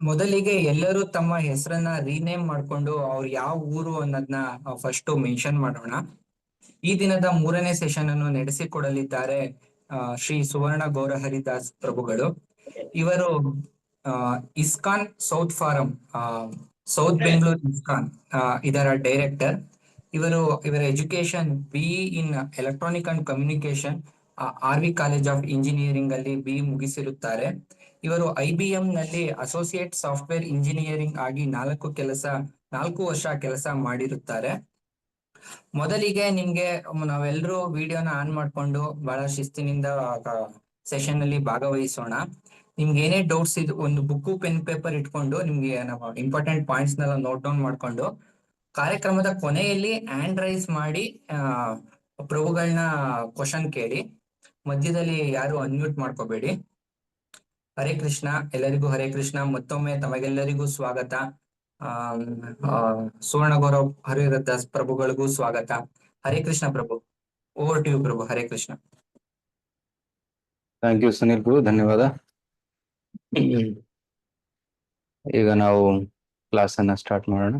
ಮೊದಲಿಗೆ ಎಲ್ಲರೂ ತಮ್ಮ ಹೆಸರನ್ನ ರೀನೇಮ್ ಮಾಡ್ಕೊಂಡು ಅವ್ರು ಯಾವ ಊರು ಅನ್ನೋದನ್ನ ಫಸ್ಟ್ ಮೆನ್ಷನ್ ಮಾಡೋಣ. ಈ ದಿನದ 3ನೇ ಸೆಷನ್ ಅನ್ನು ನಡೆಸಿಕೊಡಲಿದ್ದಾರೆ ಶ್ರೀ ಸುವರ್ಣ ಗೌರಹರಿದಾಸ್ ಪ್ರಭುಗಳು. ಇವರು ಇಸ್ಕಾನ್ ಸೌತ್ ಫಾರಂ, ಸೌತ್ ಬೆಂಗಳೂರು ಇಸ್ಕಾನ್ ಇದರ ಡೈರೆಕ್ಟರ್. ಇವರ education BE in electronic and communication, RV college of engineering ಅಲ್ಲಿ ಬಿಇ ಮುಗಿಸಿರುತ್ತಾರೆ. ಇವರು IBM ನಲ್ಲಿ ಅಸೋಸಿಯೇಟ್ ಸಾಫ್ಟ್ವೇರ್ ಇಂಜಿನಿಯರಿಂಗ್ ಆಗಿ 4 ವರ್ಷ ಕೆಲಸ ಮಾಡಿರುತ್ತಾರೆ. ಮೊದಲಿಗೆ ನಿಮ್ಗೆ ನಾವೆಲ್ಲರೂ ವಿಡಿಯೋನ ಆನ್ ಮಾಡ್ಕೊಂಡು ಬಹಳ ಶಿಸ್ತಿನಿಂದ ಸೆಷನ್ ಅಲ್ಲಿ ಭಾಗವಹಿಸೋಣ. ನಿಮ್ಗೆ ಏನೇ ಡೌಟ್ಸ್ ಇದು ಒಂದು ಬುಕ್ಕು ಪೆನ್ ಪೇಪರ್ ಇಟ್ಕೊಂಡು ನಿಮ್ಗೆ ನಾವು ಇಂಪಾರ್ಟೆಂಟ್ ಪಾಯಿಂಟ್ಸ್ ನೆಲ್ಲ ನೋಟ್ ಡೌನ್ ಮಾಡ್ಕೊಂಡು ಕಾರ್ಯಕ್ರಮದ ಕೊನೆಯಲ್ಲಿ ಹ್ಯಾಂಡ್ ರೈಸ್ ಮಾಡಿ ಪ್ರಭುಗಳನ್ನ ಕ್ವಶನ್ ಕೇಳಿ. ಮಧ್ಯದಲ್ಲಿ ಯಾರು ಅನ್ಮ್ಯೂಟ್ ಮಾಡ್ಕೋಬೇಡಿ. ಹರೇ ಕೃಷ್ಣ, ಎಲ್ಲರಿಗೂ ಹರೇ ಕೃಷ್ಣ. ಮತ್ತೊಮ್ಮೆ ತಮಗೆಲ್ಲರಿಗೂ ಸ್ವಾಗತ. ಸುವರ್ಣ ಗೌರವ್ ಹರಿದಾಸ್ ಪ್ರಭುಗಳಿಗೂ ಸ್ವಾಗತ. Hare Krishna prabhu, over to you prabhu. Hare Krishna. Thank you Sunil prabhu, ಧನ್ಯವಾದ. ಈಗ ನಾವು ಕ್ಲಾಸ್ ಅನ್ನ ಸ್ಟಾರ್ಟ್ ಮಾಡೋಣ.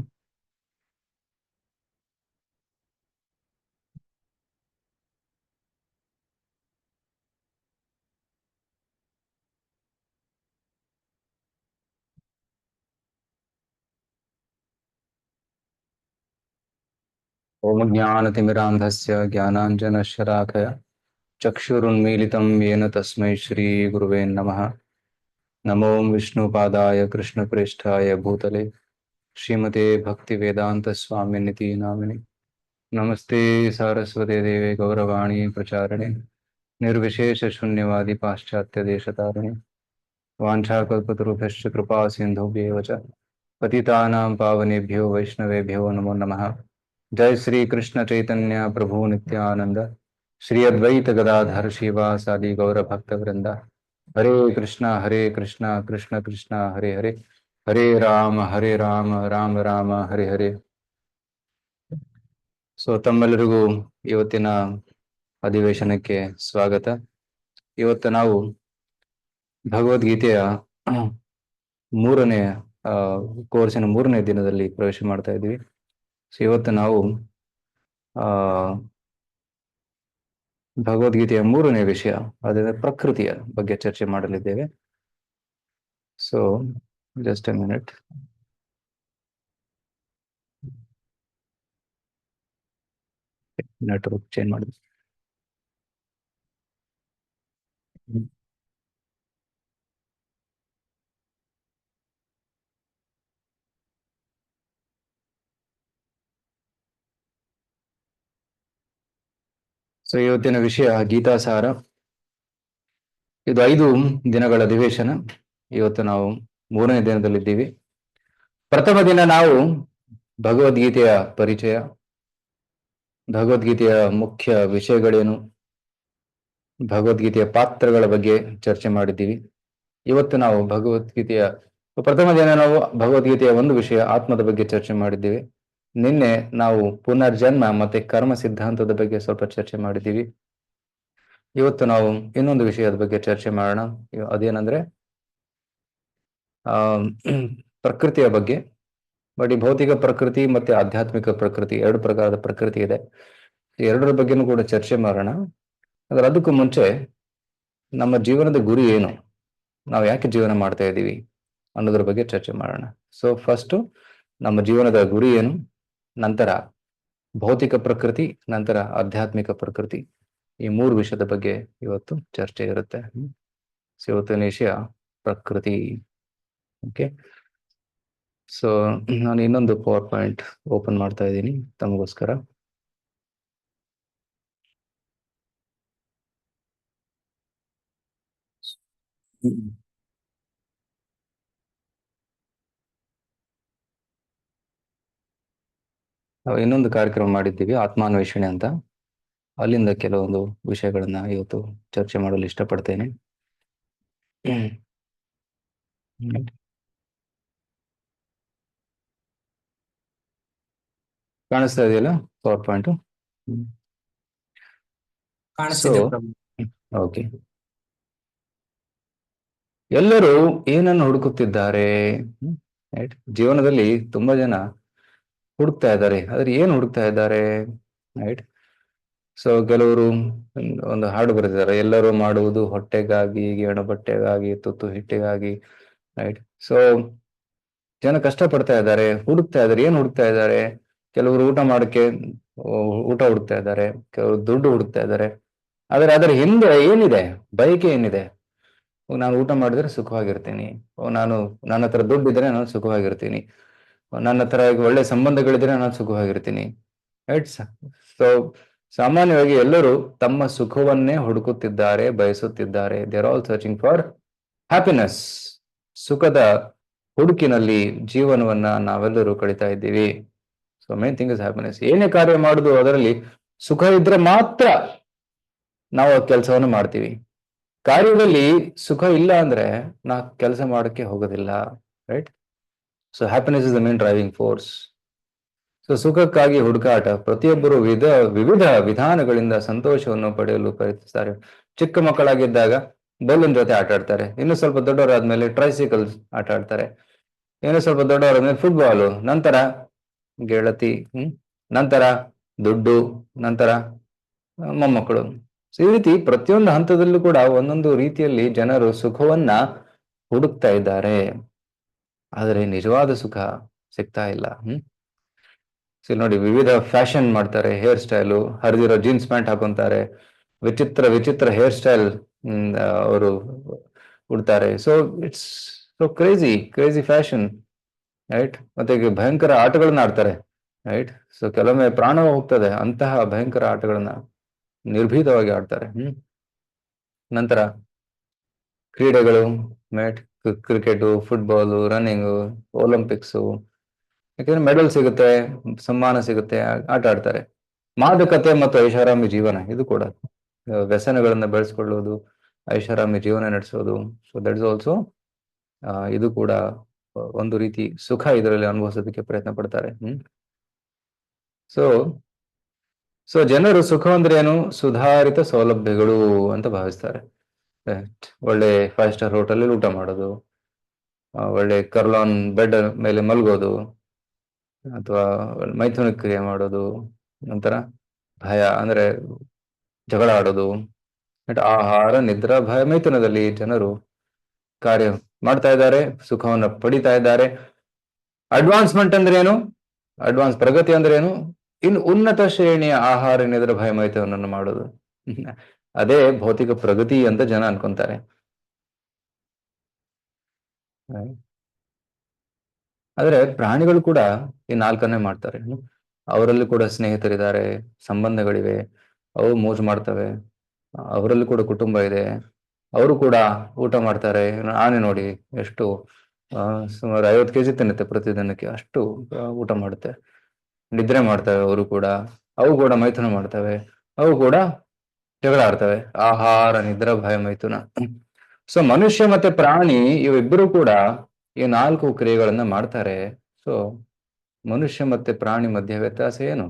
ಓಂ ಜ್ಞಾನತಿಮಿರಾಂಧಸ್ಯ ಜ್ಞಾನಾಂಜನಶಲಾಕಯ ಚಕ್ಷುರುನ್ಮೀಲಿತಂ ಯೇನ ತಸ್ಮೈ ಶ್ರೀ ಗುರುವೇ ನಮಃ. ನಮೋ ವಿಷ್ಣುಪಾದಾಯ ಕೃಷ್ಣಪ್ರೇಷ್ಠಾಯ ಭೂತಲೆ ಶ್ರೀಮತೆ ಭಕ್ತಿವೇದಾಂತ ಸ್ವಾಮಿನಿತಿ ನಾಮಿನಿ. ನಮಸ್ತೆ ಸಾರಸ್ವತೆ ದೇವೆ ಗೌರವಾಣಿ ಪ್ರಚಾರಣೆ ನಿರ್ವಿಶೇಷ ಶೂನ್ಯವಾದಿ ಪಾಶ್ಚಾತ್ಯ ದೇಶತಾರಿಣಿ. ವಾಂಛಾಕಲ್ಪತರುಭ್ಯಶ್ಚ ಕೃಪಾ ಸಿಂಧುಭ್ಯೇವ ಚ ಪತಿತಾನಾಂ ಪಾವನೇಭ್ಯೋ ವೈಷ್ಣವೇಭ್ಯೋ ನಮೋ ನಮಃ. जय श्री कृष्ण चैतन्य प्रभु नित्यानंद, श्री अद्वैत गदाधर शिवासादि गौर भक्त वृंदा. हरे कृष्णा कृष्ण कृष्ण हरे हरे, हरे राम राम राम हरे हरे. ಸೊ ತಮ್ಮೆಲ್ಲರಿಗೂ ಇವತ್ತಿನ ಅಧಿವೇಶನಕ್ಕೆ ಸ್ವಾಗತ. ಇವತ್ತು ನಾವು ಭಗವದ್ಗೀತೆಯ ಮೂರನೇ ಕೋರ್ಸಿನ 3ನೇ ದಿನದಲ್ಲಿ ಪ್ರವೇಶ ಮಾಡ್ತಾ ಇದ್ದೀವಿ. ಸೊ ಇವತ್ತು ನಾವು ಭಗವದ್ಗೀತೆಯ 3ನೇ ವಿಷಯ, ಅದರ ಪ್ರಕೃತಿಯ ಬಗ್ಗೆ ಚರ್ಚೆ ಮಾಡಲಿದ್ದೇವೆ. So just A minute. Network change ಮಾಡಿದ್ವಿ. ಸೊ ಇವತ್ತಿನ ವಿಷಯ ಗೀತಾಸಾರ. ಇದು 5 ದಿನಗಳ ಅಧಿವೇಶನ. ಇವತ್ತು ನಾವು 3ನೇ ದಿನದಲ್ಲಿದ್ದೀವಿ. ಪ್ರಥಮ ದಿನ ನಾವು ಭಗವದ್ಗೀತೆಯ ಪರಿಚಯ, ಭಗವದ್ಗೀತೆಯ ಮುಖ್ಯ ವಿಷಯಗಳೇನು, ಭಗವದ್ಗೀತೆಯ ಪಾತ್ರಗಳ ಬಗ್ಗೆ ಚರ್ಚೆ ಮಾಡಿದ್ದೀವಿ. ಇವತ್ತು ನಾವು ಪ್ರಥಮ ದಿನ ನಾವು ಭಗವದ್ಗೀತೆಯ ಒಂದು ವಿಷಯ ಆತ್ಮದ ಬಗ್ಗೆ ಚರ್ಚೆ ಮಾಡಿದ್ದೀವಿ. ನಿನ್ನೆ ನಾವು ಪುನರ್ಜನ್ಮ ಮತ್ತೆ ಕರ್ಮ ಸಿದ್ಧಾಂತದ ಬಗ್ಗೆ ಸ್ವಲ್ಪ ಚರ್ಚೆ ಮಾಡಿದ್ದೀವಿ. ಇವತ್ತು ನಾವು ಇನ್ನೊಂದು ವಿಷಯದ ಬಗ್ಗೆ ಚರ್ಚೆ ಮಾಡೋಣ. ಅದೇನಂದ್ರೆ ಪ್ರಕೃತಿಯ ಬಗ್ಗೆ. ಬಟ್ ಈ ಭೌತಿಕ ಪ್ರಕೃತಿ ಮತ್ತೆ ಆಧ್ಯಾತ್ಮಿಕ ಪ್ರಕೃತಿ 2 ಪ್ರಕಾರದ ಪ್ರಕೃತಿ ಇದೆ. ಎರಡರ ಬಗ್ಗೆನೂ ಕೂಡ ಚರ್ಚೆ ಮಾಡೋಣ. ಆದರೆ ಅದಕ್ಕೂ ಮುಂಚೆ ನಮ್ಮ ಜೀವನದ ಗುರಿ ಏನು, ನಾವು ಯಾಕೆ ಜೀವನ ಮಾಡ್ತಾ ಇದ್ದೀವಿ ಅನ್ನೋದ್ರ ಬಗ್ಗೆ ಚರ್ಚೆ ಮಾಡೋಣ. ಸೊ ಫಸ್ಟ್ ನಮ್ಮ ಜೀವನದ ಗುರಿ ಏನು, ನಂತರ ಭೌತಿಕ ಪ್ರಕೃತಿ, ನಂತರ ಆಧ್ಯಾತ್ಮಿಕ ಪ್ರಕೃತಿ. ಈ 3 ವಿಷಯದ ಬಗ್ಗೆ ಇವತ್ತು ಚರ್ಚೆ ಇರುತ್ತೆ. ಸೊ ಇವತ್ತಿನ ವಿಷಯ ಪ್ರಕೃತಿ. ಓಕೆ. ಸೊ ನಾನು ಇನ್ನೊಂದು ಪವರ್ ಪಾಯಿಂಟ್ ಓಪನ್ ಮಾಡ್ತಾ ಇದ್ದೀನಿ ತಮಗೋಸ್ಕರ. ನಾವು ಇನ್ನೊಂದು ಕಾರ್ಯಕ್ರಮ ಮಾಡಿದ್ದೀವಿ, ಆತ್ಮಾನ್ವೇಷಣೆ ಅಂತ. ಅಲ್ಲಿಂದ ಕೆಲವೊಂದು ವಿಷಯಗಳನ್ನ ಇವತ್ತು ಚರ್ಚೆ ಮಾಡಲು ಇಷ್ಟಪಡ್ತೇನೆ. ಕಾಣಿಸ್ತಾ ಇದೆಯಲ್ಲ ಪವರ್ ಪಾಯಿಂಟ್? ಕಾಣಿಸ್ತಿದೆ. ಓಕೆ. ಎಲ್ಲರೂ ಏನನ್ನು ಹುಡುಕುತ್ತಿದ್ದಾರೆ? ರೈಟ್, ಜೀವನದಲ್ಲಿ ತುಂಬಾ ಜನ ಹುಡುಕ್ತಾ ಇದ್ದಾರೆ, ಆದ್ರೆ ಏನ್ ಹುಡುಕ್ತಾ ಇದ್ದಾರೆ? ರೈಟ್. ಸೊ ಕೆಲವರು ಒಂದು ಹಾಡು ಬರೆದಿದ್ದಾರೆ, ಎಲ್ಲರೂ ಮಾಡುವುದು ಹೊಟ್ಟೆಗಾಗಿ, ಗೇಣು ಬಟ್ಟೆಗಾಗಿ, ತುತ್ತು ಹಿಟ್ಟಿಗಾಗಿ. ರೈಟ್. ಸೊ ಜನ ಕಷ್ಟ ಪಡ್ತಾ ಇದ್ದಾರೆ, ಹುಡುಕ್ತಾ ಇದ್ದಾರೆ. ಏನ್ ಹುಡುಕ್ತಾ ಇದ್ದಾರೆ? ಕೆಲವರು ಊಟ ಮಾಡಕ್ಕೆ ಊಟ ಹುಡುಕ್ತಾ ಇದ್ದಾರೆ, ಕೆಲವರು ದುಡ್ಡು ಹುಡುಕ್ತಾ ಇದ್ದಾರೆ. ಆದ್ರೆ ಅದರ ಹಿಂದೆ ಏನಿದೆ? ಬಯಕೆ ಏನಿದೆ? ನಾನು ಊಟ ಮಾಡಿದ್ರೆ ಸುಖವಾಗಿರ್ತೀನಿ, ನನ್ನ ಹತ್ರ ದುಡ್ಡಿದ್ರೆ ನಾನು ಸುಖವಾಗಿರ್ತೀನಿ, ನನ್ನ ಹತ್ರ ಒಳ್ಳೆ ಸಂಬಂಧಗಳಿದ್ರೆ ನಾನು ಸುಖವಾಗಿರ್ತೀನಿ. ರೈಟ್. ಸೊ ಸಾಮಾನ್ಯವಾಗಿ ಎಲ್ಲರೂ ತಮ್ಮ ಸುಖವನ್ನೇ ಹುಡುಕುತ್ತಿದ್ದಾರೆ, ಬಯಸುತ್ತಿದ್ದಾರೆ. They are all searching for happiness. ಸುಖದ ಹುಡುಕಿನಲ್ಲಿ ಜೀವನವನ್ನ ನಾವೆಲ್ಲರೂ ಕಳೀತಾ ಇದ್ದೀವಿ. So main thing is happiness. ಏನೇ ಕಾರ್ಯ ಮಾಡುದು ಅದರಲ್ಲಿ ಸುಖ ಇದ್ರೆ ಮಾತ್ರ ನಾವು ಆ ಕೆಲಸವನ್ನು ಮಾಡ್ತೀವಿ. ಕಾರ್ಯದಲ್ಲಿ ಸುಖ ಇಲ್ಲ ಅಂದ್ರೆ ನಾ ಕೆಲಸ ಮಾಡಕ್ಕೆ ಹೋಗೋದಿಲ್ಲ. Right. So happiness is the main driving force. So ಸುಖಕ್ಕಾಗಿ ಹುಡುಕಾಟ. ಪ್ರತಿಯೊಬ್ಬರು ವಿವಿಧ ವಿಧಾನಗಳಿಂದ ಸಂತೋಷವನ್ನು ಪಡೆಯಲು ಪ್ರಯತ್ನಿಸ್ತಾರೆ. ಚಿಕ್ಕ ಮಕ್ಕಳಾಗಿದ್ದಾಗ ಬಲೂನ್ ಜೊತೆ ಆಟ ಆಡ್ತಾರೆ, ಇನ್ನು ಸ್ವಲ್ಪ ದೊಡ್ಡವರಾದ್ಮೇಲೆ ಟ್ರೈಸಿಕಲ್ ಆಟ ಆಡ್ತಾರೆ, ಇನ್ನು ಸ್ವಲ್ಪ ದೊಡ್ಡವರಾದ್ಮೇಲೆ ಫುಟ್ಬಾಲು, ನಂತರ ಗೆಳತಿ, ನಂತರ ದುಡ್ಡು, ನಂತರ ಮೊಮ್ಮಕ್ಕಳು. ಈ ರೀತಿ ಪ್ರತಿಯೊಂದು ಹಂತದಲ್ಲೂ ಕೂಡ ಒಂದೊಂದು ರೀತಿಯಲ್ಲಿ ಜನರು ಸುಖವನ್ನ ಹುಡುಕ್ತಾ ಇದ್ದಾರೆ, ಆದರೆ ನಿಜವಾದ ಸುಖ ಸಿಗ್ತಾ ಇಲ್ಲ. ನೋಡಿ, ವಿವಿಧ ಫ್ಯಾಷನ್ ಮಾಡ್ತಾರೆ, ಹೇರ್ ಸ್ಟೈಲು, ಹರಿದಿರೋ ಜೀನ್ಸ್ ಪ್ಯಾಂಟ್ ಹಾಕೊಂತಾರೆ, ವಿಚಿತ್ರ ವಿಚಿತ್ರ ಹೇರ್ ಸ್ಟೈಲ್ ಅವರು ಉಡ್ತಾರೆ. So it's so crazy crazy fashion. Right. ಮತ್ತೆ ಭಯಂಕರ ಆಟಗಳನ್ನ ಆಡ್ತಾರೆ. ರೈಟ್. ಸೊ ಕೆಲವೊಮ್ಮೆ ಪ್ರಾಣ ಹೋಗ್ತದೆ ಅಂತಹ ಭಯಂಕರ ಆಟಗಳನ್ನ ನಿರ್ಭೀತವಾಗಿ ಆಡ್ತಾರೆ. ನಂತರ ಕ್ರೀಡೆಗಳು, right, cricket, football, running, Olympics, ಯಾಕಂದ್ರೆ ಮೆಡಲ್ ಸಿಗುತ್ತೆ, ಸಮ್ಮಾನ ಸಿಗುತ್ತೆ, ಆಟ ಆಡ್ತಾರೆ. ಮಾದಕತೆ ಮತ್ತು ಐಷಾರಾಮಿ ಜೀವನ, ಇದು ಕೂಡ ವ್ಯಸನಗಳನ್ನ ಬೆಳೆಸ್ಕೊಳ್ಳೋದು, ಐಷಾರಾಮಿ ಜೀವನ ನಡೆಸೋದು. ಸೊ ದಟ್ ಇಸ್ ಆಲ್ಸೋ ಇದು ಕೂಡ ಒಂದು ರೀತಿ ಸುಖ ಇದರಲ್ಲಿ ಅನುಭವಿಸೋದಕ್ಕೆ ಪ್ರಯತ್ನ ಪಡ್ತಾರೆ. ಸೊ ಸೊ ಜನರು ಸುಖ ಅಂದ್ರೆ ಏನು? ಸುಧಾರಿತ ಸೌಲಭ್ಯಗಳು ಅಂತ ಭಾವಿಸ್ತಾರೆ. ಒಳ್ಳೆ 5 ಸ್ಟಾರ್ ಹೋಟೆಲ್ ಊಟ ಮಾಡೋದು, ಒಳ್ಳೆ ಕರ್ಲಾನ್ ಬೆಡ್ ಮೇಲೆ ಮಲ್ಗೋದು, ಅಥವಾ ಮೈಥುನ ಕ್ರಿಯೆ ಮಾಡೋದು, ನಂತರ ಭಯ ಅಂದ್ರೆ ಜಗಳ ಆಡೋದು, ಆಹಾರ, ನಿದ್ರಾ, ಭಯ, ಮೈಥುನದಲ್ಲಿ ಜನರು ಕಾರ್ಯ ಮಾಡ್ತಾ ಇದ್ದಾರೆ, ಸುಖವನ್ನ ಪಡಿತಾ ಇದ್ದಾರೆ. ಅಡ್ವಾನ್ಸ್ಮೆಂಟ್ ಅಂದ್ರೆ ಏನು? ಅಡ್ವಾನ್ಸ್ ಪ್ರಗತಿ ಅಂದ್ರೆ ಏನು? ಇನ್ನು ಉನ್ನತ ಶ್ರೇಣಿಯ ಆಹಾರ, ನಿದ್ರೆ, ಭಯ, ಮೈಥುನವನ್ನು ಮಾಡೋದು, ಅದೇ ಭೌತಿಕ ಪ್ರಗತಿ ಅಂತ ಜನ ಅನ್ಕೊಂತಾರೆ. ಆದ್ರೆ ಪ್ರಾಣಿಗಳು ಕೂಡ ಈ 4ನ್ನೇ ಮಾಡ್ತಾರೆ. ಅವರಲ್ಲಿ ಕೂಡ ಸ್ನೇಹಿತರಿದ್ದಾರೆ, ಸಂಬಂಧಗಳಿವೆ, ಅವು ಮೋಜು ಮಾಡ್ತವೆ, ಅವರಲ್ಲಿ ಕೂಡ ಕುಟುಂಬ ಇದೆ, ಅವರು ಕೂಡ ಊಟ ಮಾಡ್ತಾರೆ. ಆನೆ ನೋಡಿ ಎಷ್ಟು ಸುಮಾರು 50 kg ತಿನ್ನುತ್ತೆ ಪ್ರತಿದಿನಕ್ಕೆ, ಅಷ್ಟು ಊಟ ಮಾಡುತ್ತೆ. ನಿದ್ರೆ ಮಾಡ್ತವೆ ಅವರು ಕೂಡ, ಅವು ಕೂಡ ಮೈಥುನ ಮಾಡ್ತವೆ, ಅವು ಕೂಡ ಜಗಳ ಆಡ್ತವೆ. ಆಹಾರ, ನಿದ್ರಾ, ಭಯ, ಮೈಥುನ. ಸೊ ಮನುಷ್ಯ ಮತ್ತೆ ಪ್ರಾಣಿ ಇವಿಬ್ಬರು ಕೂಡ ಈ 4 ಕ್ರಿಯೆಗಳನ್ನ ಮಾಡ್ತಾರೆ. ಸೊ ಮನುಷ್ಯ ಮತ್ತೆ ಪ್ರಾಣಿ ಮಧ್ಯೆ ವ್ಯತ್ಯಾಸ ಏನು?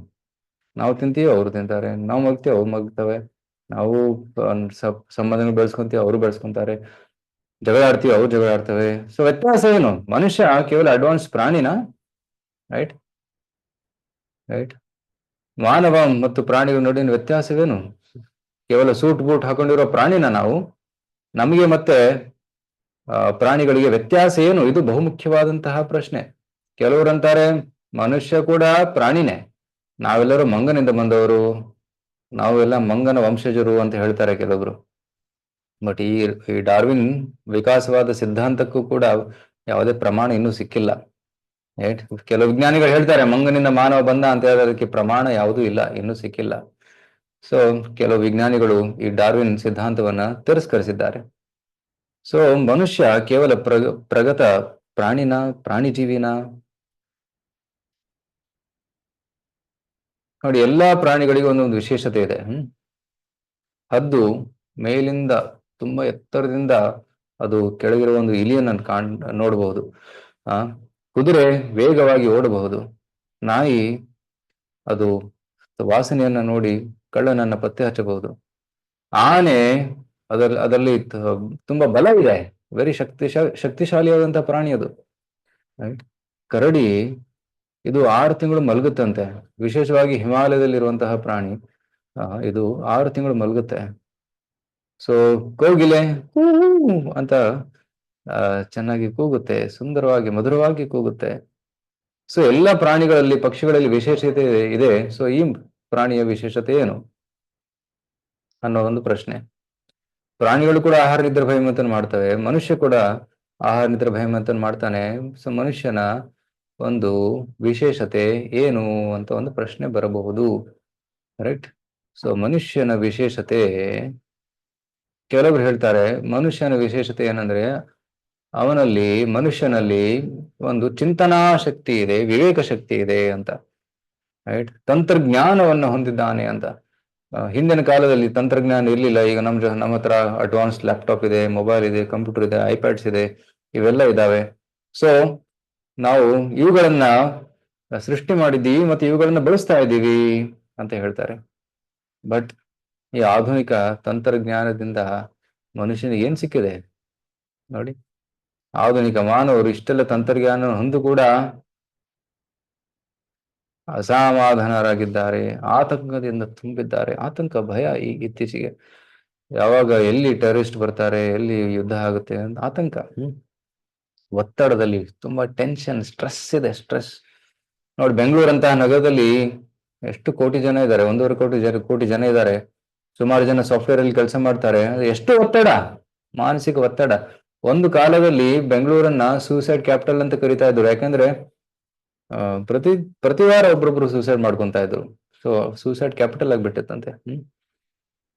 ನಾವು ತಿಂತೀವಿ, ಅವರು ತಿಂತಾರೆ, ನಾವು ಮಗ್ತೀವಿ, ಅವ್ರು ಮಗ್ತವೆ, ನಾವು ಸಂಬಂಧಗಳು ಬೆಳೆಸ್ಕೊಂತೀವಿ, ಅವರು ಬೆಳೆಸ್ಕೊಂತಾರೆ, ಜಗಳ ಆಡ್ತೀವಿ, ಅವ್ರು ಜಗಳ ಆಡ್ತವೆ. ಸೊ ವ್ಯತ್ಯಾಸ ಏನು? ಮನುಷ್ಯ ಕೇವಲ ಅಡ್ವಾನ್ಸ್ ಪ್ರಾಣಿನ? ರೈಟ್. ರೈಟ್. ಮಾನವ ಮತ್ತು ಪ್ರಾಣಿಗಳ ನಡುವಿನ ವ್ಯತ್ಯಾಸವೇನು? ಕೇವಲ ಸೂಟ್ ಬೂಟ್ ಹಾಕೊಂಡಿರೋ ಪ್ರಾಣಿನ ನಾವು? ನಮಗೆ ಮತ್ತೆ ಪ್ರಾಣಿಗಳಿಗೆ ವ್ಯತ್ಯಾಸ ಏನು? ಇದು ಬಹುಮುಖ್ಯವಾದಂತಹ ಪ್ರಶ್ನೆ. ಕೆಲವರಂತಾರೆ ಮನುಷ್ಯ ಕೂಡ ಪ್ರಾಣಿನೇ, ನಾವೆಲ್ಲರೂ ಮಂಗನಿಂದ ಬಂದವರು, ನಾವೆಲ್ಲ ಮಂಗನ ವಂಶಜರು ಅಂತ ಹೇಳ್ತಾರೆ ಕೆಲವರು. ಬಟ್ ಈ ಡಾರ್ವಿನ್ ವಿಕಾಸವಾದ ಸಿದ್ಧಾಂತಕ್ಕೂ ಕೂಡ ಯಾವುದೇ ಪ್ರಮಾಣ ಇನ್ನೂ ಸಿಕ್ಕಿಲ್ಲ. ರೈಟ್. ಕೆಲವು ವಿಜ್ಞಾನಿಗಳು ಹೇಳ್ತಾರೆ ಮಂಗನಿಂದ ಮಾನವ ಬಂದ ಅಂತ ಹೇಳೋದಕ್ಕೆ ಪ್ರಮಾಣ ಯಾವುದೂ ಇಲ್ಲ, ಇನ್ನೂ ಸಿಕ್ಕಿಲ್ಲ. ಸೊ ಕೆಲವು ವಿಜ್ಞಾನಿಗಳು ಈ ಡಾರ್ವಿನ್ ಸಿದ್ಧಾಂತವನ್ನ ತಿರಸ್ಕರಿಸಿದ್ದಾರೆ. ಸೊ ಮನುಷ್ಯ ಕೇವಲ ಪ್ರಗತ ಪ್ರಾಣಿನ, ಪ್ರಾಣಿ ಜೀವಿನ? ನೋಡಿ, ಎಲ್ಲಾ ಪ್ರಾಣಿಗಳಿಗೂ ಒಂದೊಂದು ವಿಶೇಷತೆ ಇದೆ. ಹದ್ದು ಮೇಲಿಂದ ತುಂಬಾ ಎತ್ತರದಿಂದ ಅದು ಕೆಳಗಿರುವ ಒಂದು ಇಲಿಯನ್ನ ನೋಡಬಹುದು. ಕುದುರೆ ವೇಗವಾಗಿ ಓಡಬಹುದು. ನಾಯಿ ಅದು ವಾಸನೆಯನ್ನ ನೋಡಿ ಕಳ್ಳನನ್ನ ಪತ್ತೆ ಹಚ್ಚಬಹುದು. ಆನೆ ಅದರಲ್ಲಿ ತುಂಬಾ ಬಲ ಇದೆ, ವೆರಿ ಶಕ್ತಿಶಾಲಿಯಾದಂತಹ ಪ್ರಾಣಿ ಅದು. ರೈಟ್. ಕರಡಿ ಇದು 6 ತಿಂಗಳು ಮಲಗುತ್ತಂತೆ. ವಿಶೇಷವಾಗಿ ಹಿಮಾಲಯದಲ್ಲಿರುವಂತಹ ಪ್ರಾಣಿ. ಇದು 6 ತಿಂಗಳು ಮಲಗುತ್ತೆ. ಸೊ ಕೋಗಿಲೆ ಹೂ ಅಂತ ಚೆನ್ನಾಗಿ ಕೂಗುತ್ತೆ, ಸುಂದರವಾಗಿ ಮಧುರವಾಗಿ ಕೂಗುತ್ತೆ. ಸೊ ಎಲ್ಲ ಪ್ರಾಣಿಗಳಲ್ಲಿ, ಪಕ್ಷಿಗಳಲ್ಲಿ ವಿಶೇಷತೆ ಇದೆ. ಸೊ ಈ ಪ್ರಾಣಿಯ ವಿಶೇಷತೆ ಏನು ಅನ್ನೋ ಒಂದು ಪ್ರಶ್ನೆ. ಪ್ರಾಣಿಗಳು ಕೂಡ ಆಹಾರ ನಿದ್ರೆ ಭಯಮಂತನ್ ಮಾಡ್ತವೆ, ಮನುಷ್ಯ ಕೂಡ ಆಹಾರ ನಿದ್ರೆ ಭಯಮಂತನ್ ಮಾಡ್ತಾನೆ. ಸೊ ಮನುಷ್ಯನ ಒಂದು ವಿಶೇಷತೆ ಏನು ಅಂತ ಒಂದು ಪ್ರಶ್ನೆ ಬರಬಹುದು. ರೈಟ್. ಸೊ ಮನುಷ್ಯನ ವಿಶೇಷತೆ, ಕೆಲವರು ಹೇಳ್ತಾರೆ ಮನುಷ್ಯನ ವಿಶೇಷತೆ ಏನಂದ್ರೆ ಮನುಷ್ಯನಲ್ಲಿ ಒಂದು ಚಿಂತನಾ ಶಕ್ತಿ ಇದೆ, ವಿವೇಕ ಶಕ್ತಿ ಇದೆ ಅಂತ. ರೈಟ್. ತಂತ್ರಜ್ಞಾನವನ್ನು ಹೊಂದಿದ್ದಾನೆ ಅಂತ. ಹಿಂದಿನ ಕಾಲದಲ್ಲಿ ತಂತ್ರಜ್ಞಾನ ಇರಲಿಲ್ಲ. ಈಗ ನಮ್ಮ ಹತ್ರ ಅಡ್ವಾನ್ಸ್ ಲ್ಯಾಪ್ಟಾಪ್ ಇದೆ, ಮೊಬೈಲ್ ಇದೆ, ಕಂಪ್ಯೂಟರ್ ಇದೆ, ಐಪ್ಯಾಡ್ಸ್ ಇದೆ, ಇವೆಲ್ಲ ಇದಾವೆ. ಸೊ ನಾವು ಇವುಗಳನ್ನ ಸೃಷ್ಟಿ ಮಾಡಿದ್ದೀವಿ ಮತ್ತೆ ಇವುಗಳನ್ನ ಬಳಸ್ತಾ ಇದ್ದೀವಿ ಅಂತ ಹೇಳ್ತಾರೆ. ಬಟ್ ಈ ಆಧುನಿಕ ತಂತ್ರಜ್ಞಾನದಿಂದ ಮನುಷ್ಯನಿಗೆ ಏನ್ ಸಿಕ್ಕಿದೆ ನೋಡಿ. ಆಧುನಿಕ ಮಾನವರು ಇಷ್ಟೆಲ್ಲ ತಂತ್ರಜ್ಞಾನ ಹೊಂದು ಕೂಡ ಅಸಮಾಧಾನರಾಗಿದ್ದಾರೆ, ಆತಂಕದಿಂದ ತುಂಬಿದ್ದಾರೆ. ಆತಂಕ, ಭಯ ಇತ್ತೀಚೆಗೆ ಯಾವಾಗ ಎಲ್ಲಿ ಟೆರರಿಸ್ಟ್ ಬರ್ತಾರೆ, ಎಲ್ಲಿ ಯುದ್ಧ ಆಗುತ್ತೆ ಅಂತ ಆತಂಕ. ಒತ್ತಡದಲ್ಲಿ ತುಂಬಾ ಟೆನ್ಷನ್, ಸ್ಟ್ರೆಸ್ ಇದೆ, ಸ್ಟ್ರೆಸ್. ನೋಡಿ, ಬೆಂಗಳೂರಂತಹ ನಗರದಲ್ಲಿ ಎಷ್ಟು ಕೋಟಿ ಜನ ಇದ್ದಾರೆ, 1.5 ಕೋಟಿ ಜನ ಇದ್ದಾರೆ. ಸುಮಾರು ಜನ ಸಾಫ್ಟ್ವೇರ್ ಅಲ್ಲಿ ಕೆಲಸ ಮಾಡ್ತಾರೆ. ಎಷ್ಟು ಒತ್ತಡ, ಮಾನಸಿಕ ಒತ್ತಡ. ಒಂದು ಕಾಲದಲ್ಲಿ ಬೆಂಗಳೂರನ್ನ ಸೂಸೈಡ್ ಕ್ಯಾಪಿಟಲ್ ಅಂತ ಕರಿತಾ ಇದ್ರು. ಯಾಕಂದ್ರೆ ಪ್ರತಿ ವಾರ ಒಬ್ರೊಬ್ರು ಸೂಸೈಡ್ ಮಾಡ್ಕೊಂತ ಇದ್ರು. ಸೊ ಸೂಸೈಡ್ ಕ್ಯಾಪಿಟಲ್ ಆಗಿಬಿಟ್ಟಿತ್ತಂತೆ.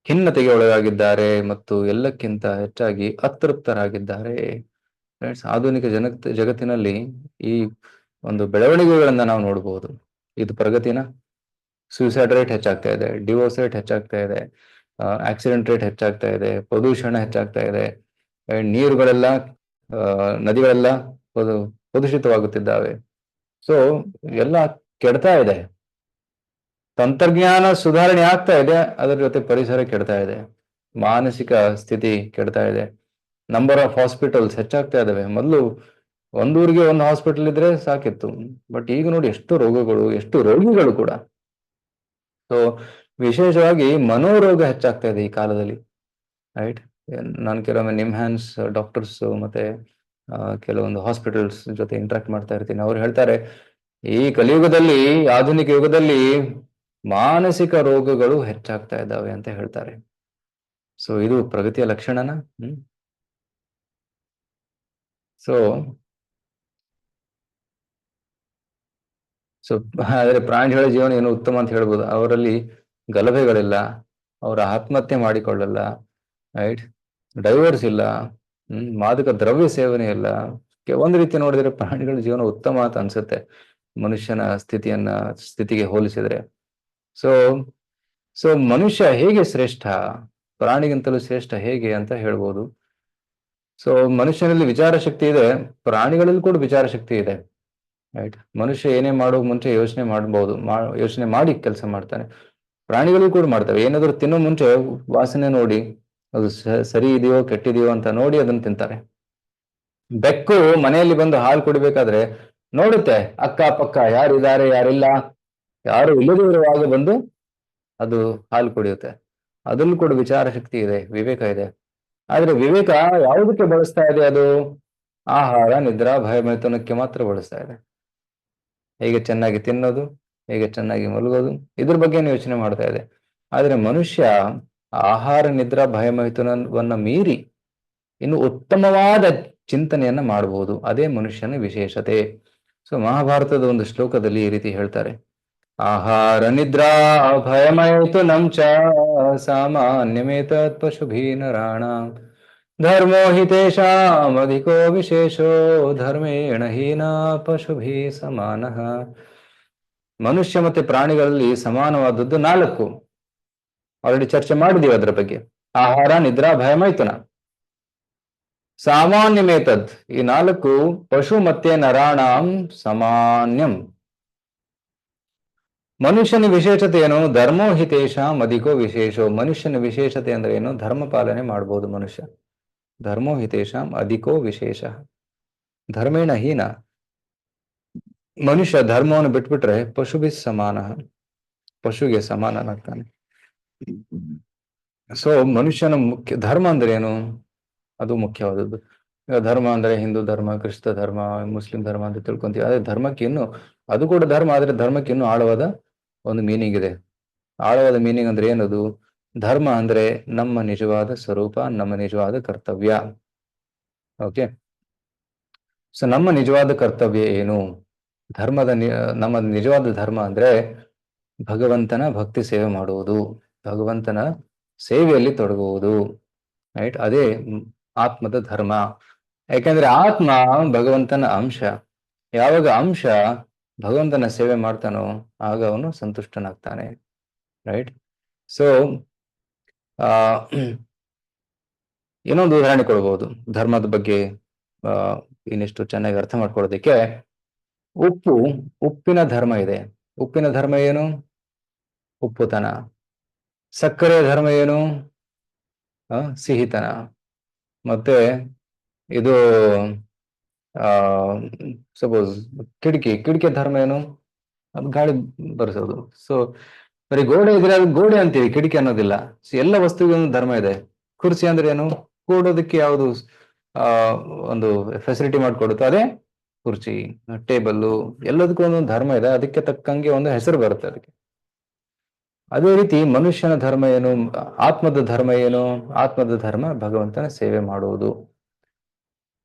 ಖಿನ್ನತೆಗೆ ಒಳಗಾಗಿದ್ದಾರೆ ಮತ್ತು ಎಲ್ಲಕ್ಕಿಂತ ಹೆಚ್ಚಾಗಿ ಅತೃಪ್ತರಾಗಿದ್ದಾರೆ. ಫ್ರೆಂಡ್ಸ್, ಆಧುನಿಕ ಜಗತ್ತಿನಲ್ಲಿ ಈ ಒಂದು ಬೆಳವಣಿಗೆಗಳನ್ನ ನಾವು ನೋಡಬಹುದು. ಇದು ಪ್ರಗತಿನ. ಸೂಸೈಡ್ ರೇಟ್ ಹೆಚ್ಚಾಗ್ತಾ ಇದೆ, ಡಿವೋರ್ಸ್ ರೇಟ್ ಹೆಚ್ಚಾಗ್ತಾ ಇದೆ, ಆಕ್ಸಿಡೆಂಟ್ ರೇಟ್ ಹೆಚ್ಚಾಗ್ತಾ ಇದೆ, ಪ್ರದೂಷಣ ಹೆಚ್ಚಾಗ್ತಾ ಇದೆ, ನೀರುಗಳೆಲ್ಲ, ನದಿಗಳೆಲ್ಲ ಪ್ರದೂಷಿತವಾಗುತ್ತಿದ್ದಾವೆ. ಸೊ ಎಲ್ಲ ಕೆಡ್ತಾ ಇದೆ. ತಂತ್ರಜ್ಞಾನ ಸುಧಾರಣೆ ಆಗ್ತಾ ಇದೆ, ಅದರ ಜೊತೆ ಪರಿಸರ ಕೆಡ್ತಾ ಇದೆ, ಮಾನಸಿಕ ಸ್ಥಿತಿ ಕೆಡ್ತಾ ಇದೆ. ನಂಬರ್ ಆಫ್ ಹಾಸ್ಪಿಟಲ್ಸ್ ಹೆಚ್ಚಾಗ್ತಾ ಇದಾವೆ. ಮೊದಲು ಒಂದೂರಿಗೆ ಒಂದು ಹಾಸ್ಪಿಟಲ್ ಇದ್ರೆ ಸಾಕಿತ್ತು. ಬಟ್ ಈಗ ನೋಡಿ ಎಷ್ಟು ರೋಗಗಳು, ಎಷ್ಟು ರೋಗಿಗಳು ಕೂಡ. ಸೊ ವಿಶೇಷವಾಗಿ ಮನೋರೋಗ ಹೆಚ್ಚಾಗ್ತಾ ಇದೆ ಈ ಕಾಲದಲ್ಲಿ. ರೈಟ್. ನಾನು ಕೆಲವೊಮ್ಮೆ ನಿಮ್ಹಾನ್ಸ್ ಡಾಕ್ಟರ್ಸ್ ಮತ್ತೆ ಕೆಲವೊಂದು ಹಾಸ್ಪಿಟಲ್ಸ್ ಜೊತೆ ಇಂಟ್ರಾಕ್ಟ್ ಮಾಡ್ತಾ ಇರ್ತೀನಿ. ಅವ್ರು ಹೇಳ್ತಾರೆ, ಈ ಕಲಿಯುಗದಲ್ಲಿ, ಆಧುನಿಕ ಯುಗದಲ್ಲಿ ಮಾನಸಿಕ ರೋಗಗಳು ಹೆಚ್ಚಾಗ್ತಾ ಇದ್ದಾವೆ ಅಂತ ಹೇಳ್ತಾರೆ. ಸೊ ಇದು ಪ್ರಗತಿಯ ಲಕ್ಷಣನ? ಸೊ ಆದ್ರೆ ಪ್ರಾಣಿಗಳ ಜೀವನ ಏನು ಉತ್ತಮ ಅಂತ ಹೇಳ್ಬೋದು. ಅವರಲ್ಲಿ ಗಲಭೆಗಳಿಲ್ಲ, ಅವರ ಆತ್ಮಹತ್ಯೆ ಮಾಡಿಕೊಳ್ಳಲ್ಲ, ರೈಟ್, ಡೈವರ್ಸ್ ಇಲ್ಲ, ಮಾದಕ ದ್ರವ್ಯ ಸೇವನೆ ಇಲ್ಲ. ಒಂದು ರೀತಿ ನೋಡಿದ್ರೆ ಪ್ರಾಣಿಗಳ ಜೀವನ ಉತ್ತಮ ಅಂತ ಅನ್ಸುತ್ತೆ ಮನುಷ್ಯನ ಸ್ಥಿತಿಗೆ ಹೋಲಿಸಿದ್ರೆ. ಸೊ ಮನುಷ್ಯ ಹೇಗೆ ಶ್ರೇಷ್ಠ, ಪ್ರಾಣಿಗಿಂತಲೂ ಶ್ರೇಷ್ಠ ಹೇಗೆ ಅಂತ ಹೇಳ್ಬೋದು. ಸೊ ಮನುಷ್ಯನಲ್ಲಿ ವಿಚಾರ ಶಕ್ತಿ ಇದೆ, ಪ್ರಾಣಿಗಳಲ್ಲಿ ಕೂಡ ವಿಚಾರ ಶಕ್ತಿ ಇದೆ. ರೈಟ್. ಮನುಷ್ಯ ಏನೇ ಮಾಡೋ ಮುಂಚೆ ಯೋಚನೆ ಮಾಡಬಹುದು, ಯೋಚನೆ ಮಾಡಿ ಕೆಲಸ ಮಾಡ್ತಾನೆ. ಪ್ರಾಣಿಗಳು ಕೂಡ ಮಾಡ್ತವೆ. ಏನಾದ್ರು ತಿನ್ನೋ ಮುಂಚೆ ವಾಸನೆ ನೋಡಿ ಅದು ಸರಿ ಇದೆಯೋ ಕೆಟ್ಟಿದೆಯೋ ಅಂತ ನೋಡಿ ಅದನ್ನ ತಿಂತಾರೆ. ಬೆಕ್ಕು ಮನೆಯಲ್ಲಿ ಬಂದು ಹಾಲು ಕುಡಿಬೇಕಾದ್ರೆ ನೋಡುತ್ತೆ ಅಕ್ಕ ಪಕ್ಕ ಯಾರಿದ್ದಾರೆ ಯಾರಿಲ್ಲ, ಯಾರು ಇಲ್ಲದೇ ಇರುವಾಗ ಬಂದು ಅದು ಹಾಲು ಕುಡಿಯುತ್ತೆ. ಅದನ್ನು ಕೂಡ ವಿಚಾರ ಶಕ್ತಿ ಇದೆ, ವಿವೇಕ ಇದೆ. ಆದ್ರೆ ವಿವೇಕ ಯಾವುದಕ್ಕೆ ಬಳಸ್ತಾ ಇದೆ? ಅದು ಆಹಾರ, ನಿದ್ರಾ, ಭಯಮೈಥುನಕ್ಕೆ ಮಾತ್ರ ಬಳಸ್ತಾ ಇದೆ. ಹೇಗೆ ಚೆನ್ನಾಗಿ ತಿನ್ನೋದು, ಹೇಗೆ ಚೆನ್ನಾಗಿ ಮಲಗೋದು, ಇದ್ರ ಬಗ್ಗೆ ಯೋಚನೆ ಮಾಡ್ತಾ ಇದೆ. ಆದ್ರೆ ಮನುಷ್ಯ ಆಹಾರ, ನಿದ್ರಾ, ಭಯಮೈಥುನವನ್ನ ಮೀರಿ ಇನ್ನು ಉತ್ತಮವಾದ ಚಿಂತನೆಯನ್ನ ಮಾಡಬಹುದು. ಅದೇ ಮನುಷ್ಯನ ವಿಶೇಷತೆ. ಸೊ ಮಹಾಭಾರತದ ಒಂದು ಶ್ಲೋಕದಲ್ಲಿ ಈ ರೀತಿ ಹೇಳ್ತಾರೆ, ಆಹಾರ ನಿದ್ರಾ ಭಯಮೈಥುನಂ ಚ ಸಾಮಾನ್ಯಮೇತತ್ ಪಶುಭಿ ನರಾಣಾಂ ಧರ್ಮೋ ಹಿ ತೇಷಾಂ ಅಧಿಕೋ ವಿಶೇಷೋ ಧರ್ಮೇಣ ಹೀನ ಪಶುಭಿ ಸಮಾನಃ. ಮನುಷ್ಯ ಮತ್ತೆ ಪ್ರಾಣಿಗಳಲ್ಲಿ ಸಮಾನವಾದದ್ದು 4. ಆಲ್ರೆಡಿ ಚರ್ಚೆ ಮಾಡಿದೀವಿ ಅದರ ಬಗ್ಗೆ. ಆಹಾರ, ನಿದ್ರಾ, ಭಯಮೈಥುನ. ಸಾಮಾನ್ಯಮೇತದ್, ಈ 4 ಪಶು ಮತ್ತೆ ನರಾಣಾಂ ಸಾಮಾನ್ಯಂ. ಮನುಷ್ಯನ ವಿಶೇಷತೆ ಏನು? ಧರ್ಮೋ ಹಿತೇಶಾಂ ಅಧಿಕೋ ವಿಶೇಷೋ. ಮನುಷ್ಯನ ವಿಶೇಷತೆ ಅಂದ್ರೆ ಏನು? ಧರ್ಮ ಪಾಲನೆ ಮಾಡಬಹುದು ಮನುಷ್ಯ. ಧರ್ಮೋ ಹಿತೇಶಾಂ ಅಧಿಕೋ ವಿಶೇಷ. ಧರ್ಮೇಣ ಹೀನ, ಮನುಷ್ಯ ಧರ್ಮವನ್ನು ಬಿಟ್ಬಿಟ್ರೆ ಪಶುಭಿ ಸಮಾನ, ಪಶುಗೆ ಸಮಾನನಾಗ್ತಾನೆ. ಸೊ ಮನುಷ್ಯನ ಮುಖ್ಯ ಧರ್ಮ ಅಂದ್ರೆ ಏನು, ಅದು ಮುಖ್ಯವಾದದ್ದು. ಈಗ ಧರ್ಮ ಅಂದ್ರೆ ಹಿಂದೂ ಧರ್ಮ, ಕ್ರಿಸ್ತ ಧರ್ಮ, ಮುಸ್ಲಿಂ ಧರ್ಮ ಅಂತ ತಿಳ್ಕೊಂತೀವಿ. ಆದ್ರೆ ಧರ್ಮಕ್ಕೆ ಇನ್ನು, ಅದು ಕೂಡ ಧರ್ಮ, ಆದ್ರೆ ಧರ್ಮಕ್ಕೆ ಇನ್ನೂ ಆಳವಾದ ಒಂದು ಮೀನಿಂಗ್ ಇದೆ. ಆಳವಾದ ಮೀನಿಂಗ್ ಅಂದ್ರೆ ಏನದು? ಧರ್ಮ ಅಂದ್ರೆ ನಮ್ಮ ನಿಜವಾದ ಸ್ವರೂಪ, ನಮ್ಮ ನಿಜವಾದ ಕರ್ತವ್ಯ. ಓಕೆ, ಸೊ ನಮ್ಮ ನಿಜವಾದ ಕರ್ತವ್ಯ ಏನು? ಧರ್ಮದ ನಮ್ಮ ನಿಜವಾದ ಧರ್ಮ ಅಂದ್ರೆ ಭಗವಂತನ ಭಕ್ತಿ ಸೇವೆ ಮಾಡುವುದು, ಭಗವಂತನ ಸೇವೆಯಲ್ಲಿ ತೊಡಗುವುದು. ರೈಟ್, ಅದೇ ಆತ್ಮದ ಧರ್ಮ. ಯಾಕೆಂದ್ರೆ ಆತ್ಮ ಭಗವಂತನ ಅಂಶ. ಯಾವಾಗ ಅಂಶ ಭಗವಂತನ ಸೇವೆ ಮಾಡ್ತಾನೋ ಆಗ ಅವನು ಸಂತುಷ್ಟನಾಗ್ತಾನೆ. ರೈಟ್. ಸೊ ಇನ್ನೊಂದು ಉದಾಹರಣೆ ಕೊಡ್ಬೋದು ಧರ್ಮದ ಬಗ್ಗೆ ಇನ್ನೆಷ್ಟು ಚೆನ್ನಾಗಿ ಅರ್ಥ ಮಾಡ್ಕೊಳ್ಳೋದಕ್ಕೆ. ಉಪ್ಪಿನ ಧರ್ಮ ಇದೆ. ಉಪ್ಪಿನ ಧರ್ಮ ಏನು? ಉಪ್ಪುತನ. ಸಕ್ಕರೆ ಧರ್ಮ ಏನು? ಸಿಹಿತನ. ಮತ್ತೆ ಇದು ಸಪೋಸ್ ಕಿಟಕಿ ಧರ್ಮ ಏನು? ಅದು ಗಾಳಿ ಬರಿಸೋದು. ಸೊ ಬರೀ ಗೋಡೆ ಇದ್ರೆ ಅದು ಗೋಡೆ ಅಂತೀವಿ, ಕಿಟಕಿ ಅನ್ನೋದಿಲ್ಲ. ಸೊ ಎಲ್ಲ ವಸ್ತುವಿಗೂ ಒಂದು ಧರ್ಮ ಇದೆ. ಕುರ್ಚಿ ಅಂದ್ರೆ ಏನು? ಕೂಡೋದಕ್ಕೆ ಯಾವುದು ಒಂದು ಫೆಸಿಲಿಟಿ ಮಾಡಿಕೊಡುತ್ತೋ ಅದೇ ಕುರ್ಚಿ. ಟೇಬಲ್ಲು, ಎಲ್ಲದಕ್ಕೂ ಒಂದೊಂದು ಧರ್ಮ ಇದೆ, ಅದಕ್ಕೆ ತಕ್ಕಂಗೆ ಒಂದು ಹೆಸರು ಬರುತ್ತೆ ಅದಕ್ಕೆ. ಅದೇ ರೀತಿ ಮನುಷ್ಯನ ಧರ್ಮ ಏನು? ಆತ್ಮದ ಧರ್ಮ ಏನು? ಆತ್ಮದ ಧರ್ಮ ಭಗವಂತನ ಸೇವೆ ಮಾಡುವುದು.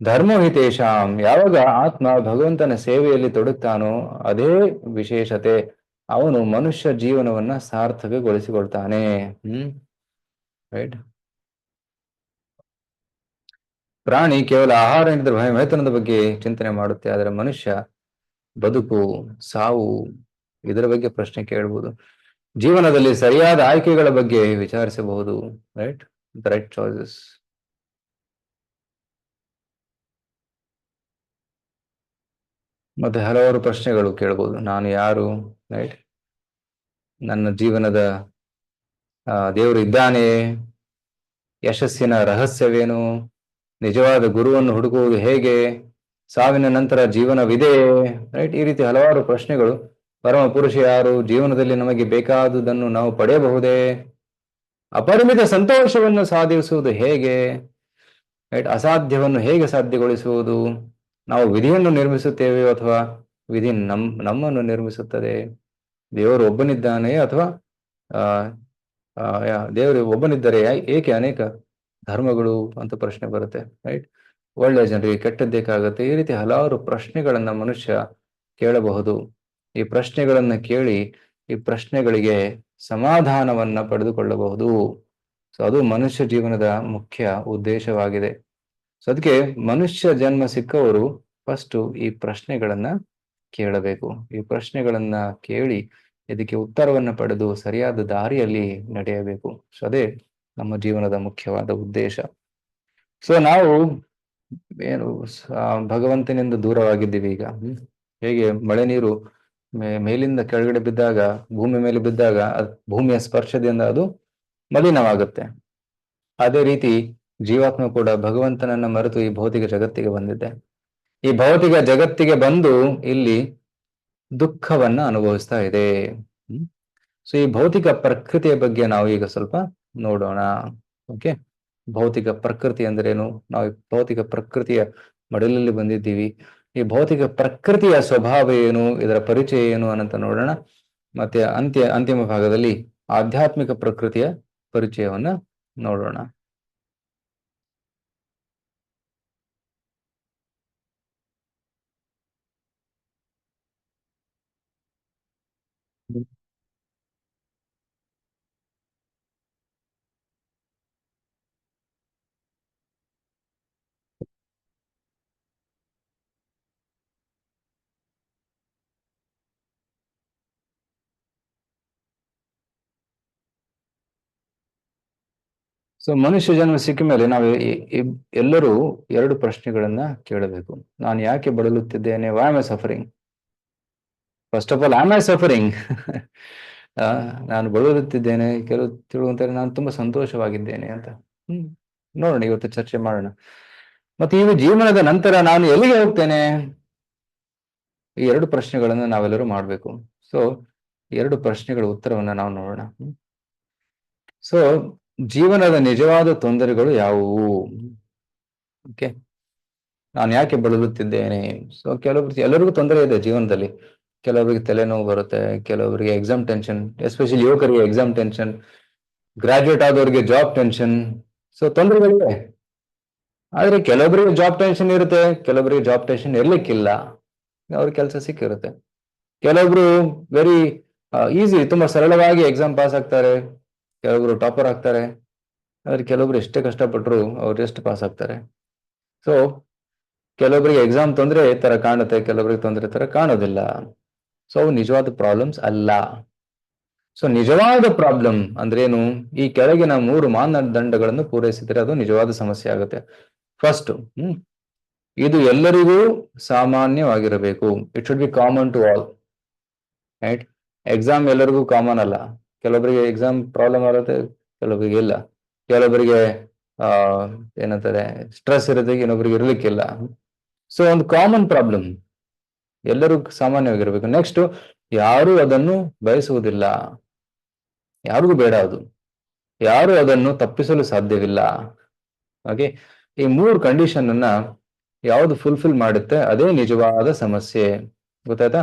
ಧರ್ಮೋ ಹಿತೇಶಾಂ, ಯಾವಾಗ ಆತ್ಮ ಭಗವಂತನ ಸೇವೆಯಲ್ಲಿ ತೊಡಗ್ತಾನೋ ಅದೇ ವಿಶೇಷತೆ. ಅವನು ಮನುಷ್ಯ ಜೀವನವನ್ನ ಸಾರ್ಥಕಗೊಳಿಸಿಕೊಳ್ತಾನೆ. ರೈಟ್. ಪ್ರಾಣಿ ಕೇವಲ ಆಹಾರ ನೀಡಿದ್ರೆ ವೇತನದ ಬಗ್ಗೆ ಚಿಂತನೆ ಮಾಡುತ್ತೆ, ಆದರೆ ಮನುಷ್ಯ ಬದುಕು, ಸಾವು, ಇದರ ಬಗ್ಗೆ ಪ್ರಶ್ನೆ ಕೇಳಬಹುದು. ಜೀವನದಲ್ಲಿ ಸರಿಯಾದ ಆಯ್ಕೆಗಳ ಬಗ್ಗೆ ವಿಚಾರಿಸಬಹುದು. Right, the right choices. ಮತ್ತೆ ಹಲವಾರು ಪ್ರಶ್ನೆಗಳು ಕೇಳಬಹುದು. ನಾನು ಯಾರು? ರೈಟ್, ನನ್ನ ಜೀವನದ ದೇವರು ಇದ್ದಾನೆ? ಯಶಸ್ಸಿನ ರಹಸ್ಯವೇನು? ನಿಜವಾದ ಗುರುವನ್ನು ಹುಡುಕುವುದು ಹೇಗೆ? ಸಾವಿನ ನಂತರ ಜೀವನವಿದೆ? ರೈಟ್, ಈ ರೀತಿ ಹಲವಾರು ಪ್ರಶ್ನೆಗಳು. ಪರಮ ಪುರುಷ ಯಾರು? ಜೀವನದಲ್ಲಿ ನಮಗೆ ಬೇಕಾದುದನ್ನು ನಾವು ಪಡೆಯಬಹುದೇ? ಅಪರಿಮಿತ ಸಂತೋಷವನ್ನು ಸಾಧಿಸುವುದು ಹೇಗೆ? ರೈಟ್, ಅಸಾಧ್ಯವನ್ನು ಹೇಗೆ ಸಾಧ್ಯಗೊಳಿಸುವುದು? ನಾವು ವಿಧಿಯನ್ನು ನಿರ್ಮಿಸುತ್ತೇವೆಯೋ ಅಥವಾ ವಿಧಿ ನಮ್ಮನ್ನು ನಿರ್ಮಿಸುತ್ತದೆ? ದೇವರು ಒಬ್ಬನಿದ್ದಾನೆ ಅಥವಾ ದೇವರು ಒಬ್ಬನಿದ್ದರೆ ಏಕೆ ಅನೇಕ ಧರ್ಮಗಳು ಅಂತ ಪ್ರಶ್ನೆ ಬರುತ್ತೆ. ರೈಟ್, ಒಳ್ಳೆಯ ಜನರಿಗೆ ಕೆಟ್ಟದ್ದೇಕಾಗತ್ತೆ? ಈ ರೀತಿ ಹಲವಾರು ಪ್ರಶ್ನೆಗಳನ್ನ ಮನುಷ್ಯ ಕೇಳಬಹುದು. ಈ ಪ್ರಶ್ನೆಗಳನ್ನ ಕೇಳಿ ಈ ಪ್ರಶ್ನೆಗಳಿಗೆ ಸಮಾಧಾನವನ್ನ ಪಡೆದುಕೊಳ್ಳಬಹುದು. ಸೊ ಅದು ಮನುಷ್ಯ ಜೀವನದ ಮುಖ್ಯ ಉದ್ದೇಶವಾಗಿದೆ. ಸೊ ಅದಕ್ಕೆ ಮನುಷ್ಯ ಜನ್ಮ ಸಿಕ್ಕವರು ಫಸ್ಟ್ ಈ ಪ್ರಶ್ನೆಗಳನ್ನ ಕೇಳಬೇಕು. ಈ ಪ್ರಶ್ನೆಗಳನ್ನ ಕೇಳಿ ಇದಕ್ಕೆ ಉತ್ತರವನ್ನ ಪಡೆದು ಸರಿಯಾದ ದಾರಿಯಲ್ಲಿ ನಡೆಯಬೇಕು. ಸೊ ಅದೇ ನಮ್ಮ ಜೀವನದ ಮುಖ್ಯವಾದ ಉದ್ದೇಶ. ಸೊ ನಾವು ಏನು ಭಗವಂತನಿಂದ ದೂರವಾಗಿದ್ದೀವಿ ಈಗ. ಹೇಗೆ ಮಳೆ ನೀರು ಮೇಲಿಂದ ಕೆಳಗಡೆ ಬಿದ್ದಾಗ, ಭೂಮಿ ಮೇಲೆ ಬಿದ್ದಾಗ ಭೂಮಿಯ ಸ್ಪರ್ಶದಿಂದ ಅದು ಮಲಿನವಾಗುತ್ತೆ. ಅದೇ ರೀತಿ ಜೀವಾತ್ಮ ಕೂಡ ಭಗವಂತನನ್ನ ಮರೆತು ಈ ಭೌತಿಕ ಜಗತ್ತಿಗೆ ಬಂದಿದೆ. ಈ ಭೌತಿಕ ಜಗತ್ತಿಗೆ ಬಂದು ಇಲ್ಲಿ ದುಃಖವನ್ನ ಅನುಭವಿಸ್ತಾ ಇದೆ. ಸೊ ಈ ಭೌತಿಕ ಪ್ರಕೃತಿಯ ಬಗ್ಗೆ ನಾವು ಈಗ ಸ್ವಲ್ಪ ನೋಡೋಣ. ಓಕೆ, ಭೌತಿಕ ಪ್ರಕೃತಿ ಅಂದ್ರೇನು? ನಾವು ಭೌತಿಕ ಪ್ರಕೃತಿಯ ಮಡಲಲ್ಲಿ ಬಂದಿದ್ದೀವಿ. ಈ ಭೌತಿಕ ಪ್ರಕೃತಿಯ ಸ್ವಭಾವ ಏನು, ಇದರ ಪರಿಚಯ ಏನು ಅನ್ನಂತ ನೋಡೋಣ. ಮತ್ತೆ ಅಂತಿಮ ಭಾಗದಲ್ಲಿ ಆಧ್ಯಾತ್ಮಿಕ ಪ್ರಕೃತಿಯ ಪರಿಚಯವನ್ನ ನೋಡೋಣ. ಸೊ ಮನುಷ್ಯ ಜನ್ಮ ಸಿಕ್ಕ ಮೇಲೆ ನಾವು ಎಲ್ಲರೂ ಎರಡು ಪ್ರಶ್ನೆಗಳನ್ನ ಕೇಳಬೇಕು. ನಾನು ಯಾಕೆ ಬಳಲುತ್ತಿದ್ದೇನೆ? Why am I suffering? First of all, am I suffering? ನಾನು ಬಳಲುತ್ತಿದ್ದೇನೆ. ಕೆಲವು ತಿಳುವಂತಾರೆ ನಾನು ತುಂಬಾ ಸಂತೋಷವಾಗಿದ್ದೇನೆ ಅಂತ. ನೋಡೋಣ, ಇವತ್ತು ಚರ್ಚೆ ಮಾಡೋಣ. ಮತ್ತೆ ಈ ಜೀವನದ ನಂತರ ನಾನು ಎಲ್ಲಿಗೆ ಹೋಗ್ತೇನೆ, ಈ ಎರಡು ಪ್ರಶ್ನೆಗಳನ್ನು ನಾವೆಲ್ಲರೂ ಮಾಡಬೇಕು. ಸೊ ಎರಡು ಪ್ರಶ್ನೆಗಳ ಉತ್ತರವನ್ನ ನಾವು ನೋಡೋಣ. ಸೊ ಜೀವನದ ನಿಜವಾದ ತೊಂದರೆಗಳು ಯಾವುವು? ಓಕೆ, ನಾನು ಯಾಕೆ ಬಳಲುತ್ತಿದ್ದೇನೆ? ಸೊ ಕೆಲವೊಬ್ರು, ಎಲ್ಲರಿಗೂ ತೊಂದರೆ ಇದೆ ಜೀವನದಲ್ಲಿ. ಕೆಲವರಿಗೆ ತಲೆನೋವು ಬರುತ್ತೆ, ಕೆಲವರಿಗೆ ಎಕ್ಸಾಮ್ ಟೆನ್ಷನ್, ಎಸ್ಪೆಷಲಿ ಯುವಕರಿಗೆ ಎಕ್ಸಾಮ್ ಟೆನ್ಷನ್, ಗ್ರಾಜುಯೇಟ್ ಆದವರಿಗೆ ಜಾಬ್ ಟೆನ್ಷನ್. ಸೊ ತೊಂದರೆಗಳಿವೆ. ಆದ್ರೆ ಕೆಲವೊಬ್ಬರಿಗೆ ಜಾಬ್ ಟೆನ್ಷನ್ ಇರುತ್ತೆ, ಕೆಲವೊಬ್ಬರಿಗೆ ಜಾಬ್ ಟೆನ್ಷನ್ ಇರ್ಲಿಕ್ಕಿಲ್ಲ, ಅವ್ರ ಕೆಲಸ ಸಿಕ್ಕಿರುತ್ತೆ. ಕೆಲವೊಬ್ರು ವೆರಿ ಈಸಿ, ತುಂಬಾ ಸರಳವಾಗಿ ಎಕ್ಸಾಮ್ ಪಾಸ್ ಆಗ್ತಾರೆ, ಕೆಲವೊಬ್ರು ಟಾಪರ್ ಆಗ್ತಾರೆ. ಆದ್ರೆ ಕೆಲವೊಬ್ರು ಎಷ್ಟೇ ಕಷ್ಟಪಟ್ಟರು ಅವ್ರು ಎಷ್ಟು ಪಾಸ್ ಆಗ್ತಾರೆ. ಸೊ ಕೆಲವೊಬ್ಬರಿಗೆ ಎಕ್ಸಾಮ್ ತೊಂದರೆ ತರ ಕಾಣುತ್ತೆ, ಕೆಲವೊಬ್ಬರಿಗೆ ತೊಂದರೆ ತರ ಕಾಣೋದಿಲ್ಲ. ಸೊ ಅವು ನಿಜವಾದ ಪ್ರಾಬ್ಲಮ್ಸ್ ಅಲ್ಲ. ಸೊ ನಿಜವಾದ ಪ್ರಾಬ್ಲಮ್ ಅಂದ್ರೇನು? ಈ ಕೆಳಗಿನ 3 ಮಾನದಂಡಗಳನ್ನು ಪೂರೈಸಿದರೆ ಅದು ನಿಜವಾದ ಸಮಸ್ಯೆ ಆಗುತ್ತೆ. ಫಸ್ಟ್, ಇದು ಎಲ್ಲರಿಗೂ ಸಾಮಾನ್ಯವಾಗಿರಬೇಕು. It should be common to all, right? Exam ಎಲ್ಲರಿಗೂ ಕಾಮನ್ ಅಲ್ಲ. ಕೆಲವೊಬ್ಬರಿಗೆ ಎಕ್ಸಾಮ್ ಪ್ರಾಬ್ಲಮ್ ಆಗುತ್ತೆ, ಕೆಲವೊಬ್ಬರಿಗೆ ಇಲ್ಲ. ಕೆಲವೊಬ್ಬರಿಗೆ ಏನಂತಾರೆ ಸ್ಟ್ರೆಸ್ ಇರುತ್ತೆ, ಇನ್ನೊಬ್ಬರಿಗೆ ಇರ್ಲಿಕ್ಕಿಲ್ಲ. ಸೊ ಒಂದು ಕಾಮನ್ ಪ್ರಾಬ್ಲಮ್ ಎಲ್ಲರೂ ಸಾಮಾನ್ಯವಾಗಿರ್ಬೇಕು. ನೆಕ್ಸ್ಟ್, ಯಾರು ಅದನ್ನು ಬಯಸುವುದಿಲ್ಲ, ಯಾರಿಗೂ ಬೇಡ ಅದು, ಯಾರು ಅದನ್ನು ತಪ್ಪಿಸಲು ಸಾಧ್ಯವಿಲ್ಲ. ಹಾಗೆ ಈ 3 ಕಂಡೀಷನ್ ಅನ್ನ ಯಾವುದು ಫುಲ್ಫಿಲ್ ಮಾಡುತ್ತೆ ಅದೇ ನಿಜವಾದ ಸಮಸ್ಯೆ. ಗೊತ್ತಾಯ್ತಾ?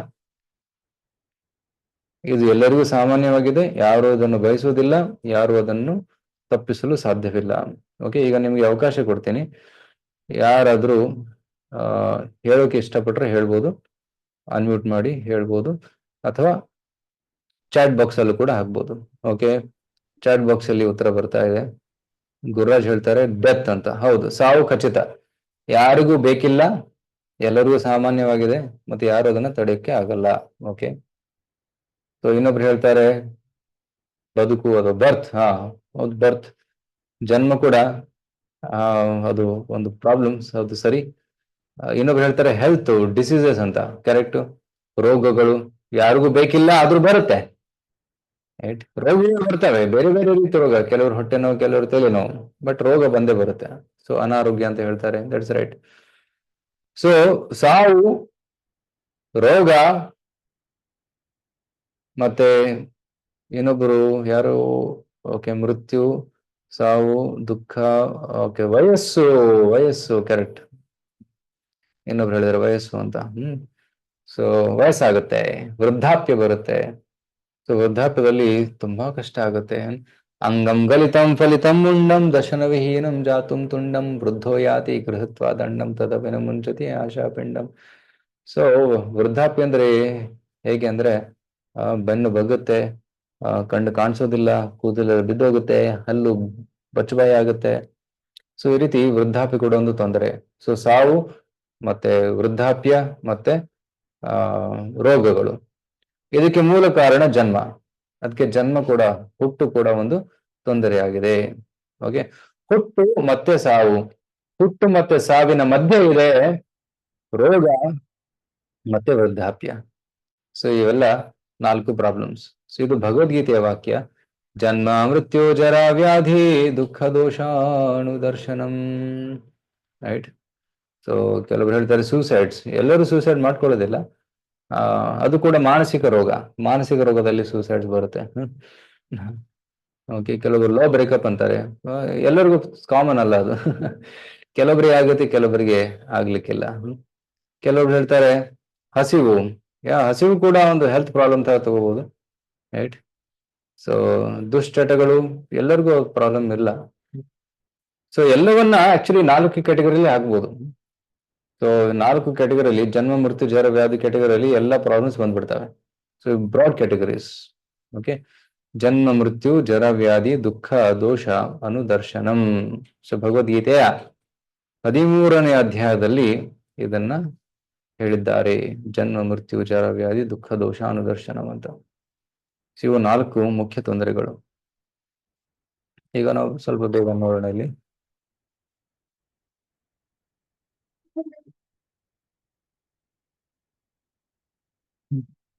ಇದು ಎಲ್ಲರಿಗೂ ಸಾಮಾನ್ಯವಾಗಿದೆ, ಯಾರು ಅದನ್ನು ಬಯಸುವುದಿಲ್ಲ, ಯಾರು ಅದನ್ನು ತಪ್ಪಿಸಲು ಸಾಧ್ಯವಿಲ್ಲ. ಓಕೆ, ಈಗ ನಿಮ್ಗೆ ಅವಕಾಶ ಕೊಡ್ತೀನಿ. ಯಾರಾದ್ರೂ ಹೇಳೋಕೆ ಇಷ್ಟಪಟ್ರೆ ಹೇಳ್ಬೋದು, ಅನ್ಮ್ಯೂಟ್ ಮಾಡಿ ಹೇಳ್ಬೋದು, ಅಥವಾ ಚಾಟ್ ಬಾಕ್ಸ್ ಅಲ್ಲೂ ಕೂಡ ಹಾಕ್ಬೋದು. ಓಕೆ, ಚಾಟ್ ಬಾಕ್ಸ್ ಅಲ್ಲಿ ಉತ್ತರ ಬರ್ತಾ ಇದೆ. ಗುರುರಾಜ್ ಹೇಳ್ತಾರೆ ಡೆತ್ ಅಂತ. ಹೌದು, ಸಾವು ಖಚಿತ, ಯಾರಿಗೂ ಬೇಕಿಲ್ಲ, ಎಲ್ಲರಿಗೂ ಸಾಮಾನ್ಯವಾಗಿದೆ, ಮತ್ತೆ ಯಾರು ಅದನ್ನ ತಡೆಯಕ್ಕೆ ಆಗಲ್ಲ. ಓಕೆ, ಸೊ ಇನ್ನೊಬ್ರು ಹೇಳ್ತಾರೆ ಬದುಕು, ಅದು ಬರ್ತ್. ಹೌದು, ಬರ್ತ್, ಜನ್ಮ ಕೂಡ ಅದು ಒಂದು ಪ್ರಾಬ್ಲಮ್ಸ್, ಅದು ಸರಿ. ಇನ್ನೊಬ್ರು ಹೇಳ್ತಾರೆ ಹೆಲ್ತ್, ಡಿಸೀಸಸ್ ಅಂತ. ಕರೆಕ್ಟ್, ರೋಗಗಳು ಯಾರಿಗೂ ಬೇಕಿಲ್ಲ, ಆದ್ರೂ ಬರುತ್ತೆ. ರೈಟ್, ರೋಗಗಳು ಬರ್ತವೆ, ಬೇರೆ ಬೇರೆ ರೀತಿ ರೋಗ, ಕೆಲವರು ಹೊಟ್ಟೆ ನೋವು, ಕೆಲವರು ತಲೆನೋವು, ಬಟ್ ರೋಗ ಬಂದೇ ಬರುತ್ತೆ. ಸೊ ಅನಾರೋಗ್ಯ ಅಂತ ಹೇಳ್ತಾರೆ, ದಟ್ಸ್ ರೈಟ್. ಸೊ ಸಾವು, ರೋಗ, ಮತ್ತೆ ಇನ್ನೊಬ್ರು ಯಾರು, ಓಕೆ, ಮೃತ್ಯು, ಸಾವು, ದುಃಖ, ಓಕೆ, ವಯಸ್ಸು, ವಯಸ್ಸು ಕರೆಕ್ಟ್. ಇನ್ನೊಬ್ರು ಹೇಳಿದ್ರೆ ವಯಸ್ಸು ಅಂತ. ಸೊ ವಯಸ್ಸಾಗುತ್ತೆ, ವೃದ್ಧಾಪ್ಯ ಬರುತ್ತೆ. ಸೊ ವೃದ್ಧಾಪ್ಯದಲ್ಲಿ ತುಂಬಾ ಕಷ್ಟ ಆಗುತ್ತೆ. ಅಂಗಂ ಗಲಿತಂ ಫಲಿತಂ ಮುಂಡಂ ದಶನ ವಿಹೀನಂ ಜಾತುಂ ತುಂಡಂ ವೃದ್ಧೋ ಯಾತಿ ಗೃಹತ್ವ ದಂಡಂ ತದಪಿನ ಮುಂಚತಿ ಆಶಾ ಪಿಂಡಂ. ಸೊ ವೃದ್ಧಾಪ್ಯ ಅಂದ್ರೆ ಹೇಗೆ ಅಂದ್ರೆ ಬೆನ್ನು ಬಗ್ಗುತ್ತೆ, ಕಣ್ಣು ಕಾಣಿಸೋದಿಲ್ಲ, ಕೂದಲೆಲ್ಲ ಬಿದ್ದೋಗುತ್ತೆ, ಹಲ್ಲು ಬಚ್ಚಬಾಯಿ ಆಗುತ್ತೆ. ಸೊ ಈ ರೀತಿ ವೃದ್ಧಾಪ್ಯ ಕೂಡ ಒಂದು ತೊಂದರೆ. ಸೊ ಸಾವು, ಮತ್ತೆ ವೃದ್ಧಾಪ್ಯ, ಮತ್ತೆ ರೋಗಗಳು. ಇದಕ್ಕೆ ಮೂಲ ಕಾರಣ ಜನ್ಮ. ಅದಕ್ಕೆ ಜನ್ಮ ಕೂಡ, ಹುಟ್ಟು ಕೂಡ ಒಂದು ತೊಂದರೆಯಾಗಿದೆ. ಓಕೆ, ಹುಟ್ಟು ಮತ್ತೆ ಸಾವು, ಹುಟ್ಟು ಮತ್ತೆ ಸಾವಿನ ಮಧ್ಯೆ ಇದೆ ರೋಗ ಮತ್ತೆ ವೃದ್ಧಾಪ್ಯ. ಸೊ ಇವೆಲ್ಲ 4 ಪ್ರಾಬ್ಲಮ್ಸ್. ಸೊ ಇದು ಭಗವದ್ಗೀತೆಯ ವಾಕ್ಯ. ಜನ್ಮ ಮೃತ್ಯು ಜರ ವ್ಯಾಧಿ ದುಃಖ ದೋಷಾಣು ದರ್ಶನಂ. ರೈಟ್. ಸೊ ಕೆಲವರು ಹೇಳ್ತಾರೆ ಸೂಸೈಡ್ಸ್, ಎಲ್ಲರೂ ಸೂಸೈಡ್ ಮಾಡ್ಕೊಳ್ಳೋದಿಲ್ಲ. ಅದು ಕೂಡ ಮಾನಸಿಕ ರೋಗ, ಮಾನಸಿಕ ರೋಗದಲ್ಲಿ ಸೂಸೈಡ್ಸ್ ಬರುತ್ತೆ. ಓಕೆ, ಕೆಲವರು ಲೋ ಬ್ರೇಕಪ್ ಅಂತಾರೆ, ಎಲ್ಲರಿಗೂ ಕಾಮನ್ ಅಲ್ಲ ಅದು. ಕೆಲವರಿಗೆ ಆಗುತ್ತೆ, ಕೆಲವರಿಗೆ ಆಗ್ಲಿಕ್ಕಿಲ್ಲ. ಕೆಲವರು ಹೇಳ್ತಾರೆ ಹಸಿವು, ಹಸಿವು ಕೂಡ ಒಂದು ಹೆಲ್ತ್ ಪ್ರಾಬ್ಲಮ್ ತರ ತಗೋಬಹುದು. ರೈಟ್. ಸೊ ದುಶ್ಚಟಗಳು, ಎಲ್ಲರಿಗೂ ಪ್ರಾಬ್ಲಮ್ ಇಲ್ಲ. ಸೊ ಎಲ್ಲವನ್ನ ಆಕ್ಚುಲಿ 4 ಕ್ಯಾಟಗರಿಯಲ್ಲಿ ಆಗ್ಬೋದು. ಸೊ 4 ಕ್ಯಾಟಗರಿಯಲ್ಲಿ, ಜನ್ಮ ಮೃತ್ಯು ಜರ ವ್ಯಾಧಿ ಕ್ಯಾಟಗರಿಯಲ್ಲಿ ಎಲ್ಲ ಪ್ರಾಬ್ಲಮ್ಸ್ ಬಂದ್ಬಿಡ್ತವೆ. So broad categories. ಓಕೆ, ಜನ್ಮ ಮೃತ್ಯು ಜರ ವ್ಯಾಧಿ ದುಃಖ ದೋಷ ಅನುದರ್ಶನಂ. ಸೊ ಭಗವದ್ಗೀತೆಯ 13ನೇ ಅಧ್ಯಾಯದಲ್ಲಿ ಇದನ್ನ ಹೇಳಿದ್ದಾರೆ, ಜನ್ಮ ಮೃತ್ಯು ಜರ ವ್ಯಾಧಿ ದುಃಖ ದೋಷ ಅನುದರ್ಶನಂ ಅಂತ. ಇವು 4 ಮುಖ್ಯ ತೊಂದರೆಗಳು. ಈಗ ನಾವು ಸ್ವಲ್ಪ ಬೇಗ ನೋಡೋಣ. ಇಲ್ಲಿ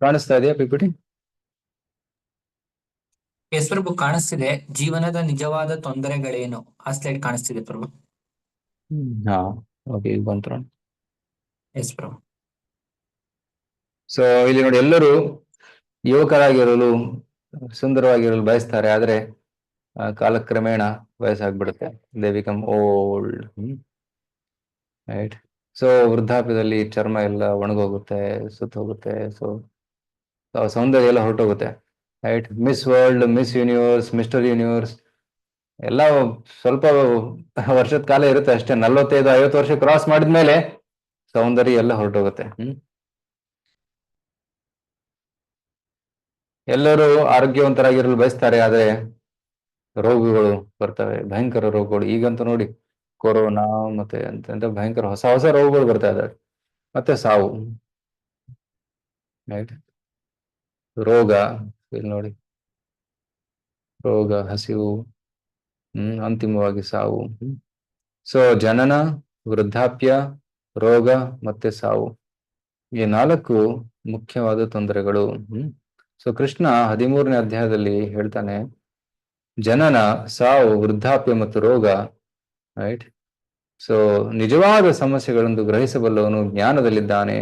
ಕಾಣಿಸ್ತಾ ಇದೆಯಾ ಪಿಪಿಟಿ? ಎಸ್ ಪ್ರಭು, ಕಾಣಿಸ್ತಿದೆ. ಜೀವನದ ನಿಜವಾದ ತೊಂದರೆಗಳೇನು, ಆ ಸ್ಲೈಡ್ ಕಾಣಿಸ್ತಿದೆ ಪ್ರಭು. ಹಾ, ಓಕೆ, ಈಗ ಬಂತು. ಎಸ್ ಪ್ರಭು. ಸೊ ಇಲ್ಲಿ ನೋಡಿ, ಎಲ್ಲರೂ ಯುವಕರಾಗಿರಲು, ಸುಂದರವಾಗಿರಲು ಬಯಸ್ತಾರೆ, ಆದ್ರೆ ಕಾಲಕ್ರಮೇಣ ವಯಸ್ಸಾಗ್ಬಿಡುತ್ತೆ. They become old. Right. So ವೃದ್ಧಾಪ್ಯದಲ್ಲಿ ಚರ್ಮ ಎಲ್ಲ ಒಣಗೋಗುತ್ತೆ, ಸುತ್ತ ಹೋಗುತ್ತೆ. ಸೊ ಸೌಂದರ್ಯ ಎಲ್ಲ ಹೊರಟೋಗುತ್ತೆ. Right. Miss world, miss universe, mister universe ಎಲ್ಲ ಸ್ವಲ್ಪ ವರ್ಷದ ಕಾಲ ಇರುತ್ತೆ ಅಷ್ಟೇ. 45-50 ವರ್ಷ ಕ್ರಾಸ್ ಮಾಡಿದ್ಮೇಲೆ ಸೌಂದರ್ಯ ಎಲ್ಲ ಹೊರಟೋಗುತ್ತೆ. ಎಲ್ಲರೂ ಆರೋಗ್ಯವಂತರಾಗಿರಲು ಬಯಸ್ತಾರೆ, ಆದ್ರೆ ರೋಗಗಳು ಬರ್ತವೆ, ಭಯಂಕರ ರೋಗಗಳು. ಈಗಂತೂ ನೋಡಿ, ಕೊರೋನಾ ಮತ್ತೆ ಅಂತ ಭಯಂಕರ ಹೊಸ ಹೊಸ ರೋಗಗಳು ಬರ್ತಾ ಇದಾವೆ. ಮತ್ತೆ ಸಾವು. ರೈಟ್. ರೋಗ, ಇಲ್ಲಿ ನೋಡಿ, ರೋಗ, ಹಸಿವು, ಅಂತಿಮವಾಗಿ ಸಾವು. ಸೊ ಜನನ, ವೃದ್ಧಾಪ್ಯ, ರೋಗ ಮತ್ತೆ ಸಾವು, ಈ 4 ಮುಖ್ಯವಾದ ತೊಂದರೆಗಳು. ಸೊ ಕೃಷ್ಣ 13ನೇ ಅಧ್ಯಾಯದಲ್ಲಿ ಹೇಳ್ತಾನೆ, ಜನನ, ಸಾವು, ವೃದ್ಧಾಪ್ಯ ಮತ್ತು ರೋಗ. ರೈಟ್. ಸೊ ನಿಜವಾದ ಸಮಸ್ಯೆಗಳನ್ನು ಗ್ರಹಿಸಬಲ್ಲವನು ಜ್ಞಾನದಲ್ಲಿದ್ದಾನೆ.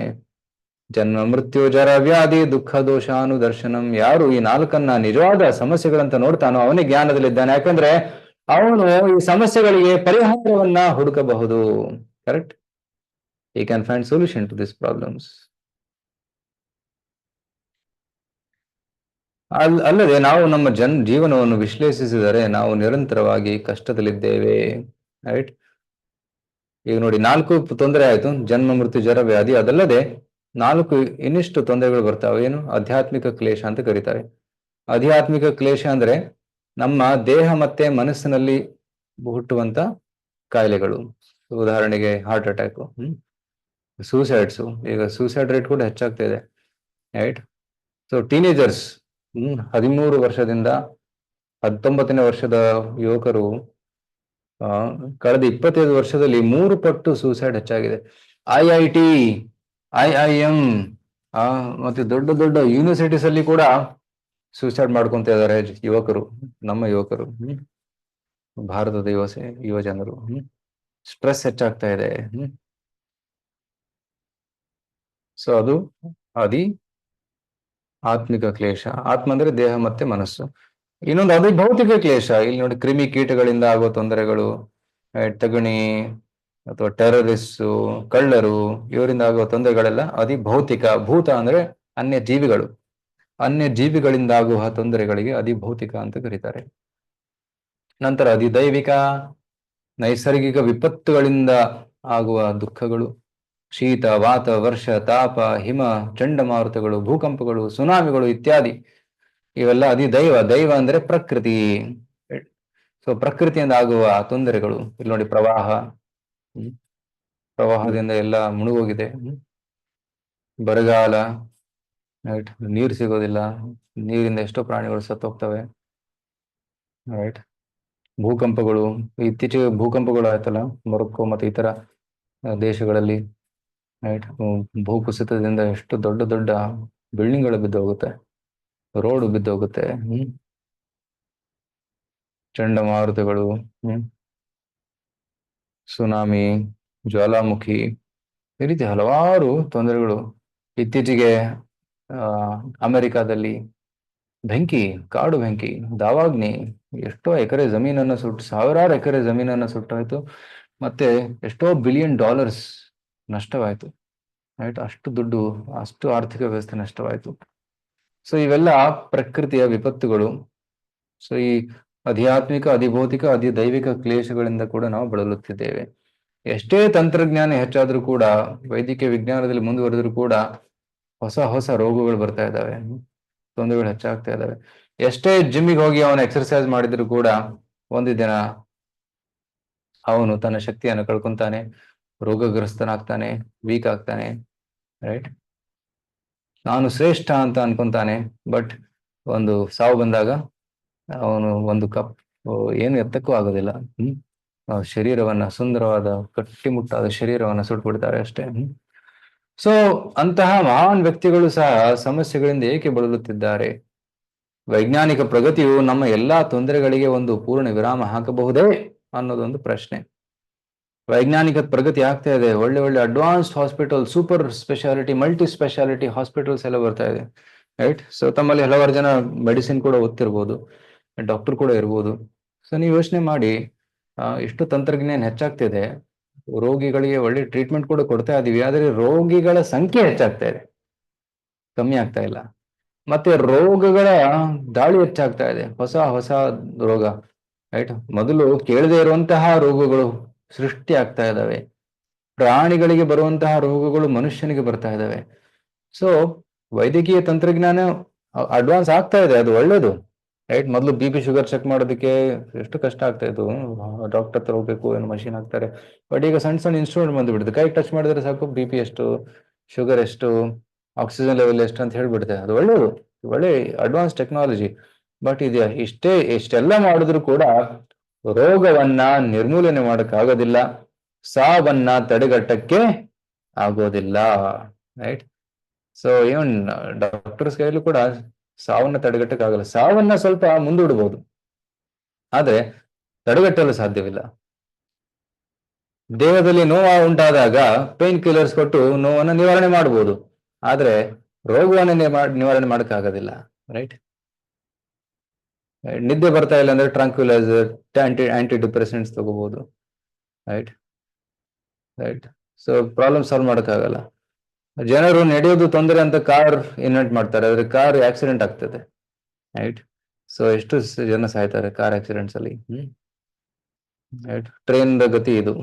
ಜನ್ಮ, ಮೃತ್ಯು, ಜರ, ವ್ಯಾಧಿ, ದುಃಖ, ದೋಷಾನುದರ್ಶನಂ. ಯಾರು ಈ 4 ನಿಜವಾದ ಸಮಸ್ಯೆಗಳಂತ ನೋಡ್ತಾನೋ ಅವನೇ ಜ್ಞಾನದಲ್ಲಿದ್ದಾನೆ. ಯಾಕಂದ್ರೆ ಅವನು ಈ ಸಮಸ್ಯೆಗಳಿಗೆ ಪರಿಹಾರವನ್ನ ಹುಡುಕಬಹುದು. Correct. he can find solution to these problems. ಅಲ್ಲದೆ ನಾವು ನಮ್ಮ ಜೀವನವನ್ನು ವಿಶ್ಲೇಷಿಸಿದರೆ ನಾವು ನಿರಂತರವಾಗಿ ಕಷ್ಟದಲ್ಲಿದ್ದೇವೆ. ರೈಟ್. ಈಗ ನೋಡಿ, 4 ತೊಂದರೆ ಆಯ್ತು, ಜನ್ಮ, ಮೃತ್ಯು, ಜರ, ವ್ಯಾಧಿ. ಅದಲ್ಲದೆ 4 ಇನ್ನಿಷ್ಟು ತೊಂದರೆಗಳು ಬರ್ತಾವೆ. ಏನು? ಆಧ್ಯಾತ್ಮಿಕ ಕ್ಲೇಶ ಅಂತ ಕರೀತಾರೆ. ಆಧ್ಯಾತ್ಮಿಕ ಕ್ಲೇಶ ಅಂದ್ರೆ ನಮ್ಮ ದೇಹ ಮತ್ತೆ ಮನಸ್ಸಿನಲ್ಲಿ ಹುಟ್ಟುವಂತ ಕಾಯಿಲೆಗಳು. ಉದಾಹರಣೆಗೆ ಹಾರ್ಟ್ ಅಟ್ಯಾಕ್, ಸೂಸೈಡ್ಸ್. ಈಗ ಸೂಸೈಡ್ ರೇಟ್ ಕೂಡ ಹೆಚ್ಚಾಗ್ತಾ ಇದೆ. ರೈಟ್. ಸೊ ಟೀನೇಜರ್ಸ್, 13 ವರ್ಷದಿಂದ 19ನೇ ವರ್ಷದ ಯುವಕರು ಕಳೆದ 25 ವರ್ಷದಲ್ಲಿ 3 ಪಟ್ಟು ಸೂಸೈಡ್ ಹೆಚ್ಚಾಗಿದೆ. IIT, IIM ಮತ್ತೆ ದೊಡ್ಡ ದೊಡ್ಡ ಯೂನಿವರ್ಸಿಟೀಸ್ ಅಲ್ಲಿ ಕೂಡ ಸೂಸೈಡ್ ಮಾಡ್ಕೊಂತ ಇದ್ದಾರೆ ಯುವಕರು, ನಮ್ಮ ಯುವಕರು, ಭಾರತದ ಯುವ ಜನರು. ಸ್ಟ್ರೆಸ್ ಹೆಚ್ಚಾಗ್ತಾ ಇದೆ. ಸೊ ಅದು ಆತ್ಮಿಕ ಕ್ಲೇಶ. ಆತ್ಮ ಅಂದ್ರೆ ದೇಹ ಮತ್ತೆ ಮನಸ್ಸು. ಇನ್ನೊಂದು ಅದು ಭೌತಿಕ ಕ್ಲೇಶ. ಇಲ್ಲಿ ನೋಡಿ, ಕ್ರಿಮಿ ಕೀಟಗಳಿಂದ ಆಗುವ ತೊಂದರೆಗಳು, ತಗಣಿ ಅಥವಾ ಟೆರರಿಸ್ಟ್, ಕಳ್ಳರು, ಇವರಿಂದ ಆಗುವ ತೊಂದರೆಗಳೆಲ್ಲ ಭೌತಿಕ. ಭೂತ ಅಂದ್ರೆ ಅನ್ಯ ಜೀವಿಗಳು. ಅನ್ಯ ಜೀವಿಗಳಿಂದ ಆಗುವ ತೊಂದರೆಗಳಿಗೆ ಭೌತಿಕ ಅಂತ ಕರೀತಾರೆ. ನಂತರ ದೈವಿಕ, ನೈಸರ್ಗಿಕ ವಿಪತ್ತುಗಳಿಂದ ಆಗುವ ದುಃಖಗಳು, ಶೀತ, ವಾತ, ವರ್ಷ, ತಾಪ, ಹಿಮ, ಚಂಡಮಾರುತಗಳು, ಭೂಕಂಪಗಳು, ಸುನಾಮಿಗಳು ಇತ್ಯಾದಿ. ಇವೆಲ್ಲ ದೈವ ಅಂದ್ರೆ ಪ್ರಕೃತಿ. ಸೊ ಪ್ರಕೃತಿಯಿಂದ ಆಗುವ ತೊಂದರೆಗಳು. ಇಲ್ಲಿ ನೋಡಿ, ಪ್ರವಾಹದಿಂದ ಎಲ್ಲ ಮುಳುಗೋಗಿದೆ. ಬರಗಾಲ, ರೈಟ್, ನೀರು ಸಿಗೋದಿಲ್ಲ, ನೀರಿಂದ ಎಷ್ಟೋ ಪ್ರಾಣಿಗಳು ಸತ್ತೋಗ್ತವೆ. ರೈಟ್. ಭೂಕಂಪಗಳು, ಇತ್ತೀಚೆಗೆ ಭೂಕಂಪಗಳು ಆಯ್ತಲ್ಲ ಮೊರಕ್ಕೋ ಮತ್ತೆ ಇತರ ದೇಶಗಳಲ್ಲಿ. ರೈಟ್. ಭೂಕುಸಿತದಿಂದ ಎಷ್ಟು ದೊಡ್ಡ ದೊಡ್ಡ ಬಿಲ್ಡಿಂಗ್ಗಳು ಬಿದ್ದೋಗುತ್ತೆ, ರೋಡ್ ಬಿದ್ದೋಗುತ್ತೆ. ಚಂಡಮಾರುತಗಳು, ಸುನಾಮಿ, ಜ್ವಾಲಾಮುಖಿ, ಈ ರೀತಿ ಹಲವಾರು ತೊಂದರೆಗಳು. ಇತ್ತೀಚೆಗೆ ಅಮೆರಿಕಾದಲ್ಲಿ ಕಾಡು ಬೆಂಕಿ, ದಾವಾಗ್ನಿ, ಎಷ್ಟೋ ಎಕರೆ ಜಮೀನನ್ನು ಸಾವಿರಾರು ಎಕರೆ ಜಮೀನನ್ನು ಸುಟ್ಟೋಯ್ತು. ಮತ್ತೆ ಎಷ್ಟೋ $ಬಿಲಿಯನ್ ನಷ್ಟವಾಯ್ತು. ರೈಟ್. ಅಷ್ಟು ದುಡ್ಡು, ಅಷ್ಟು ಆರ್ಥಿಕ ವ್ಯವಸ್ಥೆ ನಷ್ಟವಾಯ್ತು. ಸೊ ಇವೆಲ್ಲ ಪ್ರಕೃತಿಯ ವಿಪತ್ತುಗಳು. ಸೊ ಈ ಆಧ್ಯಾತ್ಮಿಕ, ಅಧಿಭೌತಿಕ, ದೈವಿಕ ಕ್ಲೇಶಗಳಿಂದ ಕೂಡ ನಾವು ಬಳಲುತ್ತಿದ್ದೇವೆ. ಎಷ್ಟೇ ತಂತ್ರಜ್ಞಾನ ಹೆಚ್ಚಾದ್ರೂ ಕೂಡ, ವೈದ್ಯಕೀಯ ವಿಜ್ಞಾನದಲ್ಲಿ ಮುಂದುವರೆದ್ರೂ ಕೂಡ ಹೊಸ ಹೊಸ ರೋಗಗಳು ಬರ್ತಾ ಇದ್ದಾವೆ, ತೊಂದರೆಗಳು ಹೆಚ್ಚಾಗ್ತಾ ಇದ್ದಾವೆ. ಎಷ್ಟೇ ಜಿಮ್ಮಿಗೆ ಹೋಗಿ ಅವನು ಎಕ್ಸರ್ಸೈಸ್ ಮಾಡಿದ್ರು ಕೂಡ ಒಂದು ದಿನ ಅವನು ತನ್ನ ಶಕ್ತಿಯನ್ನು ಕಳ್ಕೊಂತಾನೆ, ರೋಗಗ್ರಸ್ತನಾಗ್ತಾನೆ, ವೀಕ್ ಆಗ್ತಾನೆ. ರೈಟ್. ನಾನು ಶ್ರೇಷ್ಠ ಅಂತ ಅನ್ಕೊಂತಾನೆ, ಬಟ್ ಒಂದು ಸಾವು ಬಂದಾಗ ಅವನು ಒಂದು ಕಪ್ ಏನು ಎತ್ತಕ್ಕೂ ಆಗೋದಿಲ್ಲ. ಶರೀರವನ್ನ, ಸುಂದರವಾದ ಗಟ್ಟಿಮುಟ್ಟಾದ ಶರೀರವನ್ನ ಸುಟ್ಬಿಡ್ತಾರೆ ಅಷ್ಟೇ. ಸೊ ಅಂತಹ ಮಹಾನ್ ವ್ಯಕ್ತಿಗಳು ಸಹ ಸಮಸ್ಯೆಗಳಿಂದ ಏಕೆ ಬಳಲುತ್ತಿದ್ದಾರೆ? ವೈಜ್ಞಾನಿಕ ಪ್ರಗತಿಯು ನಮ್ಮ ಎಲ್ಲಾ ತೊಂದರೆಗಳಿಗೆ ಒಂದು ಪೂರ್ಣ ವಿರಾಮ ಹಾಕಬಹುದೇ ಅನ್ನೋದೊಂದು ಪ್ರಶ್ನೆ. ವೈಜ್ಞಾನಿಕ ಪ್ರಗತಿ ಆಗ್ತಾ ಇದೆ, ಒಳ್ಳೆ ಒಳ್ಳೆ advanced hospital, super speciality, multi speciality hospitals ಎಲ್ಲ ಬರ್ತಾ ಇದೆ, ರೈಟ್. ಸೊ ತಮ್ಮಲ್ಲಿ ಹಲವಾರು ಜನ ಮೆಡಿಸಿನ್ ಕೂಡ ಓದ್ತಿರ್ಬೋದು, ಡಾಕ್ಟರ್ ಕೂಡ ಇರ್ಬೋದು. ಸೊ ನೀವು ಯೋಚನೆ ಮಾಡಿ, ಇಷ್ಟು ತಂತ್ರಜ್ಞಾನ ಹೆಚ್ಚಾಗ್ತಿದೆ, ರೋಗಿಗಳಿಗೆ ಒಳ್ಳೆ ಟ್ರೀಟ್ಮೆಂಟ್ ಕೂಡ ಕೊಡ್ತಾ ಇದೀವಿ, ಆದರೆ ರೋಗಿಗಳ ಸಂಖ್ಯೆ ಹೆಚ್ಚಾಗ್ತಾ ಇದೆ, ಕಮ್ಮಿ ಆಗ್ತಾ ಇಲ್ಲ. ಮತ್ತೆ ರೋಗಗಳ ದಾಳಿ ಹೆಚ್ಚಾಗ್ತಾ ಇದೆ, ಹೊಸ ಹೊಸ ರೋಗ, ರೈಟ್. ಮೊದಲು ಕೇಳದೇ ಇರುವಂತಹ ರೋಗಗಳು ಸೃಷ್ಟಿ ಆಗ್ತಾ ಇದ್ದಾವೆ, ಪ್ರಾಣಿಗಳಿಗೆ ಬರುವಂತಹ ರೋಗಗಳು ಮನುಷ್ಯನಿಗೆ ಬರ್ತಾ ಇದ್ದಾವೆ. ಸೊ ವೈದ್ಯಕೀಯ ತಂತ್ರಜ್ಞಾನ ಅಡ್ವಾನ್ಸ್ ಆಗ್ತಾ ಇದೆ, ಅದು ಒಳ್ಳೇದು, ರೈಟ್. ಮೊದಲು ಬಿ ಪಿ ಶುಗರ್ ಚೆಕ್ ಮಾಡೋದಕ್ಕೆ ಎಷ್ಟು ಕಷ್ಟ ಆಗ್ತಾ ಇತ್ತು, ಡಾಕ್ಟರ್ ಹತ್ರ ಹೋಗ್ಬೇಕು, ಏನು ಮಷಿನ್ ಹಾಕ್ತಾರೆ. ಬಟ್ ಈಗ ಸಣ್ಣ ಸಣ್ಣ ಇನ್ಸ್ಟ್ರೂಮೆಂಟ್ ಬಂದ್ಬಿಡುತ್ತೆ, ಕೈ ಟಚ್ ಮಾಡಿದ್ರೆ ಸಾಕು, ಬಿ ಪಿ ಎಷ್ಟು, ಶುಗರ್ ಎಷ್ಟು, ಆಕ್ಸಿಜನ್ ಲೆವೆಲ್ ಎಷ್ಟು ಅಂತ ಹೇಳ್ಬಿಡುತ್ತೆ. ಅದು ಒಳ್ಳೇದು, ಒಳ್ಳೆ ಅಡ್ವಾನ್ಸ್ ಟೆಕ್ನಾಲಜಿ. ಬಟ್ ಇದು ಇಷ್ಟೆಲ್ಲ ಮಾಡಿದ್ರು ಕೂಡ ರೋಗವನ್ನ ನಿರ್ಮೂಲನೆ ಮಾಡಕ್ಕಾಗೋದಿಲ್ಲ, ಸಾವನ್ನ ತಡೆಗಟ್ಟಕ್ಕೆ ಆಗೋದಿಲ್ಲ, ರೈಟ್. ಸೊ ಇವನ್ ಡಾಕ್ಟರ್ಸ್ ಕೈಲೂ ಕೂಡ ಸಾವನ್ನ ತಡೆಗಟ್ಟಕ್ಕಾಗಲ್ಲ. ಸಾವನ್ನ ಸ್ವಲ್ಪ ಮುಂದೂಡಬಹುದು, ಆದ್ರೆ ತಡೆಗಟ್ಟಲು ಸಾಧ್ಯವಿಲ್ಲ. ದೇಹದಲ್ಲಿ ನೋವು ಉಂಟಾದಾಗ ಪೇನ್ ಕಿಲ್ಲರ್ಸ್ ಕೊಟ್ಟು ನೋವನ್ನು ನಿವಾರಣೆ ಮಾಡಬಹುದು, ಆದ್ರೆ ರೋಗವನ್ನ ನಿವಾರಣೆ ಮಾಡಕ್ಕಾಗೋದಿಲ್ಲ, ರೈಟ್. ನಿದ್ದೆ ಬರ್ತಾ ಇಲ್ಲ ಅಂದ್ರೆ ಟ್ರಾಂಕ್ಯುಲೈಸರ್, ಆಂಟಿ ಡಿಪ್ರೆಸೆಂಟ್ಸ್ ತಗೋಬಹುದು, right. Right. So problem solve ಮಾಡಕ್ಕಾಗಲ್ಲ. ಜನರು ನಡೆಯೋದು ತೊಂದರೆ ಅಂತ ಕಾರ್ ಇನ್ವೆಂಟ್ ಮಾಡ್ತಾರೆ, ಆದ್ರೆ ಕಾರ್ ಆಕ್ಸಿಡೆಂಟ್ ಆಗ್ತದೆ, ರೈಟ್. ಸೊ ಎಷ್ಟು ಜನ ಸಾಯ್ತಾರೆ ಕಾರ್ ಆಕ್ಸಿಡೆಂಟ್ಸ್ ಅಲ್ಲಿ, ರೈಟ್. ಟ್ರೈನ್ ಗತಿ ಇದು,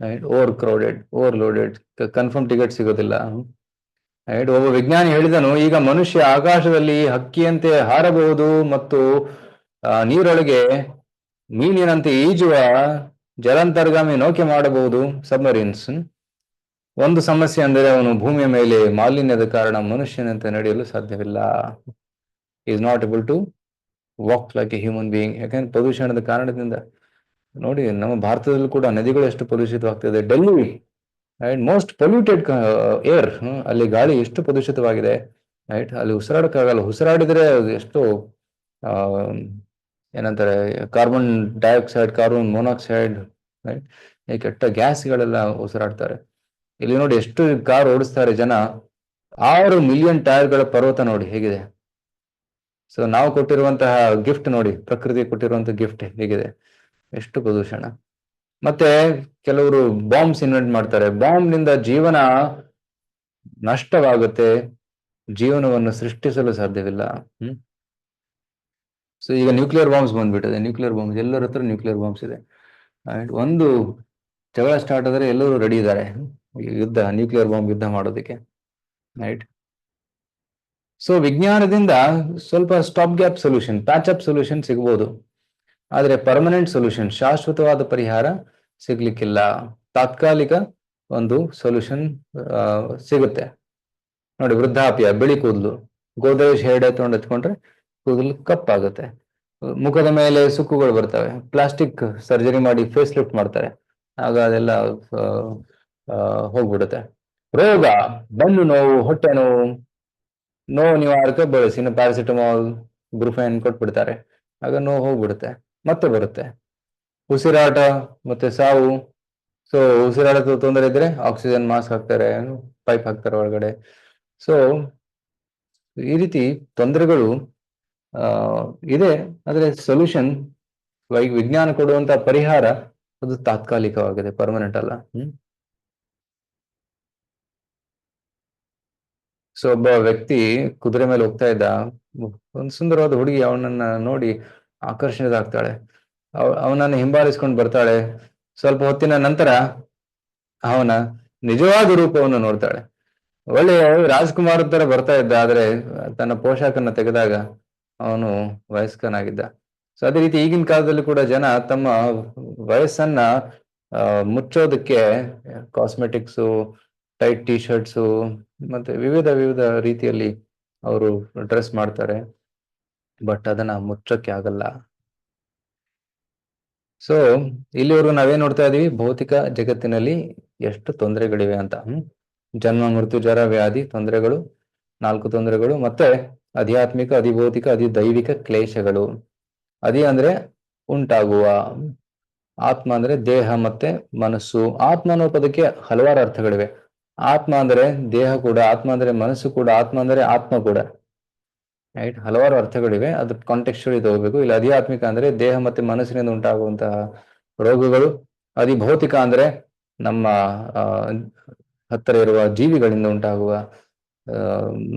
right. Over crowded, over loaded, confirm ticket ಸಿಗೋದಿಲ್ಲ, ರೈಟ್. ಒಬ್ಬ ವಿಜ್ಞಾನಿ ಹೇಳಿದನು, ಈಗ ಮನುಷ್ಯ ಆಕಾಶದಲ್ಲಿ ಹಕ್ಕಿಯಂತೆ ಹಾರಬಹುದು ಮತ್ತು ನೀರೊಳಗೆ ಮೀನಿನಂತೆ ಈಜುವ ಜಲಾಂತರ್ಗಾಮಿ ನೌಕೆ ಮಾಡಬಹುದು, ಸಬ್ಮರೀನ್ಸ್. ಒಂದು ಸಮಸ್ಯೆ ಅಂದರೆ ಅವನು ಭೂಮಿಯ ಮೇಲೆ ಮಾಲಿನ್ಯದ ಕಾರಣ ಮನುಷ್ಯನಂತೆ ನಡೆಯಲು ಸಾಧ್ಯವಿಲ್ಲ, is not able to walk like a human being. ಯಾಕಂದ್ರೆ ಪ್ರದೂಷಣದ ಕಾರಣದಿಂದ ನೋಡಿ, ನಮ್ಮ ಭಾರತದಲ್ಲೂ ಕೂಡ ನದಿಗಳು ಎಷ್ಟು ಪ್ರದೂಷಿತವಾಗ್ತದೆ. Delhi, right, most polluted air, ಅಲ್ಲಿ ಗಾಳಿ ಎಷ್ಟು ಪ್ರದೂಷಿತವಾಗಿದೆ, ರೈಟ್. ಅಲ್ಲಿ ಉಸಿರಾಡಕ್ಕಾಗಲ್ಲ, ಉಸಿರಾಡಿದ್ರೆ ಎಷ್ಟು ಏನಂತಾರೆ, carbon dioxide, carbon monoxide, right, ಈ ಕೆಟ್ಟ ಗ್ಯಾಸ್ಗಳೆಲ್ಲ ಉಸಿರಾಡ್ತಾರೆ. ಇಲ್ಲಿ ನೋಡಿ ಎಷ್ಟು ಕಾರ್ ಓಡಿಸ್ತಾರೆ ಜನ, 6 ಮಿಲಿಯನ್ ಟೈರ್ಗಳ ಪರ್ವತ ನೋಡಿ ಹೇಗಿದೆ. ಸೊ ನಾವು ಕೊಟ್ಟಿರುವಂತಹ ಗಿಫ್ಟ್ ನೋಡಿ, ಪ್ರಕೃತಿ ಕೊಟ್ಟಿರುವಂತಹ ಗಿಫ್ಟ್ ಹೇಗಿದೆ, ಎಷ್ಟು ಪ್ರದೂಷಣ. ಮತ್ತೆ ಕೆಲವರು ಬಾಂಬ್ಸ್ ಇನ್ವೆಂಟ್ ಮಾಡ್ತಾರೆ, ಬಾಂಬ್ ನಿಂದ ಜೀವನ ನಷ್ಟವಾಗುತ್ತೆ, ಜೀವನವನ್ನು ಸೃಷ್ಟಿಸಲು ಸಾಧ್ಯವಿಲ್ಲ. ಸೊ ಈಗ ನ್ಯೂಕ್ಲಿಯರ್ ಬಾಂಬ್ಸ್ ಬಂದ್ಬಿಟ್ಟಿದೆ, ನ್ಯೂಕ್ಲಿಯರ್ ಬಾಂಬ್ಸ್, ಎಲ್ಲರ ಹತ್ರ ನ್ಯೂಕ್ಲಿಯರ್ ಬಾಂಬ್ಸ್ ಇದೆ, ಒಂದು ಜಗಳ ಸ್ಟಾರ್ಟ್ ಆದ್ರೆ ಎಲ್ಲರೂ ರೆಡಿ ಇದ್ದಾರೆ ಯುದ್ಧ, ನ್ಯೂಕ್ಲಿಯರ್ ಬಾಂಬ್ ಯುದ್ಧ ಮಾಡೋದಕ್ಕೆ, ರೈಟ್. ಸೊ ವಿಜ್ಞಾನದಿಂದ ಸ್ವಲ್ಪ stop gap solution, patch up solution ಸಿಗ್ಬೋದು, ಆದ್ರೆ ಪರ್ಮನೆಂಟ್ ಸೊಲ್ಯೂಷನ್, ಶಾಶ್ವತವಾದ ಪರಿಹಾರ ಸಿಗ್ಲಿಕ್ಕಿಲ್ಲ. ತಾತ್ಕಾಲಿಕ ಒಂದು ಸೊಲ್ಯೂಷನ್ ಸಿಗುತ್ತೆ ನೋಡಿ. ವೃದ್ಧಾಪ್ಯ, ಬಿಳಿ ಕೂದಲು, ಗೋದರೇಜ್ ಹೇರ್ ಡೈ ತಗೊಂಡು ಎತ್ಕೊಂಡ್ರೆ ಕೂದಲು ಕಪ್ಪಾಗುತ್ತೆ, ಮುಖದ ಮೇಲೆ ಸುಕ್ಕುಗಳು ಬರ್ತವೆ, ಪ್ಲಾಸ್ಟಿಕ್ ಸರ್ಜರಿ ಮಾಡಿ ಫೇಸ್ ಲಿಫ್ಟ್ ಮಾಡ್ತಾರೆ, ಆಗ ಅದೆಲ್ಲ ಹೋಗ್ಬಿಡುತ್ತೆ. ರೋಗ, ಬೆನ್ನು ನೋವು, ಹೊಟ್ಟೆ ನೋವು, ನೋವು ನಿವಾರಕ ಬಳಸಿ, ಪ್ಯಾರಾಸಿಟಮಾಲ್, ಬ್ರೂಫೈನ್ ಕೊಟ್ಬಿಡ್ತಾರೆ, ಆಗ ನೋವು ಹೋಗ್ಬಿಡುತ್ತೆ, ಮತ್ತೆ ಬರುತ್ತೆ. ಉಸಿರಾಟ ಮತ್ತೆ ಸಾವು, ಸೊ ಉಸಿರಾಟದ ತೊಂದರೆ ಇದ್ರೆ ಆಕ್ಸಿಜನ್ ಮಾಸ್ಕ್ ಹಾಕ್ತಾರೆ, ಪೈಪ್ ಹಾಕ್ತಾರೆ ಒಳಗಡೆ. ಸೊ ಈ ರೀತಿ ತೊಂದರೆಗಳು ಇದೆ, ಆದ್ರೆ ಸೊಲ್ಯೂಷನ್, ವಿಜ್ಞಾನ ಕೊಡುವಂತ ಪರಿಹಾರ ಅದು ತಾತ್ಕಾಲಿಕವಾಗಿದೆ, ಪರ್ಮನೆಂಟ್ ಅಲ್ಲ. ಸೊ ಒಬ್ಬ ವ್ಯಕ್ತಿ ಕುದುರೆ ಮೇಲೆ ಹೋಗ್ತಾ ಇದ್ದ, ಒಂದು ಸುಂದರವಾದ ಹುಡುಗಿ ಅವನನ್ನ ನೋಡಿ ಆಕರ್ಷಿತರಾಗ್ತಾಳೆ, ಅವನನ್ನು ಹಿಂಬಾಲಿಸ್ಕೊಂಡು ಬರ್ತಾಳೆ. ಸ್ವಲ್ಪ ಹೊತ್ತಿನ ನಂತರ ಅವನ ನಿಜವಾದ ರೂಪವನ್ನು ನೋಡ್ತಾಳೆ. ಒಳ್ಳೆಯ ರಾಜ್ಕುಮಾರ್ ತರ ಬರ್ತಾ ಇದ್ದ, ಆದ್ರೆ ತನ್ನ ಪೋಷಾಕನ್ನ ತೆಗೆದಾಗ ಅವನು ವಯಸ್ಕನಾಗಿದ್ದ. ಸೊ ಅದೇ ರೀತಿ ಈಗಿನ ಕಾಲದಲ್ಲಿ ಕೂಡ ಜನ ತಮ್ಮ ವಯಸ್ಸನ್ನ ಮುಚ್ಚೋದಕ್ಕೆ ಕಾಸ್ಮೆಟಿಕ್ಸು, ಟೈಟ್ ಟಿ ಶರ್ಟ್ಸು, ಮತ್ತೆ ವಿವಿಧ ವಿವಿಧ ರೀತಿಯಲ್ಲಿ ಅವರು ಡ್ರೆಸ್ ಮಾಡ್ತಾರೆ, ಬಟ್ ಅದನ್ನ ಮುಚ್ಚಕ್ಕೆ ಆಗಲ್ಲ. ಸೊ ಇಲ್ಲಿವರೆಗೂ ನಾವೇನ್ ನೋಡ್ತಾ ಇದೀವಿ, ಭೌತಿಕ ಜಗತ್ತಿನಲ್ಲಿ ಎಷ್ಟು ತೊಂದರೆಗಳಿವೆ ಅಂತ. ಜನ್ಮ, ಮೃತ್ಯು, ಜರ, ವ್ಯಾಧಿ ತೊಂದರೆಗಳು, 4 ತೊಂದರೆಗಳು, ಮತ್ತೆ ಆಧ್ಯಾತ್ಮಿಕ, ಅಧಿಭೌತಿಕ, ಅಧಿದೈವಿಕ ಕ್ಲೇಶಗಳು. ಅಧಿ ಅಂದ್ರೆ ಉಂಟಾಗುವ, ಆತ್ಮ ಅಂದ್ರೆ ದೇಹ ಮತ್ತೆ ಮನಸ್ಸು. ಆತ್ಮ ಅನ್ನೋ ಪದಕ್ಕೆ ಹಲವಾರು ಅರ್ಥಗಳಿವೆ. ಆತ್ಮ ಅಂದ್ರೆ ದೇಹ ಕೂಡ, ಆತ್ಮ ಅಂದ್ರೆ ಮನಸ್ಸು ಕೂಡ, ಆತ್ಮ ಅಂದ್ರೆ ಆತ್ಮ ಕೂಡ. ರೈಟ್, ಹಲವಾರು ಅರ್ಥಗಳಿವೆ. ಅದ್ರ ಕಾಂಟೆಕ್ಸ್ಚುಲಿ ತಗೋಬೇಕು. ಇಲ್ಲಿ ಆಧ್ಯಾತ್ಮಿಕ ಅಂದ್ರೆ ದೇಹ ಮತ್ತೆ ಮನಸ್ಸಿನಿಂದ ಉಂಟಾಗುವಂತಹ ರೋಗಗಳು. ಅಧಿಭೌತಿಕ ಅಂದ್ರೆ ನಮ್ಮ ಆ ಹತ್ತಿರ ಇರುವ ಜೀವಿಗಳಿಂದ ಉಂಟಾಗುವ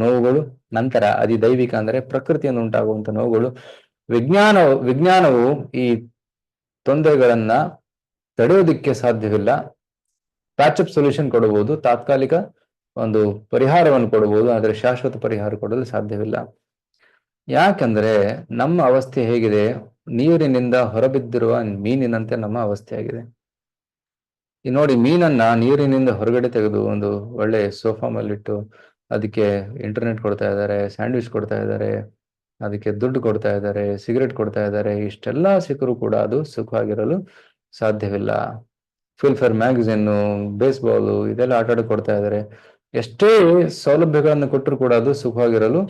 ನೋವುಗಳು. ನಂತರ ಅಧಿದೈವಿಕ ಅಂದ್ರೆ ಪ್ರಕೃತಿಯಿಂದ ಉಂಟಾಗುವಂತ ನೋವುಗಳು. ವಿಜ್ಞಾನವು ಈ ತೊಂದರೆಗಳನ್ನ ತಡೆಯೋದಿಕ್ಕೆ ಸಾಧ್ಯವಿಲ್ಲ. ಪ್ಯಾಚಪ್ ಸೊಲ್ಯೂಷನ್ ಕೊಡಬಹುದು, ತಾತ್ಕಾಲಿಕ ಒಂದು ಪರಿಹಾರವನ್ನು ಕೊಡಬಹುದು, ಆದರೆ ಶಾಶ್ವತ ಪರಿಹಾರ ಕೊಡಲು ಸಾಧ್ಯವಿಲ್ಲ. ಯಾಕಂದ್ರೆ ನಮ್ಮ ಅವಸ್ಥೆ ಹೇಗಿದೆ, ನೀರಿನಿಂದ ಹೊರಬಿದ್ದಿರುವ ಮೀನಿನಂತೆ ನಮ್ಮ ಅವಸ್ಥೆ ಆಗಿದೆ. ಈ ನೋಡಿ, ಮೀನನ್ನ ನೀರಿನಿಂದ ಹೊರಗಡೆ ತೆಗೆದು ಒಂದು ಒಳ್ಳೆ ಸೋಫಾ ಮೇಲಿಟ್ಟು ಅದಕ್ಕೆ ಇಂಟರ್ನೆಟ್ ಕೊಡ್ತಾ ಇದ್ದಾರೆ, ಸ್ಯಾಂಡ್ವಿಚ್ ಕೊಡ್ತಾ ಇದ್ದಾರೆ, ಅದಕ್ಕೆ ದುಡ್ಡು ಕೊಡ್ತಾ ಇದ್ದಾರೆ, ಸಿಗರೆಟ್ ಕೊಡ್ತಾ ಇದ್ದಾರೆ. ಇಷ್ಟೆಲ್ಲ ಸಿಕ್ಕರೂ ಕೂಡ ಅದು ಸುಖವಾಗಿರಲು ಸಾಧ್ಯವಿಲ್ಲ. ಫಿಲ್ಫರ್ ಮ್ಯಾಗಝಿನ್ನು, ಬೇಸ್ಬಾಲು ಇದೆಲ್ಲ ಆಟ ಆಡಕ್ಕೆ ಕೊಡ್ತಾ ಇದ್ದಾರೆ. ಎಷ್ಟೇ ಸೌಲಭ್ಯಗಳನ್ನು ಕೊಟ್ಟರು ಕೂಡ ಅದು ಸುಖವಾಗಿರಲು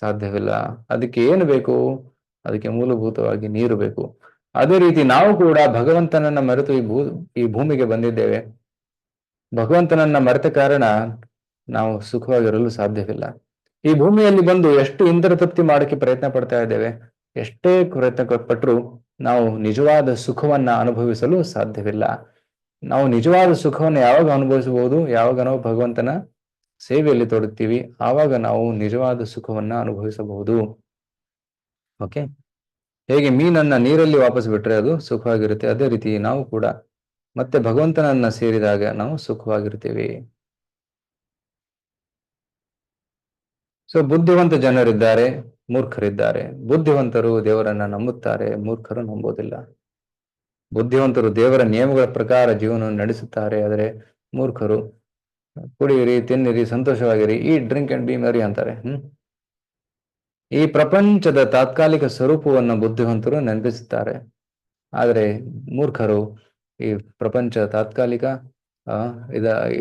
ಸಾಧ್ಯವಿಲ್ಲ. ಅದಕ್ಕೆ ಏನು ಬೇಕು? ಅದಕ್ಕೆ ಮೂಲಭೂತವಾಗಿ ನೀರು ಬೇಕು. ಅದೇ ರೀತಿ ನಾವು ಕೂಡ ಭಗವಂತನನ್ನ ಮರೆತು ಈ ಭೂಮಿಗೆ ಬಂದಿದ್ದೇವೆ. ಭಗವಂತನನ್ನ ಮರೆತ ಕಾರಣ ನಾವು ಸುಖವಾಗಿರಲು ಸಾಧ್ಯವಿಲ್ಲ. ಈ ಭೂಮಿಯಲ್ಲಿ ಬಂದು ಎಷ್ಟು ಇಂದ್ರ ತೃಪ್ತಿ ಮಾಡಕ್ಕೆ ಪ್ರಯತ್ನ ಪಡ್ತಾ ಇದ್ದೇವೆ. ಎಷ್ಟೇ ಪ್ರಯತ್ನ ಪಟ್ಟರು ನಾವು ನಿಜವಾದ ಸುಖವನ್ನ ಅನುಭವಿಸಲು ಸಾಧ್ಯವಿಲ್ಲ. ನಾವು ನಿಜವಾದ ಸುಖವನ್ನು ಯಾವಾಗ ಅನುಭವಿಸಬಹುದು? ಯಾವಾಗ ನಾವು ಭಗವಂತನ ಸೇವೆಯಲ್ಲಿ ತೊಡಗ್ತೀವಿ, ಆವಾಗ ನಾವು ನಿಜವಾದ ಸುಖವನ್ನ ಅನುಭವಿಸಬಹುದು. ಓಕೆ, ಹೇಗೆ ಮೀನನ್ನ ನೀರಲ್ಲಿ ವಾಪಸ್ ಬಿಟ್ರೆ ಅದು ಸುಖವಾಗಿರುತ್ತೆ, ಅದೇ ರೀತಿ ನಾವು ಕೂಡ ಮತ್ತೆ ಭಗವಂತನನ್ನ ಸೇರಿದಾಗ ನಾವು ಸುಖವಾಗಿರ್ತೀವಿ. ಸೊ ಬುದ್ಧಿವಂತ ಜನರಿದ್ದಾರೆ, ಮೂರ್ಖರಿದ್ದಾರೆ. ಬುದ್ಧಿವಂತರು ದೇವರನ್ನ ನಂಬುತ್ತಾರೆ, ಮೂರ್ಖರು ನಂಬೋದಿಲ್ಲ. ಬುದ್ಧಿವಂತರು ದೇವರ ನಿಯಮಗಳ ಪ್ರಕಾರ ಜೀವನವನ್ನು ನಡೆಸುತ್ತಾರೆ, ಆದರೆ ಮೂರ್ಖರು ಕುಡಿಯಿರಿ, ತಿನ್ನಿರಿ, ಸಂತೋಷವಾಗಿರಿ, ಈ ಡ್ರಿಂಕ್ ಅಂಡ್ ಬಿ ಮೆರಿ ಅಂತಾರೆ. ಈ ಪ್ರಪಂಚದ ತಾತ್ಕಾಲಿಕ ಸ್ವರೂಪವನ್ನು ಬುದ್ಧಿವಂತರು ನೆನಪಿಸುತ್ತಾರೆ, ಆದರೆ ಮೂರ್ಖರು ಈ ಪ್ರಪಂಚ ತಾತ್ಕಾಲಿಕ,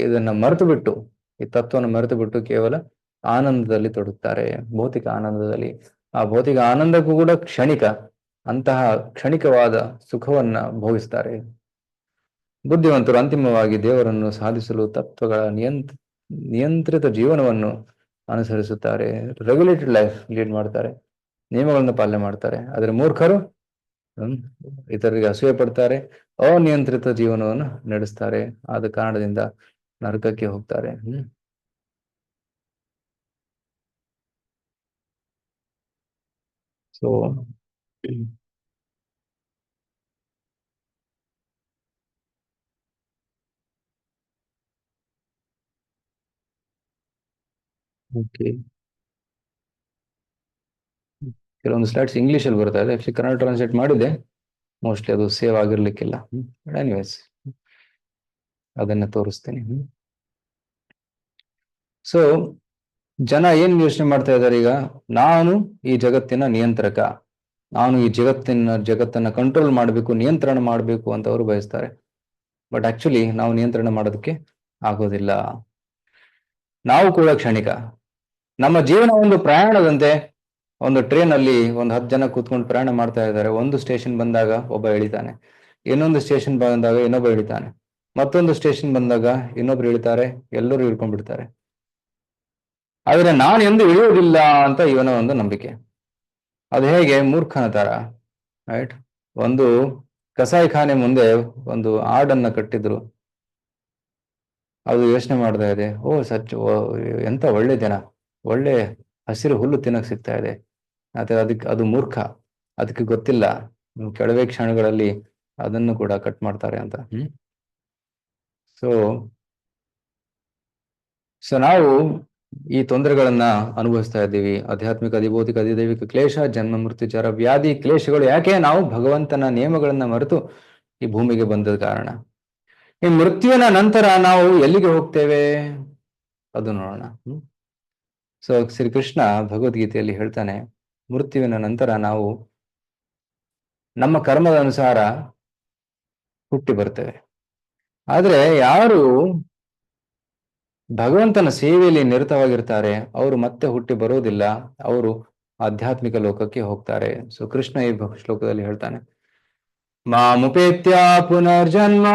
ಇದನ್ನ ಮರೆತು ಬಿಟ್ಟು, ಈ ತತ್ವವನ್ನು ಮರೆತು ಬಿಟ್ಟು ಕೇವಲ ಆನಂದದಲ್ಲಿ ತೊಡಗುತ್ತಾರೆ, ಭೌತಿಕ ಆನಂದದಲ್ಲಿ. ಆ ಭೌತಿಕ ಆನಂದಕ್ಕೂ ಕೂಡ ಕ್ಷಣಿಕ, ಅಂತಹ ಕ್ಷಣಿಕವಾದ ಸುಖವನ್ನ ಭೋಗಿಸ್ತಾರೆ. ಬುದ್ಧಿವಂತರು ಅಂತಿಮವಾಗಿ ದೇವರನ್ನು ಸಾಧಿಸಲು ತತ್ವಗಳ ನಿಯಂತ್ರಿತ ಜೀವನವನ್ನು ಅನುಸರಿಸುತ್ತಾರೆ, ರೆಗ್ಯುಲೇಟೆಡ್ ಲೈಫ್ ಲೀಡ್ ಮಾಡ್ತಾರೆ, ನಿಯಮಗಳನ್ನು ಪಾಲನೆ ಮಾಡ್ತಾರೆ. ಆದರೆ ಮೂರ್ಖರು ಇತರರಿಗೆ ಅಸೂಯೆ ಪಡ್ತಾರೆ, ಅನಿಯಂತ್ರಿತ ಜೀವನವನ್ನು ನಡೆಸ್ತಾರೆ. ಆದ ಕಾರಣದಿಂದ ನರಕಕ್ಕೆ ಹೋಗ್ತಾರೆ. ಸೊ ಓಕೆ, ಕೆಲವೊಂದು ಸ್ಲೈಡ್ಸ್ ಇಂಗ್ಲಿಷ್ ಅಲ್ಲಿ ಬರ್ತಾ ಇದೆ. ಆಕ್ಚುಲಿ ಕನ್ನಡ ಟ್ರಾನ್ಸ್ಲೇಟ್ ಮಾಡಿದೆ, ಮೋಸ್ಟ್ಲಿ ಅದು ಸೇವ್ ಆಗಿರ್ಲಿಕ್ಕಿಲ್ಲ. ಎನಿವೇಸ್ ಅದನ್ನ ತೋರಿಸ್ತೀನಿ. ಸೊ ಜನ ಏನ್ ಯೋಚನೆ ಮಾಡ್ತಾ ಇದ್ದಾರೆ ಈಗ, ನಾನು ಈ ಜಗತ್ತಿನ ನಿಯಂತ್ರಕ, ನಾನು ಈ ಜಗತ್ತನ್ನ ಕಂಟ್ರೋಲ್ ಮಾಡಬೇಕು, ನಿಯಂತ್ರಣ ಮಾಡಬೇಕು ಅಂತ ಅವರು ಬಯಸ್ತಾರೆ. ಬಟ್ ಆಕ್ಚುಲಿ ನಾವು ನಿಯಂತ್ರಣ ಮಾಡೋದಕ್ಕೆ ಆಗೋದಿಲ್ಲ. ನಾವು ಕೂಡ ಕ್ಷಣಿಕ. ನಮ್ಮ ಜೀವನ ಒಂದು ಪ್ರಯಾಣದಂತೆ. ಒಂದು ಟ್ರೈನ್ ಅಲ್ಲಿ ಒಂದು 10 ಜನ ಕೂತ್ಕೊಂಡು ಪ್ರಯಾಣ ಮಾಡ್ತಾ ಇದ್ದಾರೆ. ಒಂದು ಸ್ಟೇಷನ್ ಬಂದಾಗ ಒಬ್ಬ ಇಳಿತಾನೆ, ಇನ್ನೊಂದು ಸ್ಟೇಷನ್ ಬಂದಾಗ ಇನ್ನೊಬ್ಬ ಇಳಿತಾನೆ, ಮತ್ತೊಂದು ಸ್ಟೇಷನ್ ಬಂದಾಗ ಇನ್ನೊಬ್ರು ಇಳಿತಾರೆ, ಎಲ್ಲರೂ ಇಳ್ಕೊಂಡ್ಬಿಡ್ತಾರೆ. ಆದ್ರೆ ನಾನು ಎಂದು ಇಳಿಯೋದಿಲ್ಲ ಅಂತ ಇವನ ಒಂದು ನಂಬಿಕೆ. ಅದು ಹೇಗೆ? ಮೂರ್ಖನ ತರ. ರೈಟ್, ಒಂದು ಕಸಾಯಿಖಾನೆ ಮುಂದೆ ಒಂದು ಆಡನ್ನ ಕಟ್ಟಿದ್ರು. ಅದು ಯೋಚನೆ ಮಾಡ್ತಾ ಇದೆ, ಎಂತ ಒಳ್ಳೆ ದಿನ, ಒಳ್ಳೆ ಹಸಿರು ಹುಲ್ಲು ತಿನ್ನಕ್ ಸಿಗ್ತಾ ಇದೆ. ಆದ್ರೆ ಅದು ಮೂರ್ಖ. ಅದಕ್ಕೆ ಗೊತ್ತಿಲ್ಲ ಕೆಲವೇ ಕ್ಷಣಗಳಲ್ಲಿ ಅದನ್ನು ಕೂಡ ಕಟ್ ಮಾಡ್ತಾರೆ ಅಂತ. ಸೊ ನಾವು ಈ ತೊಂದರೆಗಳನ್ನ ಅನುಭವಿಸ್ತಾ ಇದ್ದೀವಿ. ಆಧ್ಯಾತ್ಮಿಕ, ಅಧಿಭೌತಿಕ, ಅಧಿದೈವಿಕ ಕ್ಲೇಶ, ಜನ್ಮ, ಮೃತ್ಯು, ಜರ, ವ್ಯಾಧಿ ಕ್ಲೇಶಗಳು. ಯಾಕೆ? ನಾವು ಭಗವಂತನ ನಿಯಮಗಳನ್ನ ಮರೆತು ಈ ಭೂಮಿಗೆ ಬಂದ ಕಾರಣ. ಈ ಮೃತ್ಯುವಿನ ನಂತರ ನಾವು ಎಲ್ಲಿಗೆ ಹೋಗ್ತೇವೆ ಅದು ನೋಡೋಣ. ಸೊ ಶ್ರೀಕೃಷ್ಣ ಭಗವದ್ಗೀತೆಯಲ್ಲಿ ಹೇಳ್ತಾನೆ, ಮೃತ್ಯುವಿನ ನಂತರ ನಾವು ನಮ್ಮ ಕರ್ಮದ ಅನುಸಾರ ಹುಟ್ಟಿ ಬರ್ತೇವೆ. ಆದ್ರೆ ಯಾರು ಭಗವಂತನ ಸೇವೆಯಲ್ಲಿ ನಿರತವಾಗಿರ್ತಾರೆ, ಅವರು ಮತ್ತೆ ಹುಟ್ಟಿ ಬರೋದಿಲ್ಲ, ಅವರು ಆಧ್ಯಾತ್ಮಿಕ ಲೋಕಕ್ಕೆ ಹೋಗ್ತಾರೆ. ಸೊ ಕೃಷ್ಣ ಈ ಶ್ಲೋಕದಲ್ಲಿ ಹೇಳ್ತಾನೆ, ಮಾಮುಪೇತ್ಯ ಪುನರ್ಜನ್ಮ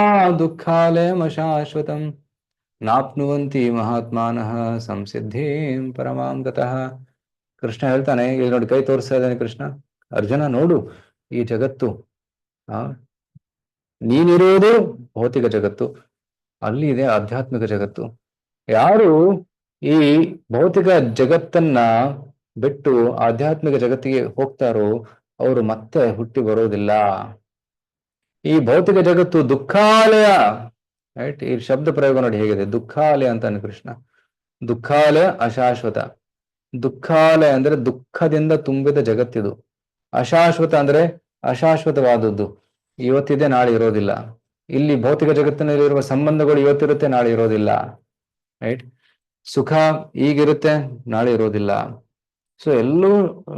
ದುಃಖಾಲಯಂ ಅಶಾಶ್ವತಂ ನಾಪ್ನುವಂತಿ ಮಹಾತ್ಮಾನಃ ಸಂಸಿದ್ಧಿಂ ಪರಮಾಂ ಗತಃ. ಕೃಷ್ಣ ಹೇಳ್ತಾನೆ, ಇಲ್ಲಿ ನೋಡಿ ಕೈ ತೋರಿಸ್ತಾ ಇದ್ದಾನೆ ಕೃಷ್ಣ, ಅರ್ಜುನ ನೋಡು ಈ ಜಗತ್ತು, ಆ ನೀನಿರುವುದು ಭೌತಿಕ ಜಗತ್ತು, ಅಲ್ಲಿ ಇದೆ ಆಧ್ಯಾತ್ಮಿಕ ಜಗತ್ತು. ಯಾರು ಈ ಭೌತಿಕ ಜಗತ್ತನ್ನ ಬಿಟ್ಟು ಆಧ್ಯಾತ್ಮಿಕ ಜಗತ್ತಿಗೆ ಹೋಗ್ತಾರೋ ಅವರು ಮತ್ತೆ ಹುಟ್ಟಿ ಬರೋದಿಲ್ಲ. ಈ ಭೌತಿಕ ಜಗತ್ತು ದುಃಖಾಲಯ, ರೈಟ್? ಈ ಶಬ್ದ ಪ್ರಯೋಗ ನೋಡಿ ಹೇಗಿದೆ, ದುಃಖಾಲಯ ಅಂತಾನೆ ಕೃಷ್ಣ. ದುಃಖಾಲಯ ಅಶಾಶ್ವತ. ದುಃಖಾಲಯ ಅಂದ್ರೆ ದುಃಖದಿಂದ ತುಂಬಿದ ಜಗತ್ತಿದು. ಅಶಾಶ್ವತ ಅಂದ್ರೆ ಅಶಾಶ್ವತವಾದದ್ದು, ಇವತ್ತಿದೆ ನಾಳೆ ಇರೋದಿಲ್ಲ. ಇಲ್ಲಿ ಭೌತಿಕ ಜಗತ್ತಿನಲ್ಲಿರುವ ಸಂಬಂಧಗಳು ಇವತ್ತಿರುತ್ತೆ ನಾಳೆ ಇರೋದಿಲ್ಲ, ರೈಟ್? ಸುಖ ಈಗಿರುತ್ತೆ ನಾಳೆ ಇರೋದಿಲ್ಲ. ಸೊ ಎಲ್ಲೂ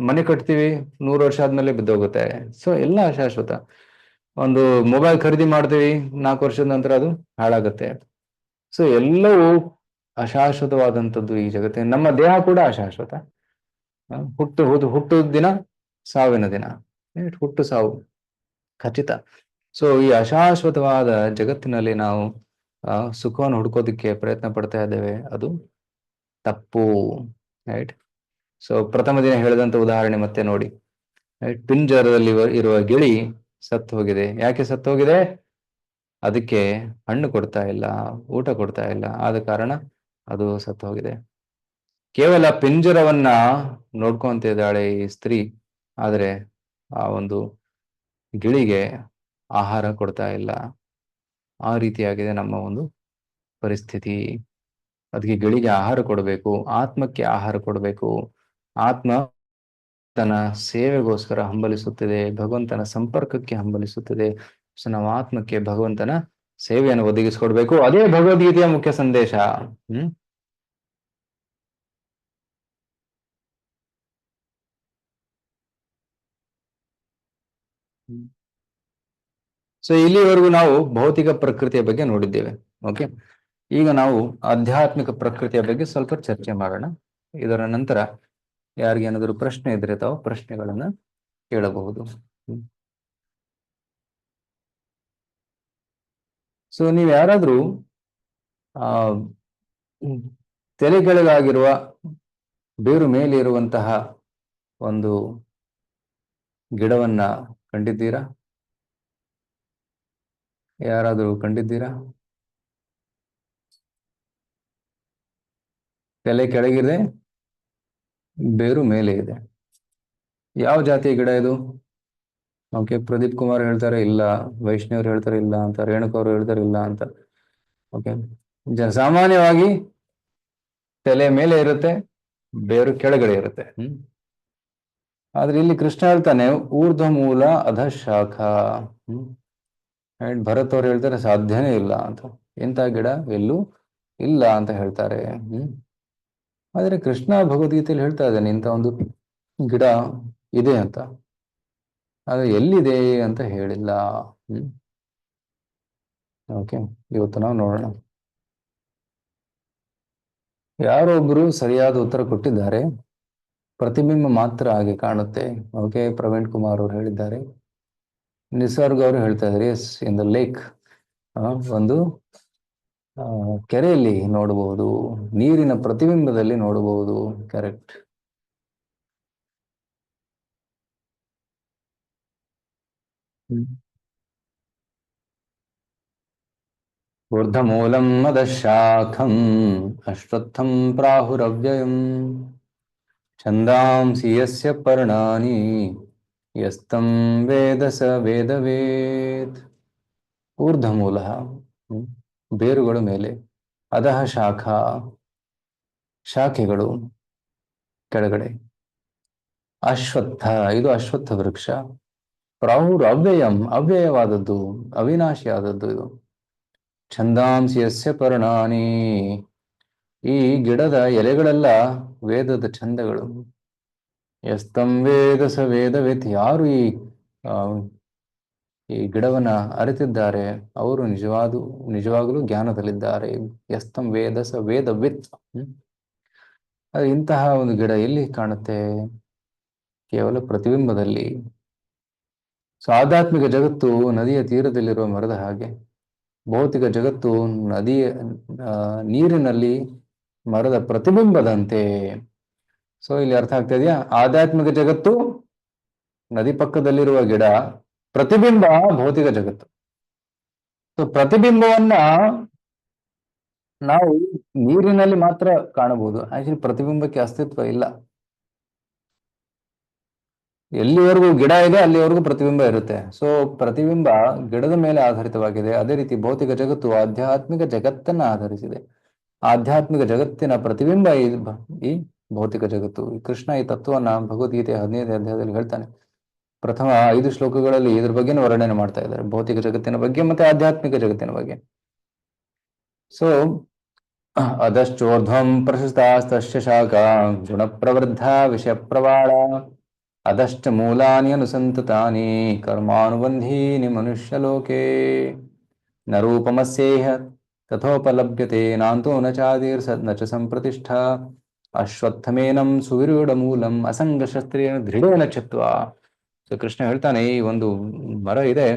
ಮನೆ ಕಟ್ತೀವಿ, 100 ವರ್ಷ ಆದ್ಮೇಲೆ ಬಿದ್ದೋಗುತ್ತೆ. ಸೊ ಎಲ್ಲ ಅಶಾಶ್ವತ. ಒಂದು ಮೊಬೈಲ್ ಖರೀದಿ ಮಾಡ್ತೀವಿ, 4 ವರ್ಷದ ನಂತರ ಅದು ಹಾಳಾಗುತ್ತೆ. ಸೊ ಎಲ್ಲವೂ ಅಶಾಶ್ವತವಾದಂಥದ್ದು ಈ ಜಗತ್ತಿನ. ನಮ್ಮ ದೇಹ ಕೂಡ ಅಶಾಶ್ವತ. ಹುಟ್ಟು ದಿನ ಸಾವಿನ ದಿನ, ಹುಟ್ಟು ಸಾವು ಖಚಿತ. ಸೊ ಈ ಅಶಾಶ್ವತವಾದ ಜಗತ್ತಿನಲ್ಲಿ ನಾವು ಸುಖವನ್ನು ಹುಡ್ಕೋದಿಕ್ಕೆ ಪ್ರಯತ್ನ ಪಡ್ತಾ ಇದ್ದೇವೆ, ಅದು ತಪ್ಪು, ರೈಟ್? ಸೊ ಪ್ರಥಮ ದಿನ ಹೇಳಿದಂತ ಉದಾಹರಣೆ ಮತ್ತೆ ನೋಡಿ, ರೈಟ್? ಪಿಂಜರದಲ್ಲಿ ಇರುವ ಗಿಳಿ ಸತ್ತು ಹೋಗಿದೆ. ಯಾಕೆ ಸತ್ತು ಹೋಗಿದೆ? ಅದಕ್ಕೆ ಹಣ್ಣು ಕೊಡ್ತಾ ಇಲ್ಲ, ಊಟ ಕೊಡ್ತಾ ಇಲ್ಲ, ಆದ ಕಾರಣ ಅದು ಸತ್ತು ಹೋಗಿದೆ. ಕೇವಲ ಪಿಂಜರವನ್ನ ನೋಡ್ಕೊಂತಿದ್ದಾಳೆ ಈ ಸ್ತ್ರೀ, ಆದರೆ ಆ ಒಂದು ಗಿಳಿಗೆ ಆಹಾರ ಕೊಡ್ತಾ ಇಲ್ಲ. ಆ ರೀತಿಯಾಗಿದೆ ನಮ್ಮ ಒಂದು ಪರಿಸ್ಥಿತಿ. ಅದಕ್ಕೆ ಗಿಳಿಗೆ ಆಹಾರ ಕೊಡಬೇಕು, ಆತ್ಮಕ್ಕೆ ಆಹಾರ ಕೊಡಬೇಕು. ಆತ್ಮ ತನ್ನ ಸೇವೆಗೋಸ್ಕರ ಹಂಬಲಿಸುತ್ತದೆ, ಭಗವಂತನ ಸಂಪರ್ಕಕ್ಕೆ ಹಂಬಲಿಸುತ್ತದೆ. ಸೊ ನಾವು ಆತ್ಮಕ್ಕೆ ಭಗವಂತನ ಸೇವೆಯನ್ನು ಒದಗಿಸಿಕೊಡ್ಬೇಕು. ಅದೇ ಭಗವದ್ಗೀತೆಯ ಮುಖ್ಯ ಸಂದೇಶ. ಸೊ ಇಲ್ಲಿವರೆಗೂ ನಾವು ಭೌತಿಕ ಪ್ರಕೃತಿಯ ಬಗ್ಗೆ ನೋಡಿದ್ದೇವೆ. ಓಕೆ, ಈಗ ನಾವು ಆಧ್ಯಾತ್ಮಿಕ ಪ್ರಕೃತಿಯ ಬಗ್ಗೆ ಸ್ವಲ್ಪ ಚರ್ಚೆ ಮಾಡೋಣ. ಇದರ ನಂತರ ಯಾರಿಗೇನಾದರೂ ಪ್ರಶ್ನೆ ಇದ್ರೆ ತಾವು ಪ್ರಶ್ನೆಗಳನ್ನ ಕೇಳಬಹುದು. ಸೊ ನೀವು ಯಾರಾದ್ರೂ ತಲೆ ಕೆಳಗಾಗಿರುವ ಬೇರು ಮೇಲೆ ಇರುವಂತಹ ಒಂದು ಗಿಡವನ್ನ ಕಂಡಿದ್ದೀರಾ? ಯಾರಾದ್ರೂ ಕಂಡಿದ್ದೀರಾ? ತಲೆ ಕೆಳಗಿದೆ, ಬೇರು ಮೇಲೆ ಇದೆ. ಯಾವ ಜಾತಿಯ ಗಿಡ ಇದು? ಓಕೆ, ಪ್ರದೀಪ್ ಕುಮಾರ್ ಹೇಳ್ತಾರೆ ಇಲ್ಲ, ವೈಷ್ಣವ್ರು ಹೇಳ್ತಾರೆ ಇಲ್ಲ ಅಂತ, ರೇಣುಕ ಅವರು ಹೇಳ್ತಾರೆ ಇಲ್ಲ ಅಂತ. ಓಕೆ, ಸಾಮಾನ್ಯವಾಗಿ ತಲೆ ಮೇಲೆ ಇರುತ್ತೆ, ಬೇರು ಕೆಳಗಡೆ ಇರುತ್ತೆ. ಆದ್ರೆ ಇಲ್ಲಿ ಕೃಷ್ಣ ಹೇಳ್ತಾನೆ ಊರ್ಧ್ವ ಮೂಲ ಅಧ ಶಾಖ. ಭರತ್ ಅವ್ರು ಹೇಳ್ತಾರೆ ಸಾಧ್ಯನೇ ಇಲ್ಲ ಅಂತ. ಎಂತ ಗಿಡ ಎಲ್ಲೂ ಇಲ್ಲ ಅಂತ ಹೇಳ್ತಾರೆ. ಆದ್ರೆ ಕೃಷ್ಣ ಭಗವದ್ಗೀತೆಯಲ್ಲಿ ಹೇಳ್ತಾ ಇದ್ದಾನೆ ಇಂಥ ಒಂದು ಗಿಡ ಇದೆ ಅಂತ, ಆದ್ರೆ ಎಲ್ಲಿದೆ ಅಂತ ಹೇಳಿಲ್ಲ. ಓಕೆ, ಇವತ್ತು ನಾವು ನೋಡೋಣ. ಯಾರೊಬ್ರು ಸರಿಯಾದ ಉತ್ತರ ಕೊಟ್ಟಿದ್ದಾರೆ. ಪ್ರತಿಬಿಂಬ ಮಾತ್ರ ಹಾಗೆ ಕಾಣುತ್ತೆ. ಓಕೆ, ಪ್ರವೀಣ್ ಕುಮಾರ್ ಅವರು ಹೇಳಿದ್ದಾರೆ. ನಿಸರ್ಗ ಅವರು ಹೇಳ್ತಾ ಇದ್ದಾರೆ ಎಸ್, ಇನ್ ದ ಲೇಕ್, ಒಂದು ಕೆರೆಯಲ್ಲಿ ನೋಡಬಹುದು, ನೀರಿನ ಪ್ರತಿಬಿಂಬದಲ್ಲಿ ನೋಡಬಹುದು. ಕರೆಕ್ಟ್. ಊರ್ಧ್ವಮೂಲಂ ಅಧಃಶಾಖಂ ಅಶ್ವತ್ಥಂ ಪ್ರಾಹುರವ್ಯಯಂ ಛಂದಾಂಸಿ ಯಸ್ಯ ಪರ್ಣಾನಿ ಯಸ್ತಂ ವೇದ ಸ ವೇದವೇತ್. ಊರ್ಧ್ವಮೂಲ ಬೇರುಗಳು ಮೇಲೆ, ಅಧಃ ಶಾಖ ಶಾಖೆಗಳು ಕೆಳಗಡೆ. ಅಶ್ವತ್ಥ ಇದು ಅಶ್ವತ್ಥ ವೃಕ್ಷ. ಪ್ರಾಹುರ್ ಅವ್ಯಯಂ ಅವ್ಯಯವಾದದ್ದು, ಅವಿನಾಶಿಯಾದದ್ದು ಇದು. ಛಂದಾಂಸಿ ಯಸ್ಯ ಪರ್ಣಾನಿ ಈ ಗಿಡದ ಎಲೆಗಳೆಲ್ಲ ವೇದದ ಛಂದಗಳು. ಯಸ್ತಂ ವೇದ ಸ ವೇದವೇತ್ ಯಾರು ಈ ಈ ಗಿಡವನ್ನ ಅರಿತಿದ್ದಾರೆ ಅವರು ನಿಜವಾಗಲೂ ಜ್ಞಾನದಲ್ಲಿದ್ದಾರೆ. ಯಸ್ತಂ ವೇದ ಸ ವೇದವಿತ್. ಅದು ಇಂತಹ ಒಂದು ಗಿಡ ಎಲ್ಲಿ ಕಾಣುತ್ತೆ? ಕೇವಲ ಪ್ರತಿಬಿಂಬದಲ್ಲಿ. ಸೊ ಆಧ್ಯಾತ್ಮಿಕ ಜಗತ್ತು ನದಿಯ ತೀರದಲ್ಲಿರುವ ಮರದ ಹಾಗೆ, ಭೌತಿಕ ಜಗತ್ತು ನದಿಯ ನೀರಿನಲ್ಲಿ ಮರದ ಪ್ರತಿಬಿಂಬದಂತೆ. ಸೊ ಇಲ್ಲಿ ಅರ್ಥ ಆಗ್ತಾ ಇದೆಯಾ? ಆಧ್ಯಾತ್ಮಿಕ ಜಗತ್ತು ನದಿ ಪಕ್ಕದಲ್ಲಿರುವ ಗಿಡ, ಪ್ರತಿಬಿಂಬ ಭೌತಿಕ ಜಗತ್ತು. ಸೊ ಪ್ರತಿಬಿಂಬವನ್ನ ನಾವು ನೀರಿನಲ್ಲಿ ಮಾತ್ರ ಕಾಣಬಹುದು. ಆಕ್ಚುಲಿ ಪ್ರತಿಬಿಂಬಕ್ಕೆ ಅಸ್ತಿತ್ವ ಇಲ್ಲ. ಎಲ್ಲಿವರೆಗೂ ಗಿಡ ಇದೆ ಅಲ್ಲಿವರೆಗೂ ಪ್ರತಿಬಿಂಬ ಇರುತ್ತೆ. ಸೊ ಪ್ರತಿಬಿಂಬ ಗಿಡದ ಮೇಲೆ ಆಧಾರಿತವಾಗಿದೆ. ಅದೇ ರೀತಿ ಭೌತಿಕ ಜಗತ್ತು ಆಧ್ಯಾತ್ಮಿಕ ಜಗತ್ತನ್ನ ಆಧರಿಸಿದೆ. ಆಧ್ಯಾತ್ಮಿಕ ಜಗತ್ತಿನ ಪ್ರತಿಬಿಂಬ ಈ ಭೌತಿಕ ಜಗತ್ತು. ಕೃಷ್ಣ ಈ ತತ್ವವನ್ನ ಭಗವದ್ಗೀತೆ 15ನೇ ಅಧ್ಯಾಯದಲ್ಲಿ ಹೇಳ್ತಾನೆ. ಪ್ರಥಮ 5 ಶ್ಲೋಕಗಳಲ್ಲಿ ಇದ್ರ ಬಗ್ಗೆ ವರ್ಣನೆ ಮಾಡ್ತಾ ಇದ್ದಾರೆ, ಭೌತಿಕ ಜಗತ್ತಿನ ಬಗ್ಗೆ ಮತ್ತೆ ಆಧ್ಯಾತ್ಮಿಕ ಜಗತ್ತಿನ ಬಗ್ಗೆ. ಸೊ ಅಧಶ್ಚೋರ್ಧ್ವಂ ಪ್ರಶಸ್ತಾಸ್ತಸ್ಯ ಶಾಖಾ ಗುಣ ಪ್ರವೃದ್ಧ ವಿಷಯ ಪ್ರವಾಳ ಅಧಶ್ಚ ಮೂಲಾನಿ ಅನುಸಂತತಾನಿ ಕರ್ಮಾನುಬಂಧೀನಿ ಮನುಷ್ಯಲೋಕೆ ನ ರೂಪಮಸ್ಯೇಹ ತಥೋಪಲಭ್ಯತೆ ನಾಂತೋ ನ ಚಾದಿರ್ ನ ಚ ಸಂಪ್ರತಿಷ್ಠಾ ಅಶ್ವತ್ಥಮೇನಂ ಸುವಿರೂಢ ಮೂಲಂ ಅಸಂಗ ಶಸ್ತ್ರೇಣ ದೃಢೇನ ಚಿತ್ವಾ. ಸೊ ಕೃಷ್ಣ ಹೇಳ್ತಾನೆ, ಈ ಒಂದು ಮರ ಇದೆ,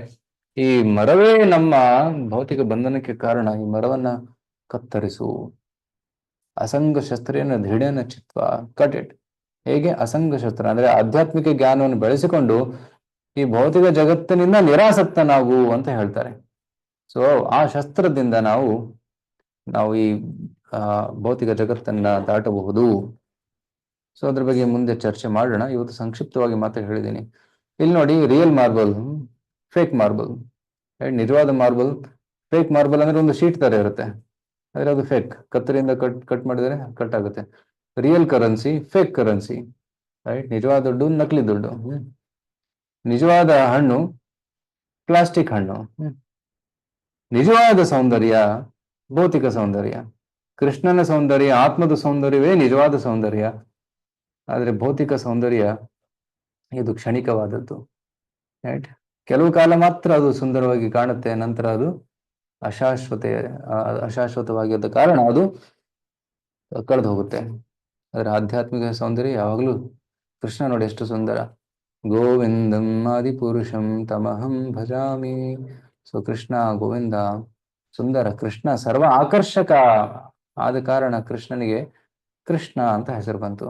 ಈ ಮರವೇ ನಮ್ಮ ಭೌತಿಕ ಬಂಧನಕ್ಕೆ ಕಾರಣ. ಈ ಮರವನ್ನ ಕತ್ತರಿಸು. ಅಸಂಗ ಶಸ್ತ್ರೇನ ದೃಢೇನ ಚಿತ್ವ, ಕಟ್ ಇಟ್. ಹೇಗೆ? ಅಸಂಗ ಶಸ್ತ್ರ ಅಂದ್ರೆ ಆಧ್ಯಾತ್ಮಿಕ ಜ್ಞಾನವನ್ನು ಬೆಳೆಸಿಕೊಂಡು ಈ ಭೌತಿಕ ಜಗತ್ತಿನಿಂದ ನಿರಾಸಕ್ತನಾಗು ಅಂತ ಹೇಳ್ತಾರೆ. ಸೊ ಆ ಶಸ್ತ್ರದಿಂದ ನಾವು ಈ ಭೌತಿಕ ಜಗತ್ತನ್ನ ದಾಟಬಹುದು. ಸೊ ಅದ್ರ ಬಗ್ಗೆ ಮುಂದೆ ಚರ್ಚೆ ಮಾಡೋಣ. ಇವತ್ತು ಸಂಕ್ಷಿಪ್ತವಾಗಿ ಮಾತ್ರ ಹೇಳಿದ್ದೀನಿ. ಇಲ್ಲಿ ನೋಡಿ, ರಿಯಲ್ ಮಾರ್ಬಲ್, ಫೇಕ್ ಮಾರ್ಬಲ್. ನಿಜವಾದ ಮಾರ್ಬಲ್, ಫೇಕ್ ಮಾರ್ಬಲ್ ಅಂದ್ರೆ ಒಂದು ಶೀಟ್ ತರ ಇರುತ್ತೆ, ಆದ್ರೆ ಅದು ಫೇಕ್. ಕತ್ತರಿಯಿಂದ ಕಟ್ ಮಾಡಿದರೆ ಕಟ್ ಆಗುತ್ತೆ. Real currency, fake currency. Right? ನಿಜವಾದ ದುಡ್ಡು, ನಕಲಿ ದುಡ್ಡು. ನಿಜವಾದ ಹಣ್ಣು, ಪ್ಲಾಸ್ಟಿಕ್ ಹಣ್ಣು. ನಿಜವಾದ ಸೌಂದರ್ಯ, ಭೌತಿಕ ಸೌಂದರ್ಯ. ಕೃಷ್ಣನ ಸೌಂದರ್ಯ, ಆತ್ಮದ ಸೌಂದರ್ಯವೇ ನಿಜವಾದ ಸೌಂದರ್ಯ. ಆದ್ರೆ ಭೌತಿಕ ಸೌಂದರ್ಯ ಇದು ಕ್ಷಣಿಕವಾದದ್ದು. ರೈಟ್? ಕೆಲವು ಕಾಲ ಮಾತ್ರ ಅದು ಸುಂದರವಾಗಿ ಕಾಣುತ್ತೆ, ನಂತರ ಅದು ಅಶಾಶ್ವತವಾಗಿದ್ದ ಕಾರಣ ಅದು ಕಳೆದು ಹೋಗುತ್ತೆ. ಅದರ ಆಧ್ಯಾತ್ಮಿಕ ಸೌಂದರ್ಯ ಯಾವಾಗಲೂ, ಕೃಷ್ಣ ನೋಡಿ ಎಷ್ಟು ಸುಂದರ. ಗೋವಿಂದಂ ಆದಿಪುರುಷಂ ತಮಹಂ ಭಜಾಮಿ. ಸೊ ಕೃಷ್ಣ ಗೋವಿಂದ ಸುಂದರ. ಕೃಷ್ಣ ಸರ್ವ ಆಕರ್ಷಕ ಆದ ಕಾರಣ ಕೃಷ್ಣನಿಗೆ ಕೃಷ್ಣ ಅಂತ ಹೆಸರು ಬಂತು.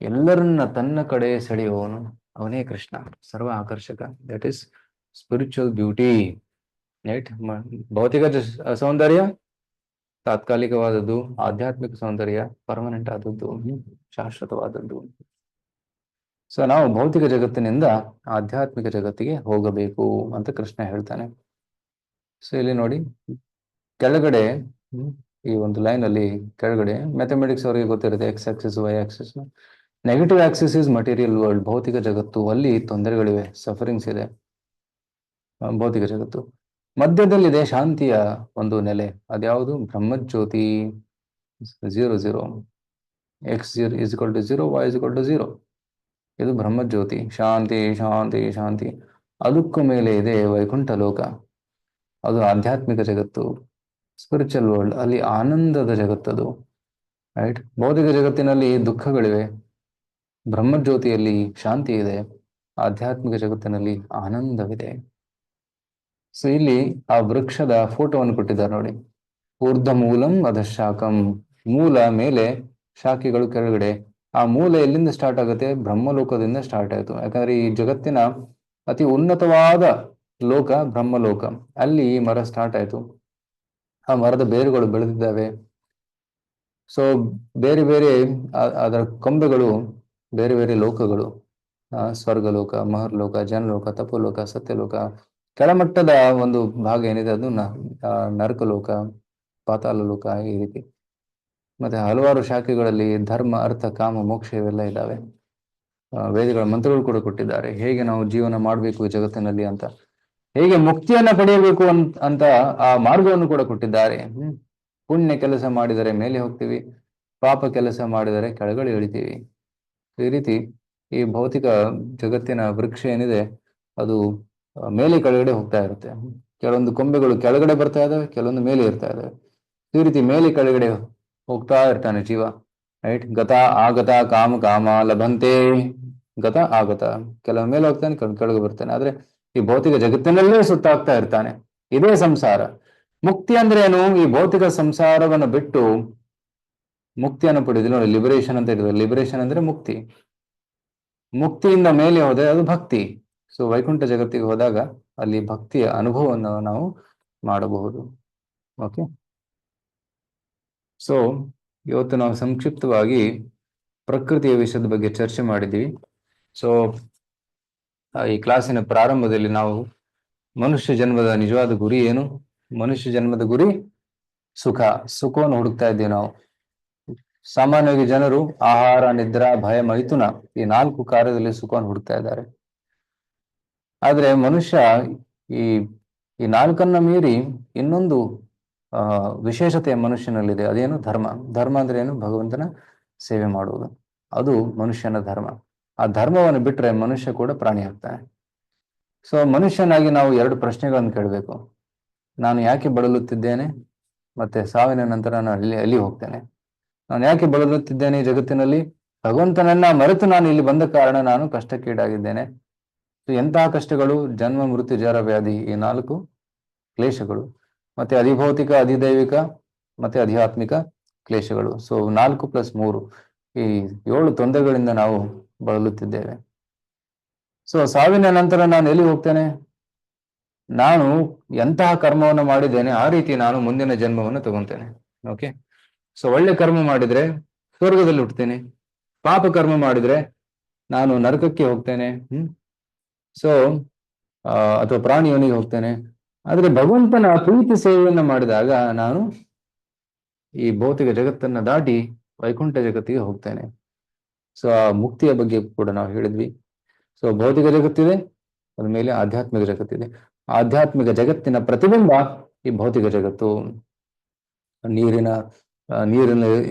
ಎಲ್ಲರನ್ನ ತನ್ನ ಕಡೆ ಸೆಳೆಯುವವನು ಅವನೇ ಕೃಷ್ಣ, ಸರ್ವ ಆಕರ್ಷಕ. That is spiritual beauty. Right? ಭೌತಿಕ ಸೌಂದರ್ಯ ತಾತ್ಕಾಲಿಕವಾದದ್ದು, ಆಧ್ಯಾತ್ಮಿಕ ಸೌಂದರ್ಯ ಪರ್ಮನೆಂಟ್ ಆದದ್ದು, ಶಾಶ್ವತವಾದದ್ದು. ಸೊ ನಾವು ಭೌತಿಕ ಜಗತ್ತಿನಿಂದ ಆಧ್ಯಾತ್ಮಿಕ ಜಗತ್ತಿಗೆ ಹೋಗಬೇಕು ಅಂತ ಕೃಷ್ಣ ಹೇಳ್ತಾನೆ. ಸೊ ಇಲ್ಲಿ ನೋಡಿ, ಕೆಳಗಡೆ ಈ ಒಂದು ಲೈನ್ ಅಲ್ಲಿ ಕೆಳಗಡೆ ಮ್ಯಾಥಮೆಟಿಕ್ಸ್ ಅವರಿಗೆ ಗೊತ್ತಿರುತ್ತೆ, x axis, y axis. Negative axis is material world, ಭೌತಿಕ ಜಗತ್ತು. ಅಲ್ಲಿ ತೊಂದರೆಗಳಿವೆ, ಸಫರಿಂಗ್ಸ್ ಇದೆ ಭೌತಿಕ ಜಗತ್ತು. ಮಧ್ಯದಲ್ಲಿದೆ ಶಾಂತಿಯ ಒಂದು ನೆಲೆ. ಅದ್ಯಾವುದು? ಬ್ರಹ್ಮಜ್ಯೋತಿ. 0 x is equal to 0, y is equal to 0. ಇದು ಬ್ರಹ್ಮಜ್ಯೋತಿ. ಶಾಂತಿ ಶಾಂತಿ ಶಾಂತಿ. ಅದಕ್ಕೂ ಮೇಲೆ ಇದೆ ವೈಕುಂಠ ಲೋಕ, ಅದು ಆಧ್ಯಾತ್ಮಿಕ ಜಗತ್ತು, ಸ್ಪಿರಿಚುವಲ್ ವರ್ಲ್ಡ್. ಅಲ್ಲಿ ಆನಂದದ ಜಗತ್ತದು. ರೈಟ್? ಭೌತಿಕ ಜಗತ್ತಿನಲ್ಲಿ ದುಃಖಗಳಿವೆ, ಬ್ರಹ್ಮಜ್ಯೋತಿಯಲ್ಲಿ ಶಾಂತಿ ಇದೆ, ಆಧ್ಯಾತ್ಮಿಕ ಜಗತ್ತಿನಲ್ಲಿ ಆನಂದವಿದೆ. ಸೊ ಇಲ್ಲಿ ಆ ವೃಕ್ಷದ ಫೋಟೋವನ್ನು ಕೊಟ್ಟಿದ್ದಾರೆ ನೋಡಿ. ಊರ್ಧ್ವ ಮೂಲಂ ಅಧಃಶಾಖಂ, ಮೂಲ ಮೇಲೆ, ಶಾಖೆಗಳು ಕೆಳಗಡೆ. ಆ ಮೂಲ ಎಲ್ಲಿಂದ ಸ್ಟಾರ್ಟ್ ಆಗುತ್ತೆ? ಬ್ರಹ್ಮಲೋಕದಿಂದ ಸ್ಟಾರ್ಟ್ ಆಯಿತು. ಯಾಕಂದ್ರೆ ಈ ಜಗತ್ತಿನ ಅತಿ ಉನ್ನತವಾದ ಲೋಕ ಬ್ರಹ್ಮಲೋಕ, ಅಲ್ಲಿ ಈ ಮರ ಸ್ಟಾರ್ಟ್ ಆಯಿತು. ಆ ಮರದ ಬೇರುಗಳು ಬೆಳೆದಿದ್ದಾವೆ. ಸೊ ಬೇರೆ ಬೇರೆ ಅದರ ಕೊಂಬೆಗಳು ಬೇರೆ ಬೇರೆ ಲೋಕಗಳು, ಸ್ವರ್ಗಲೋಕ, ಮಹರ್ಲೋಕ, ಜನಲೋಕ, ತಪೋಲೋಕ, ಸತ್ಯಲೋಕ. ಕೆಳಮಟ್ಟದ ಒಂದು ಭಾಗ ಏನಿದೆ ಅದು ನರಕಲೋಕ, ಪಾತಾಳ ಲೋಕ, ಈ ರೀತಿ. ಮತ್ತೆ ಹಲವಾರು ಶಾಖೆಗಳಲ್ಲಿ ಧರ್ಮ, ಅರ್ಥ, ಕಾಮ, ಮೋಕ್ಷ ಇವೆಲ್ಲ ಇದ್ದಾವೆ. ವೇದಗಳ ಮಂತ್ರಗಳು ಕೂಡ ಕೊಟ್ಟಿದ್ದಾರೆ, ಹೇಗೆ ನಾವು ಜೀವನ ಮಾಡಬೇಕು ಈ ಜಗತ್ತಿನಲ್ಲಿ ಅಂತ, ಹೇಗೆ ಮುಕ್ತಿಯನ್ನ ಪಡೆಯಬೇಕು ಅಂತ ಆ ಮಾರ್ಗವನ್ನು ಕೂಡ ಕೊಟ್ಟಿದ್ದಾರೆ. ಪುಣ್ಯ ಕೆಲಸ ಮಾಡಿದರೆ ಮೇಲೆ ಹೋಗ್ತೀವಿ, ಪಾಪ ಕೆಲಸ ಮಾಡಿದರೆ ಕೆಳಗಡೆ ಇಳಿತೀವಿ. ಈ ರೀತಿ ಈ ಭೌತಿಕ ಜಗತ್ತಿನ ವೃಕ್ಷ ಏನಿದೆ ಅದು ಮೇಲೆ ಕೆಳಗಡೆ ಹೋಗ್ತಾ ಇರುತ್ತೆ. ಕೆಲವೊಂದು ಕೊಂಬೆಗಳು ಕೆಳಗಡೆ ಬರ್ತಾ ಇದಾವೆ, ಕೆಲವೊಂದು ಮೇಲೆ ಇರ್ತಾ ಇದಾವೆ. ಈ ರೀತಿ ಮೇಲೆ ಕೆಳಗಡೆ ಹೋಗ್ತಾ ಇರ್ತಾನೆ ಜೀವ. ರೈಟ್. ಗತ ಆಗತ ಕಾಮ ಕಾಮ ಲಭಂತೆ. ಗತ ಆಗತ, ಕೆಲವ ಮೇಲೆ ಹೋಗ್ತಾನೆ, ಕೆಳಗೆ ಬರ್ತಾನೆ. ಆದ್ರೆ ಈ ಭೌತಿಕ ಜಗತ್ತಿನಲ್ಲೇ ಸುತ್ತಾಗ್ತಾ ಇರ್ತಾನೆ. ಇದೇ ಸಂಸಾರ. ಮುಕ್ತಿ ಅಂದ್ರೆ ಏನು? ಈ ಭೌತಿಕ ಸಂಸಾರವನ್ನು ಬಿಟ್ಟು ಮುಕ್ತಿಯನ್ನು ಪಡೆದು ನೋಡಿ, ಲಿಬರೇಷನ್ ಅಂತ ಇರ್ತದೆ. ಲಿಬರೇಷನ್ ಅಂದ್ರೆ ಮುಕ್ತಿ. ಮುಕ್ತಿಯಿಂದ ಮೇಲೆ ಹೋದ್ರೆ ಅದು ಭಕ್ತಿ. ಸೊ ವೈಕುಂಠ ಜಗತ್ತಿಗೆ ಹೋದಾಗ ಅಲ್ಲಿ ಭಕ್ತಿಯ ಅನುಭವವನ್ನು ನಾವು ಮಾಡಬಹುದು. ಓಕೆ. ಸೊ ಇವತ್ತು ನಾವು ಸಂಕ್ಷಿಪ್ತವಾಗಿ ಪ್ರಕೃತಿಯ ವಿಷಯದ ಬಗ್ಗೆ ಚರ್ಚೆ ಮಾಡಿದ್ದೀವಿ. ಸೊ ಈ ಕ್ಲಾಸಿನ ಪ್ರಾರಂಭದಲ್ಲಿ ನಾವು ಮನುಷ್ಯ ಜನ್ಮದ ನಿಜವಾದ ಗುರಿ ಏನು? ಮನುಷ್ಯ ಜನ್ಮದ ಗುರಿ ಸುಖವನ್ನು ಹುಡುಕ್ತಾ ಇದ್ದೀವಿ ನಾವು. ಸಾಮಾನ್ಯವಾಗಿ ಜನರು ಆಹಾರ, ನಿದ್ರಾ, ಭಯ, ಮೈಥುನ ಈ 4 ಕಾರ್ಯದಲ್ಲಿ ಸುಖವನ್ನು ಹುಡುಕ್ತಾ ಇದ್ದಾರೆ. ಆದ್ರೆ ಮನುಷ್ಯ ಈ ಈ 4 ಮೀರಿ ಇನ್ನೊಂದು ವಿಶೇಷತೆ ಮನುಷ್ಯನಲ್ಲಿದೆ. ಅದೇನು? ಧರ್ಮ. ಧರ್ಮ ಅಂದ್ರೆ ಏನು? ಭಗವಂತನ ಸೇವೆ ಮಾಡುವುದು. ಅದು ಮನುಷ್ಯನ ಧರ್ಮ. ಆ ಧರ್ಮವನ್ನು ಬಿಟ್ರೆ ಮನುಷ್ಯ ಕೂಡ ಪ್ರಾಣಿ ಆಗ್ತಾನೆ. ಸೊ ಮನುಷ್ಯನಾಗಿ ನಾವು 2 ಪ್ರಶ್ನೆಗಳನ್ನು ಕೇಳಬೇಕು. ನಾನು ಯಾಕೆ ಬಳಲುತ್ತಿದ್ದೇನೆ? ಮತ್ತೆ ಸಾವಿನ ನಂತರ ನಾನು ಎಲ್ಲಿ ಹೋಗ್ತೇನೆ? ನಾನು ಯಾಕೆ ಬಳಲುತ್ತಿದ್ದೇನೆ ಈ ಜಗತ್ತಿನಲ್ಲಿ? ಭಗವಂತನನ್ನ ಮರೆತು ನಾನು ಇಲ್ಲಿ ಬಂದ ಕಾರಣ ನಾನು ಕಷ್ಟಕ್ಕೀಡಾಗಿದ್ದೇನೆ. ಎಂತಹ ಕಷ್ಟಗಳು? ಜನ್ಮ, ಮೃತ್ಯು, ಜರ, ವ್ಯಾಧಿ, ಈ 4 ಕ್ಲೇಶಗಳು. ಮತ್ತೆ ಅಧಿಭೌತಿಕ, ಅಧಿದೈವಿಕ ಮತ್ತೆ ಆಧ್ಯಾತ್ಮಿಕ ಕ್ಲೇಶಗಳು. ಸೊ 4+3 ಈ 7 ತೊಂದರೆಗಳಿಂದ ನಾವು ಬಳಲುತ್ತಿದ್ದೇವೆ. ಸೊ ಸಾವಿನ ನಂತರ ನಾನು ಎಲ್ಲಿ ಹೋಗ್ತೇನೆ? ನಾನು ಎಂತಹ ಕರ್ಮವನ್ನು ಮಾಡಿದ್ದೇನೆ ಆ ರೀತಿ ನಾನು ಮುಂದಿನ ಜನ್ಮವನ್ನು ತಗೊಂತೇನೆ. ಓಕೆ. ಸೊ ಒಳ್ಳೆ ಕರ್ಮ ಮಾಡಿದ್ರೆ ಸ್ವರ್ಗದಲ್ಲಿ ಹುಟ್ಟುತ್ತೇನೆ. ಪಾಪ ಕರ್ಮ ಮಾಡಿದ್ರೆ ನಾನು ನರಕಕ್ಕೆ ಹೋಗ್ತೇನೆ. ಸೊ ಅಥವಾ ಪ್ರಾಣಿಯವನಿಗೆ ಹೋಗ್ತೇನೆ. ಆದ್ರೆ ಭಗವಂತನ ಪ್ರೀತಿ ಸೇವೆಯನ್ನು ಮಾಡಿದಾಗ ನಾನು ಈ ಭೌತಿಕ ಜಗತ್ತನ್ನ ದಾಟಿ ವೈಕುಂಠ ಜಗತ್ತಿಗೆ ಹೋಗ್ತೇನೆ. ಸೊ ಆ ಮುಕ್ತಿಯ ಬಗ್ಗೆ ಕೂಡ ನಾವು ಹೇಳಿದ್ವಿ. ಸೊ ಭೌತಿಕ ಜಗತ್ತಿದೆ, ಅದ ಮೇಲೆ ಆಧ್ಯಾತ್ಮಿಕ ಜಗತ್ತಿದೆ. ಆಧ್ಯಾತ್ಮಿಕ ಜಗತ್ತಿನ ಪ್ರತಿಬಿಂಬ ಈ ಭೌತಿಕ ಜಗತ್ತು. ನೀರಿನ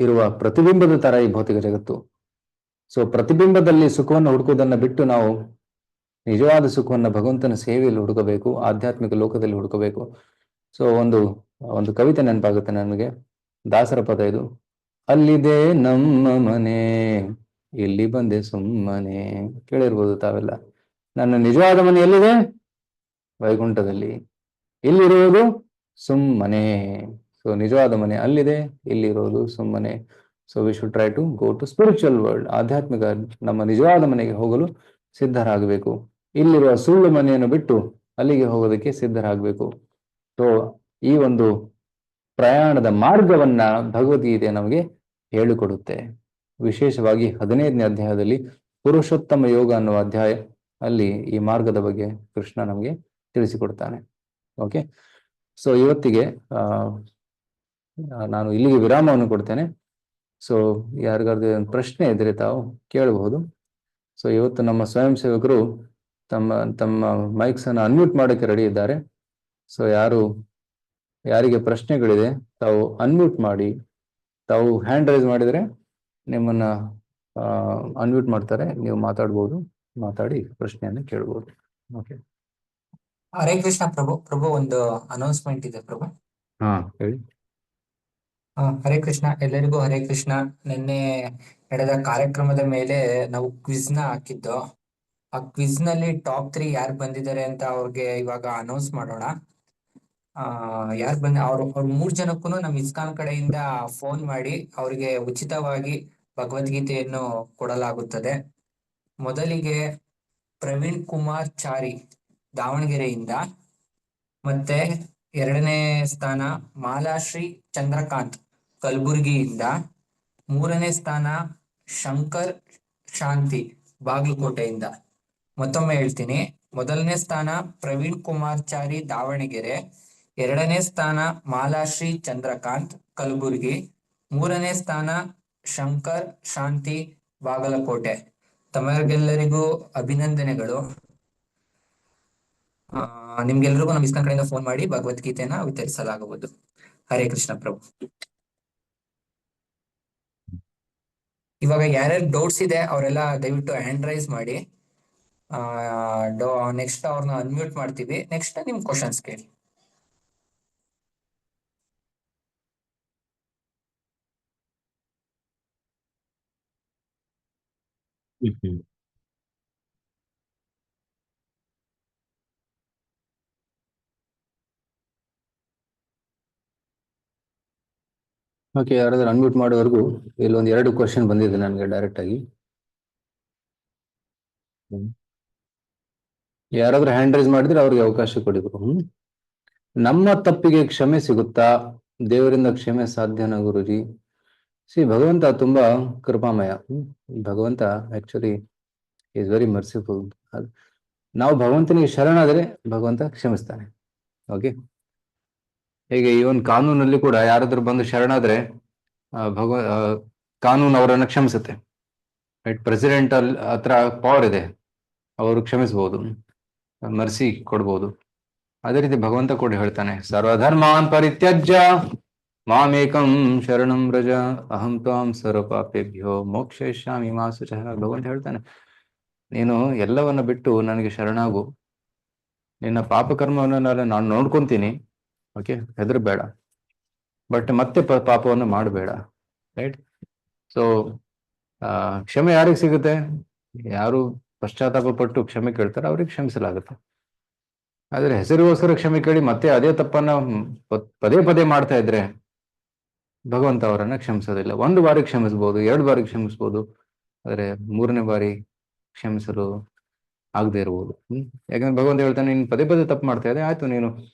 ಇರುವ ಪ್ರತಿಬಿಂಬದ ತರ ಈ ಭೌತಿಕ ಜಗತ್ತು. ಸೊ ಪ್ರತಿಬಿಂಬದಲ್ಲಿ ಸುಖವನ್ನು ಹುಡುಕುವುದನ್ನ ಬಿಟ್ಟು ನಾವು ನಿಜವಾದ ಸುಖವನ್ನು ಭಗವಂತನ ಸೇವೆಯಲ್ಲಿ ಹುಡುಕಬೇಕು, ಆಧ್ಯಾತ್ಮಿಕ ಲೋಕದಲ್ಲಿ ಹುಡುಕಬೇಕು. ಸೊ ಒಂದು ಕವಿತೆ ನೆನಪಾಗುತ್ತೆ ನನಗೆ, ದಾಸರ ಪದ ಇದು. ಅಲ್ಲಿದೆ ನಮ್ಮ ಮನೆ, ಇಲ್ಲಿ ಬಂದೆ ಸುಮ್ಮನೆ. ಕೇಳಿರ್ಬೋದು ತಾವೆಲ್ಲ. ನನ್ನ ನಿಜವಾದ ಮನೆ ಎಲ್ಲಿದೆ? ವೈಕುಂಠದಲ್ಲಿ. ಇಲ್ಲಿರುವುದು ಸುಮ್ಮನೆ. ಸೊ ನಿಜವಾದ ಮನೆ ಅಲ್ಲಿದೆ, ಇಲ್ಲಿರೋದು ಸುಮ್ಮನೆ. So we should try to go to spiritual world. ಆಧ್ಯಾತ್ಮಿಕ ನಮ್ಮ ನಿಜವಾದ ಮನೆಗೆ ಹೋಗಲು ಸಿದ್ಧರಾಗಬೇಕು. ಇಲ್ಲಿರುವ ಸುಳ್ಳು ಮನೆಯನ್ನು ಬಿಟ್ಟು ಅಲ್ಲಿಗೆ ಹೋಗೋದಕ್ಕೆ ಸಿದ್ಧರಾಗಬೇಕು. ಸೊ ಈ ಒಂದು ಪ್ರಯಾಣದ ಮಾರ್ಗವನ್ನ ಭಗವದ್ಗೀತೆ ನಮಗೆ ಹೇಳಿಕೊಡುತ್ತೆ. ವಿಶೇಷವಾಗಿ 15ನೇ ಅಧ್ಯಾಯದಲ್ಲಿ ಪುರುಷೋತ್ತಮ ಯೋಗ ಅನ್ನುವ ಅಧ್ಯಾಯ, ಅಲ್ಲಿ ಈ ಮಾರ್ಗದ ಬಗ್ಗೆ ಕೃಷ್ಣ ನಮಗೆ ತಿಳಿಸಿಕೊಡ್ತಾನೆ. ಓಕೆ. ಸೊ ಇವತ್ತಿಗೆ ನಾನು ಇಲ್ಲಿಗೆ ವಿರಾಮವನ್ನು ಕೊಡ್ತೇನೆ. ಸೊ ಯಾರಿಗಾದ್ರೂ ಪ್ರಶ್ನೆ ಇದ್ರೆ ತಾವು ಕೇಳಬಹುದು. ಸೊ ಇವತ್ತು ನಮ್ಮ ಸ್ವಯಂ ಸೇವಕರು ತಮ್ಮ ಮೈಕ್ಸ್ ಅನ್ನು ಅನ್ಮ್ಯೂಟ್ ಮಾಡೋಕೆ ರೆಡಿ ಇದ್ದಾರೆ. ಸೊ ಯಾರಿಗೆ ಪ್ರಶ್ನೆಗಳಿದೆ ತಾವು ಅನ್ಮ್ಯೂಟ್ ಮಾಡಿ. ತಾವು ಹ್ಯಾಂಡ್ ರೈಸ್ ಮಾಡಿದ್ರೆ ನಿಮ್ಮನ್ನ ಅನ್ಮ್ಯೂಟ್ ಮಾಡ್ತಾರೆ, ನೀವು ಮಾತಾಡ್ಬೋದು. ಮಾತಾಡಿ ಪ್ರಶ್ನೆಯನ್ನು ಕೇಳ್ಬೋದು. ಓಕೆ. ಹರೇ ಕೃಷ್ಣ ಪ್ರಭು ಒಂದು ಅನೌನ್ಸ್ಮೆಂಟ್ ಇದೆ ಪ್ರಭು. ಹಾ ಹೇಳಿ. ಹರೇ ಕೃಷ್ಣ, ಎಲ್ಲರಿಗೂ ಹರೇ ಕೃಷ್ಣ. ನಿನ್ನೆ ನಡೆದ ಕಾರ್ಯಕ್ರಮದ ಮೇಲೆ ನಾವು ಕ್ವಿಜ್ ನ ಹಾಕಿದ್ದು. ಆ ಕ್ವಿಜ್ ನಲ್ಲಿ ಟಾಪ್ 3 ಯಾರು ಬಂದಿದ್ದಾರೆ ಅಂತ ಅವ್ರಿಗೆ ಇವಾಗ ಅನೌನ್ಸ್ ಮಾಡೋಣ. ಯಾರು ಅವ್ರ 3 ಜನಕ್ಕೂ ನಮ್ಮ ಇಸ್ಕಾನ್ ಕಡೆಯಿಂದ ಫೋನ್ ಮಾಡಿ ಅವರಿಗೆ ಉಚಿತವಾಗಿ ಭಗವದ್ಗೀತೆಯನ್ನು ಕೊಡಲಾಗುತ್ತದೆ. ಮೊದಲಿಗೆ ಪ್ರವೀಣ್ ಕುಮಾರ್ ಚಾರಿ ದಾವಣಗೆರೆಯಿಂದ, ಮತ್ತೆ 2ನೇ ಸ್ಥಾನ ಮಾಲಾಶ್ರೀ ಚಂದ್ರಕಾಂತ್ ಕಲಬುರ್ಗಿಯಿಂದ, 3ನೇ ಸ್ಥಾನ ಶಂಕರ್ ಶಾಂತಿ ಬಾಗಲಕೋಟೆಯಿಂದ. ಮತ್ತೊಮ್ಮೆ ಹೇಳ್ತೀನಿ, ಮೊದಲನೇ ಸ್ಥಾನ ಪ್ರವೀಣ್ ಕುಮಾರ್ ಚಾರಿ ದಾವಣಗೆರೆ, 2ನೇ ಸ್ಥಾನ ಮಾಲಾಶ್ರೀ ಚಂದ್ರಕಾಂತ್ ಕಲಬುರ್ಗಿ, 3ನೇ ಸ್ಥಾನ ಶಂಕರ್ ಶಾಂತಿ ಬಾಗಲಕೋಟೆ. ತಮಗೆಲ್ಲರಿಗೂ ಅಭಿನಂದನೆಗಳು. ನಿಮ್ಗೆಲ್ರಿಗೂ ನಮ್ಮ ಇಸ್ಕಾನ್ ಕಡೆಯಿಂದ ಫೋನ್ ಮಾಡಿ ಭಗವದ್ಗೀತೆನ ವಿತರಿಸಲಾಗುವುದು. ಹರೇ ಕೃಷ್ಣ ಪ್ರಭು. ಇವಾಗ ಯಾರ್ಯಾರು ಡೌಟ್ಸ್ ಇದೆ ಅವರೆಲ್ಲ ದಯವಿಟ್ಟು ಹ್ಯಾಂಡ್ ರೈಸ್ ಮಾಡಿ. ನೆಕ್ಸ್ಟ್ ಅವ್ರನ್ನ ಅನ್ಮ್ಯೂಟ್ ಮಾಡ್ತೀವಿ. ನೆಕ್ಸ್ಟ್ ನಿಮ್ ಕ್ವಶನ್ಸ್ ಕೇಳಿ. ಓಕೆ, ಯಾರಾದ್ರೂ ಅನ್ಮ್ಯೂಟ್ ಮಾಡೋವರೆಗೂ ಇಲ್ಲೊಂದು 2 ಕ್ವಶನ್ ಬಂದಿದೆ ನನಗೆ ಡೈರೆಕ್ಟ್ ಆಗಿ. ಯಾರಾದ್ರೂ ಹ್ಯಾಂಡ್ ರೈಸ್ ಮಾಡಿದ್ರೆ ಅವ್ರಿಗೆ ಅವಕಾಶ ಕೊಡಿದ್ರು. ನಮ್ಮ ತಪ್ಪಿಗೆ ಕ್ಷಮೆ ಸಿಗುತ್ತಾ? ದೇವರಿಂದ ಕ್ಷಮೆ ಸಾಧ್ಯನಾ ಗುರುಜಿ? ಭಗವಂತ ತುಂಬಾ ಕೃಪಾಮಯ. ಭಗವಂತ ಆಕ್ಚುಲಿ ಈಸ್ ವೆರಿ ಮರ್ಸಿಫುಲ್. ನಾವು ಭಗವಂತನಿಗೆ ಶರಣಾದರೆ ಭಗವಂತ ಕ್ಷಮಿಸ್ತಾನೆ. ಓಕೆ, ಹೇಗೆ ಈ ಒಂದು ಕಾನೂನಲ್ಲಿ ಕೂಡ ಯಾರಾದ್ರೂ ಬಂದು ಶರಣಾದ್ರೆ ಕಾನೂನು ಅವರನ್ನ ಕ್ಷಮಿಸುತ್ತೆ. ರೈಟ್, ಪ್ರೆಸಿಡೆಂಟ್ ಹತ್ರ ಪವರ್ ಇದೆ, ಅವರು ಕ್ಷಮಿಸಬಹುದು, ಮರ್ಸಿ ಕೊಡ್ಬೋದು. ಅದೇ ರೀತಿ ಭಗವಂತ ಕೂಡ ಹೇಳ್ತಾನೆ, ಸರ್ವಧರ್ಮಾನ್ ಪರಿತ್ಯಜ್ಯ ಮಾಮೇಕಂ ಶರಣಂ ವ್ರಜ ಅಹಂ ತ್ವಾಂ ಸರ್ವಪಾಪೇಭ್ಯೋ ಮೋಕ್ಷಯಿಷ್ಯಾಮಿ ಮಾ ಶುಚಃ. ಭಗವಂತ ಹೇಳ್ತಾನೆ, ನೀನು ಎಲ್ಲವನ್ನ ಬಿಟ್ಟು ನನಗೆ ಶರಣಾಗು, ನಿನ್ನ ಪಾಪಕರ್ಮವನ್ನೆಲ್ಲ ನಾನು ನೋಡ್ಕೊಂತೀನಿ. ಓಕೆ, ಹೆದರ್ಬೇಡ, ಬಟ್ ಮತ್ತೆ ಪಾಪವನ್ನು ಮಾಡಬೇಡ. ರೈಟ್. ಸೊ ಕ್ಷಮೆ ಯಾರಿಗೆ ಸಿಗುತ್ತೆ? ಯಾರು ಪಶ್ಚಾತ್ತಾಪ ಪಟ್ಟು ಕ್ಷಮೆ ಕೇಳ್ತಾರೆ ಅವ್ರಿಗೆ ಕ್ಷಮಿಸಲಾಗುತ್ತೆ. ಆದ್ರೆ ಹೆಸರಿಗೋಸ್ಕರ ಕ್ಷಮೆ ಕೇಳಿ ಮತ್ತೆ ಅದೇ ತಪ್ಪನ್ನ ಪದೇ ಪದೇ ಮಾಡ್ತಾ ಇದ್ರೆ ಭಗವಂತ ಅವರನ್ನ ಕ್ಷಮಿಸೋದಿಲ್ಲ. 1 ಬಾರಿ ಕ್ಷಮಿಸ್ಬೋದು, 2 ಬಾರಿ ಕ್ಷಮಿಸ್ಬೋದು, ಆದ್ರೆ 3ನೇ ಬಾರಿ ಕ್ಷಮಿಸಲು ಆಗದೆ ಇರ್ಬೋದು. ಯಾಕಂದ್ರೆ ಭಗವಂತ ಹೇಳ್ತಾನೆ, ನೀನು ಪದೇ ಪದೇ ತಪ್ಪು ಮಾಡ್ತಾ ಇದ್ದೆ, ಆಯ್ತು,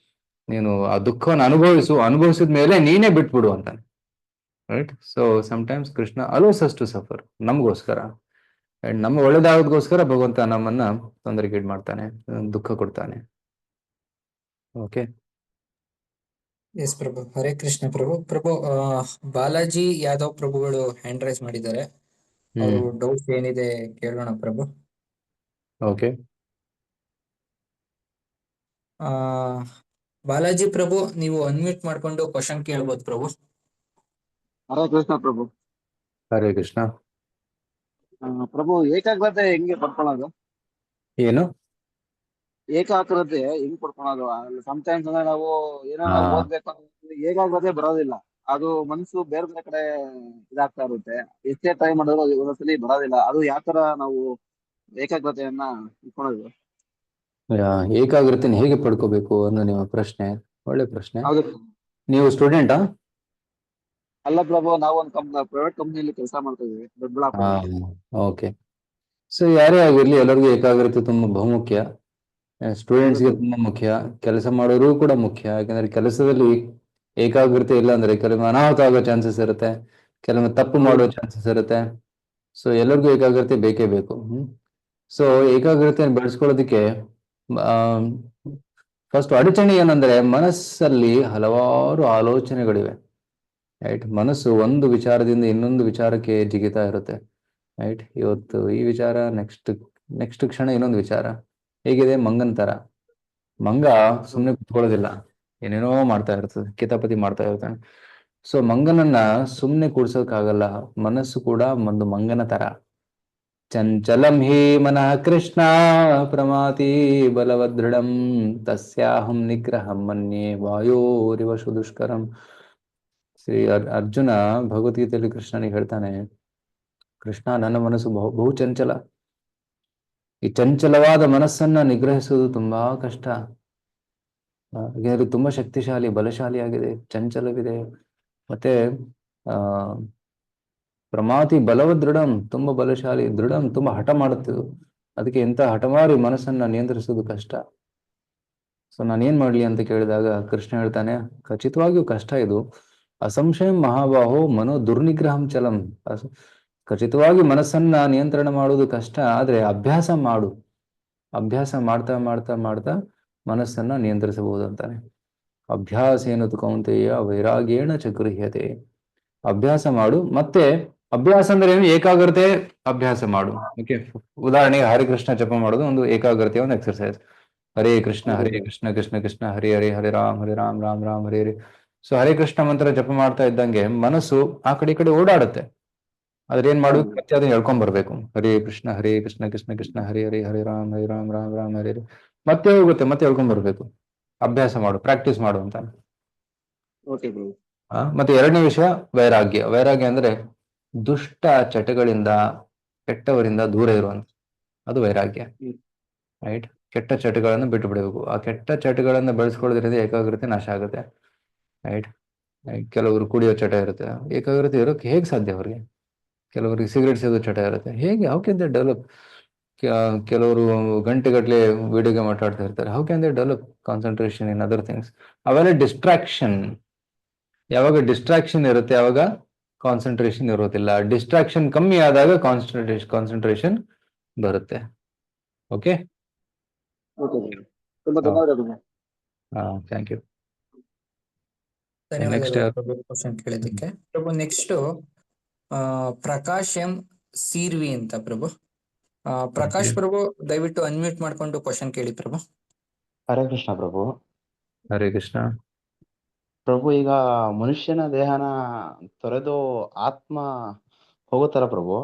ನೀನು ಆ ದುಃಖವನ್ನು ಅನುಭವಿಸಿದ ಮೇಲೆ ನೀನೇ ಬಿಟ್ಬಿಡು ಅಂತಾನೆ. Right. So sometimes Krishna allows us to suffer, ನಮಗೋಸ್ಕರ, ಅಂಡ್ ನಮ್ಮ ಒಳ್ಳೇದಾಗೋದಕ್ಕೋಸ್ಕರ ಭಗವಂತ ನಮ್ಮನ್ನ ತೊಂದರೆಗೀಡು ಮಾಡ್ತಾನೆ, ದುಃಖ ಕೊಡ್ತಾನೆ. ಓಕೆ. ಎಸ್ ಪ್ರಭು. ಹರೇ ಕೃಷ್ಣ ಪ್ರಭು. ಪ್ರಭು ಬಾಲಾಜಿ ಯಾದವ್ ಪ್ರಭುಗಳು ಹ್ಯಾಂಡ್ ರೈಸ್ ಮಾಡಿದ್ದಾರೆ. ಅವರು ಡೌಟ್ ಏನಿದೆ ಕೇಳೋಣ ಪ್ರಭು. ಓಕೆ. ಬಾಲಾಜಿ ಪ್ರಭು, ನೀವು ಅನ್ಮ್ಯೂಟ್ ಮಾಡ್ಕೊಂಡು ಕ್ವಶನ್ ಕೇಳ್ಬೋದು ಪ್ರಭು. ಹರೇ ಕೃಷ್ಣ ಪ್ರಭು. ಹರೇ ಕೃಷ್ಣ ಪ್ರಭು. ಏಕಾಗ್ರತೆ ಹೆಂಗೆ ಪಡ್ಕೊಳ್ಳೋದು? ಏನು ಏಕಾಗ್ರತೆ ಹೆಂಗ್ ಪಡ್ಕೊಳ್ಳೋದು? ಸಮಟೈಮ್ಸ್ ಅಂದ್ರೆ ನಾವು ಏನೋ ಓದ್ಬೇಕು ಅಂದ್ರೆ ಏಕಾಗ್ರತೆ ಬರೋದಿಲ್ಲ, ಅದು ಮನ್ಸು ಬೇರೆ ಬೇರೆ ಕಡೆ ಇದಾಗ್ತಾ ಇರುತ್ತೆ. ಎಷ್ಟೇ ಟ್ರೈ ಮಾಡಿದ್ರು ಒಂದೊಂದ್ಸಲಿ ಬರೋದಿಲ್ಲ. ಅದು ಯಾವ ತರ ನಾವು ಏಕಾಗ್ರತೆಯನ್ನ ಇಟ್ಕೊಳ್ಳೋದು? ಏಕಾಗ್ರತೆನ ಹೇಗೆ ಪಡ್ಕೋಬೇಕು ಅನ್ನೋ ನಿಮ್ಮ ಪ್ರಶ್ನೆ ಒಳ್ಳೆ ಪ್ರಶ್ನೆ. ಹೌದು. ನೀವು ಸ್ಟೂಡೆಂಟಾ? ಅಲ್ಲ ಪ್ರಭು, ನಾವು ಒಂದು ಪ್ರೈವೇಟ್ ಕಂಪ್ನಿಯಲ್ಲಿ ಕೆಲಸ ಮಾಡ್ತಾ ಇದೀವಿ, ದೊಡ್ಡಬಳ್ಳಾಪುರದಲ್ಲಿ. ಓಕೆ. ಸೊ ಯಾರೇ ಆಗಿರ್ಲಿ, ಎಲ್ಲರಿಗೂ ಏಕಾಗ್ರತೆ ತುಂಬಾ ಬಹುಮುಖ್ಯ. ಸ್ಟೂಡೆಂಟ್ಸ್ಗೆ ತುಂಬಾ ಮುಖ್ಯ, ಕೆಲಸ ಮಾಡೋರು ಕೂಡ ಮುಖ್ಯ. ಯಾಕಂದ್ರೆ ಕೆಲಸದಲ್ಲಿ ಏಕಾಗ್ರತೆ ಇಲ್ಲ ಅಂದ್ರೆ ಕೆಲವೊಮ್ಮೆ ಅನಾಹುತ ಆಗೋ ಚಾನ್ಸಸ್ ಇರುತ್ತೆ, ಕೆಲವೊಮ್ಮೆ ತಪ್ಪು ಮಾಡೋ ಚಾನ್ಸಸ್ ಇರುತ್ತೆ. ಸೊ ಎಲ್ಲರಿಗೂ ಏಕಾಗ್ರತೆ ಬೇಕೇ ಬೇಕು. ಸೊ ಏಕಾಗ್ರತೆಯನ್ನು ಬೆಳೆಸ್ಕೊಳ್ಳೋದಕ್ಕೆ ಫಸ್ಟ್ ಅಡಚಣೆ ಏನಂದ್ರೆ ಮನಸ್ಸಲ್ಲಿ ಹಲವಾರು ಆಲೋಚನೆಗಳಿವೆ. ರೈಟ್. ಮನಸ್ಸು ಒಂದು ವಿಚಾರದಿಂದ ಇನ್ನೊಂದು ವಿಚಾರಕ್ಕೆ ಜಿಗಿತಾ ಇರುತ್ತೆ. ರೈಟ್. ಇವತ್ತು ಈ ವಿಚಾರ, ನೆಕ್ಸ್ಟ್ ಕ್ಷಣ ಇನ್ನೊಂದು ವಿಚಾರ. ಹೇಗಿದೆ ಮಂಗನ್ ತರ. ಮಂಗ ಸುಮ್ಮನೆ ಕುತ್ಕೊಳ್ಳೋದಿಲ್ಲ, ಏನೇನೋ ಮಾಡ್ತಾ ಇರ್ತದೆ, ಕಿತಾಪತಿ ಮಾಡ್ತಾ ಇರ್ತಾನೆ. ಸೊ ಮಂಗನನ್ನ ಸುಮ್ಮನೆ ಕೂಡ್ಸೋಕ್ಕಾಗಲ್ಲ. ಮನಸ್ಸು ಕೂಡ ಒಂದು ಮಂಗನ ತರ. ಚಂಚಲಂ ಹಿ ಮನಃ ಕೃಷ್ಣ ಪ್ರಮಾತಿ ಬಲವದೃಢಂ ತಸ್ಯಾಹಂ ನಿಗ್ರಹಂ ಮನ್ಯೆ ವಾಯೋರಿವ ಸುದುಷ್ಕರಂ. ಶ್ರೀ ಅರ್ಜುನ ಭಗವದ್ಗೀತೆಯಲ್ಲಿ ಕೃಷ್ಣನಿಗೆ ಹೇಳ್ತಾನೆ, ಕೃಷ್ಣ, ನನ್ನ ಮನಸ್ಸು ಬಹು ಚಂಚಲ. ಈ ಚಂಚಲವಾದ ಮನಸ್ಸನ್ನ ನಿಗ್ರಹಿಸುವುದು ತುಂಬಾ ಕಷ್ಟ. ತುಂಬಾ ಶಕ್ತಿಶಾಲಿ, ಬಲಶಾಲಿ ಆಗಿದೆ, ಚಂಚಲವಿದೆ. ಮತ್ತೆ ಪ್ರಮಾತಿ ಬಲವದೃಢಂ, ತುಂಬಾ ಬಲಶಾಲಿ, ದೃಢಂ ತುಂಬಾ ಹಠ ಮಾಡುತ್ತಿದ್ದು. ಅದಕ್ಕೆ ಎಂತ ಹಠಮಾರಿ ಮನಸ್ಸನ್ನ ನಿಯಂತ್ರಿಸುವುದು ಕಷ್ಟ. ಸೊ ನಾನೇನ್ ಮಾಡ್ಲಿ ಅಂತ ಕೇಳಿದಾಗ ಕೃಷ್ಣ ಹೇಳ್ತಾನೆ, ಖಚಿತವಾಗಿಯೂ ಕಷ್ಟ ಇದು. ಅಸಂಶಯಂ ಮಹಾಬಾಹೋ ಮನೋ ದುರ್ನಿಗ್ರಹಂ ಚಲಂ. ಖಚಿತವಾಗಿ ಮನಸ್ಸನ್ನ ನಿಯಂತ್ರಣ ಮಾಡುವುದು ಕಷ್ಟ, ಆದ್ರೆ ಅಭ್ಯಾಸ ಮಾಡು. ಅಭ್ಯಾಸ ಮಾಡ್ತಾ ಮಾಡ್ತಾ ಮಾಡ್ತಾ ಮನಸ್ಸನ್ನ ನಿಯಂತ್ರಿಸಬಹುದು ಅಂತಾನೆ. ಅಭ್ಯಾಸ ಏನದು ಕೌಂತೆಯ ವೈರಾಗ್ಯೇಣ ಚ ಗೃಹ್ಯತೆ. ಅಭ್ಯಾಸ ಮಾಡು. ಮತ್ತೆ ಅಭ್ಯಾಸ ಅಂದ್ರೆ ಏನು? ಏಕಾಗ್ರತೆ ಅಭ್ಯಾಸ ಮಾಡು. ಓಕೆ. ಉದಾಹರಣೆಗೆ ಹರಿಕೃಷ್ಣ ಜಪ ಮಾಡೋದು ಒಂದು ಏಕಾಗ್ರತೆಯ ಒಂದು ಎಕ್ಸರ್ಸೈಸ್. ಹರೇ ಕೃಷ್ಣ ಕೃಷ್ಣ ಕೃಷ್ಣ ಹರೇ ಹರೇ, ಹರೇ ರಾಮ್ ರಾಮ್ ರಾಮ್ ಹರೇ ಹರೇ. ಸೊ ಹರೇ ಕೃಷ್ಣ ಮಂತ್ರ ಜಪ ಮಾಡ್ತಾ ಇದ್ದಂಗೆ ಮನಸ್ಸು ಆ ಕಡೆ ಈ ಕಡೆ ಓಡಾಡುತ್ತೆ. ಆದ್ರೆ ಏನ್ ಮಾಡ್ಬೇಕು, ಹೌದು. ಮತ್ತೆ ಅದನ್ನ ಹೇಳ್ಕೊಂಡ್ ಬರ್ಬೇಕು. ಹರೇ ಕೃಷ್ಣ ಕೃಷ್ಣ ಕೃಷ್ಣ ಹರಿ ಹರಿ ಹರಿ ರಾಮ್ ರಾಮ್ ರಾಮ್ ಹರಿ ಹರಿ. ಮತ್ತೆ ಹೋಗುತ್ತೆ, ಮತ್ತೆ ಹೇಳ್ಕೊಂಡ್ ಬರ್ಬೇಕು. ಅಭ್ಯಾಸ ಮಾಡು, ಪ್ರಾಕ್ಟೀಸ್ ಮಾಡು ಅಂತ. Okay bro. ಮತ್ತೆ ಎರಡನೇ ವಿಷಯ ವೈರಾಗ್ಯ. ವೈರಾಗ್ಯ ಅಂದ್ರೆ ದುಷ್ಟ ಚಟಗಳಿಂದ, ಕೆಟ್ಟವರಿಂದ ದೂರ ಇರುವಂತ, ಅದು ವೈರಾಗ್ಯ. ರೈಟ್. ಕೆಟ್ಟ ಚಟಗಳನ್ನು ಬಿಟ್ಟು ಬಿಡಬೇಕು. ಆ ಕೆಟ್ಟ ಚಟಗಳನ್ನು ಬೆಳೆಸ್ಕೊಳ್ಳೋದ್ರಿಂದ ಏಕಾಗ್ರತೆ ನಾಶ ಆಗುತ್ತೆ. ರೈಟ್. ಕೆಲವರು ಕುಡಿಯೋ ಚಟ ಇರುತ್ತೆ, ಏಕಾಗ್ರತೆ ಇರೋಕೆ ಹೇಗೆ ಸಾಧ್ಯ ಅವ್ರಿಗೆ? ಕೆಲವರಿಗೆ ಸಿಗರೇಟ್ ಸೇದೋ ಚಟ ಇರುತ್ತೆ, ಹೇಗೆ, ಹೌ ಕ್ಯಾನ್ ದೇ ಡೆವಲಪ್? ಕೆಲವರು ಗಂಟೆಗಟ್ಟಲೆ ವಿಡಿಯೋ ಗೇಮ್ ಆಟಾಡ್ತಾ ಇರ್ತಾರೆ, how can they develop concentration in other things? ಅವೆಲ್ಲ ಡಿಸ್ಟ್ರಾಕ್ಷನ್. ಯಾವಾಗ ಡಿಸ್ಟ್ರಾಕ್ಷನ್ ಇರುತ್ತೆ ಆವಾಗ ಕಾನ್ಸಂಟ್ರೇಷನ್ ಇರೋದಿಲ್ಲ. ಡಿಸ್ಟ್ರಾಕ್ಷನ್ ಕಮ್ಮಿ ಆದಾಗ ಕಾನ್ಸಂಟ್ರೇಷನ್ ಬರುತ್ತೆ. ಓಕೆ. Okay bro. ತುಂಬಾ ಧನ್ಯವಾದಗಳು. Thank you. ನೆಕ್ಸ್ಟ್ ಧನ್ಯವಾದಗಳು ಪ್ರಭು ಕ್ವಶನ್ ಕೇಳಿದ್ದಕ್ಕೆ. ಪ್ರಭು ನೆಕ್ಸ್ಟ್ ಪ್ರಕಾಶ್ ಎಂ ಸೀರ್ವಿ ಅಂತ ಪ್ರಭು. ಪ್ರಕಾಶ್ ಪ್ರಭು ದಯವಿಟ್ಟು ಅನ್ಮ್ಯೂಟ್ ಮಾಡ್ಕೊಂಡು ಕ್ವಶನ್ ಕೇಳಿ ಪ್ರಭು. ಹರೇ ಕೃಷ್ಣ ಪ್ರಭು. ಹರೇ ಕೃಷ್ಣ ಪ್ರಭು, ಈಗ ಮನುಷ್ಯನ ದೇಹನ ತೊರೆದು ಆತ್ಮ ಹೋಗುತ್ತಾರ ಪ್ರಭು?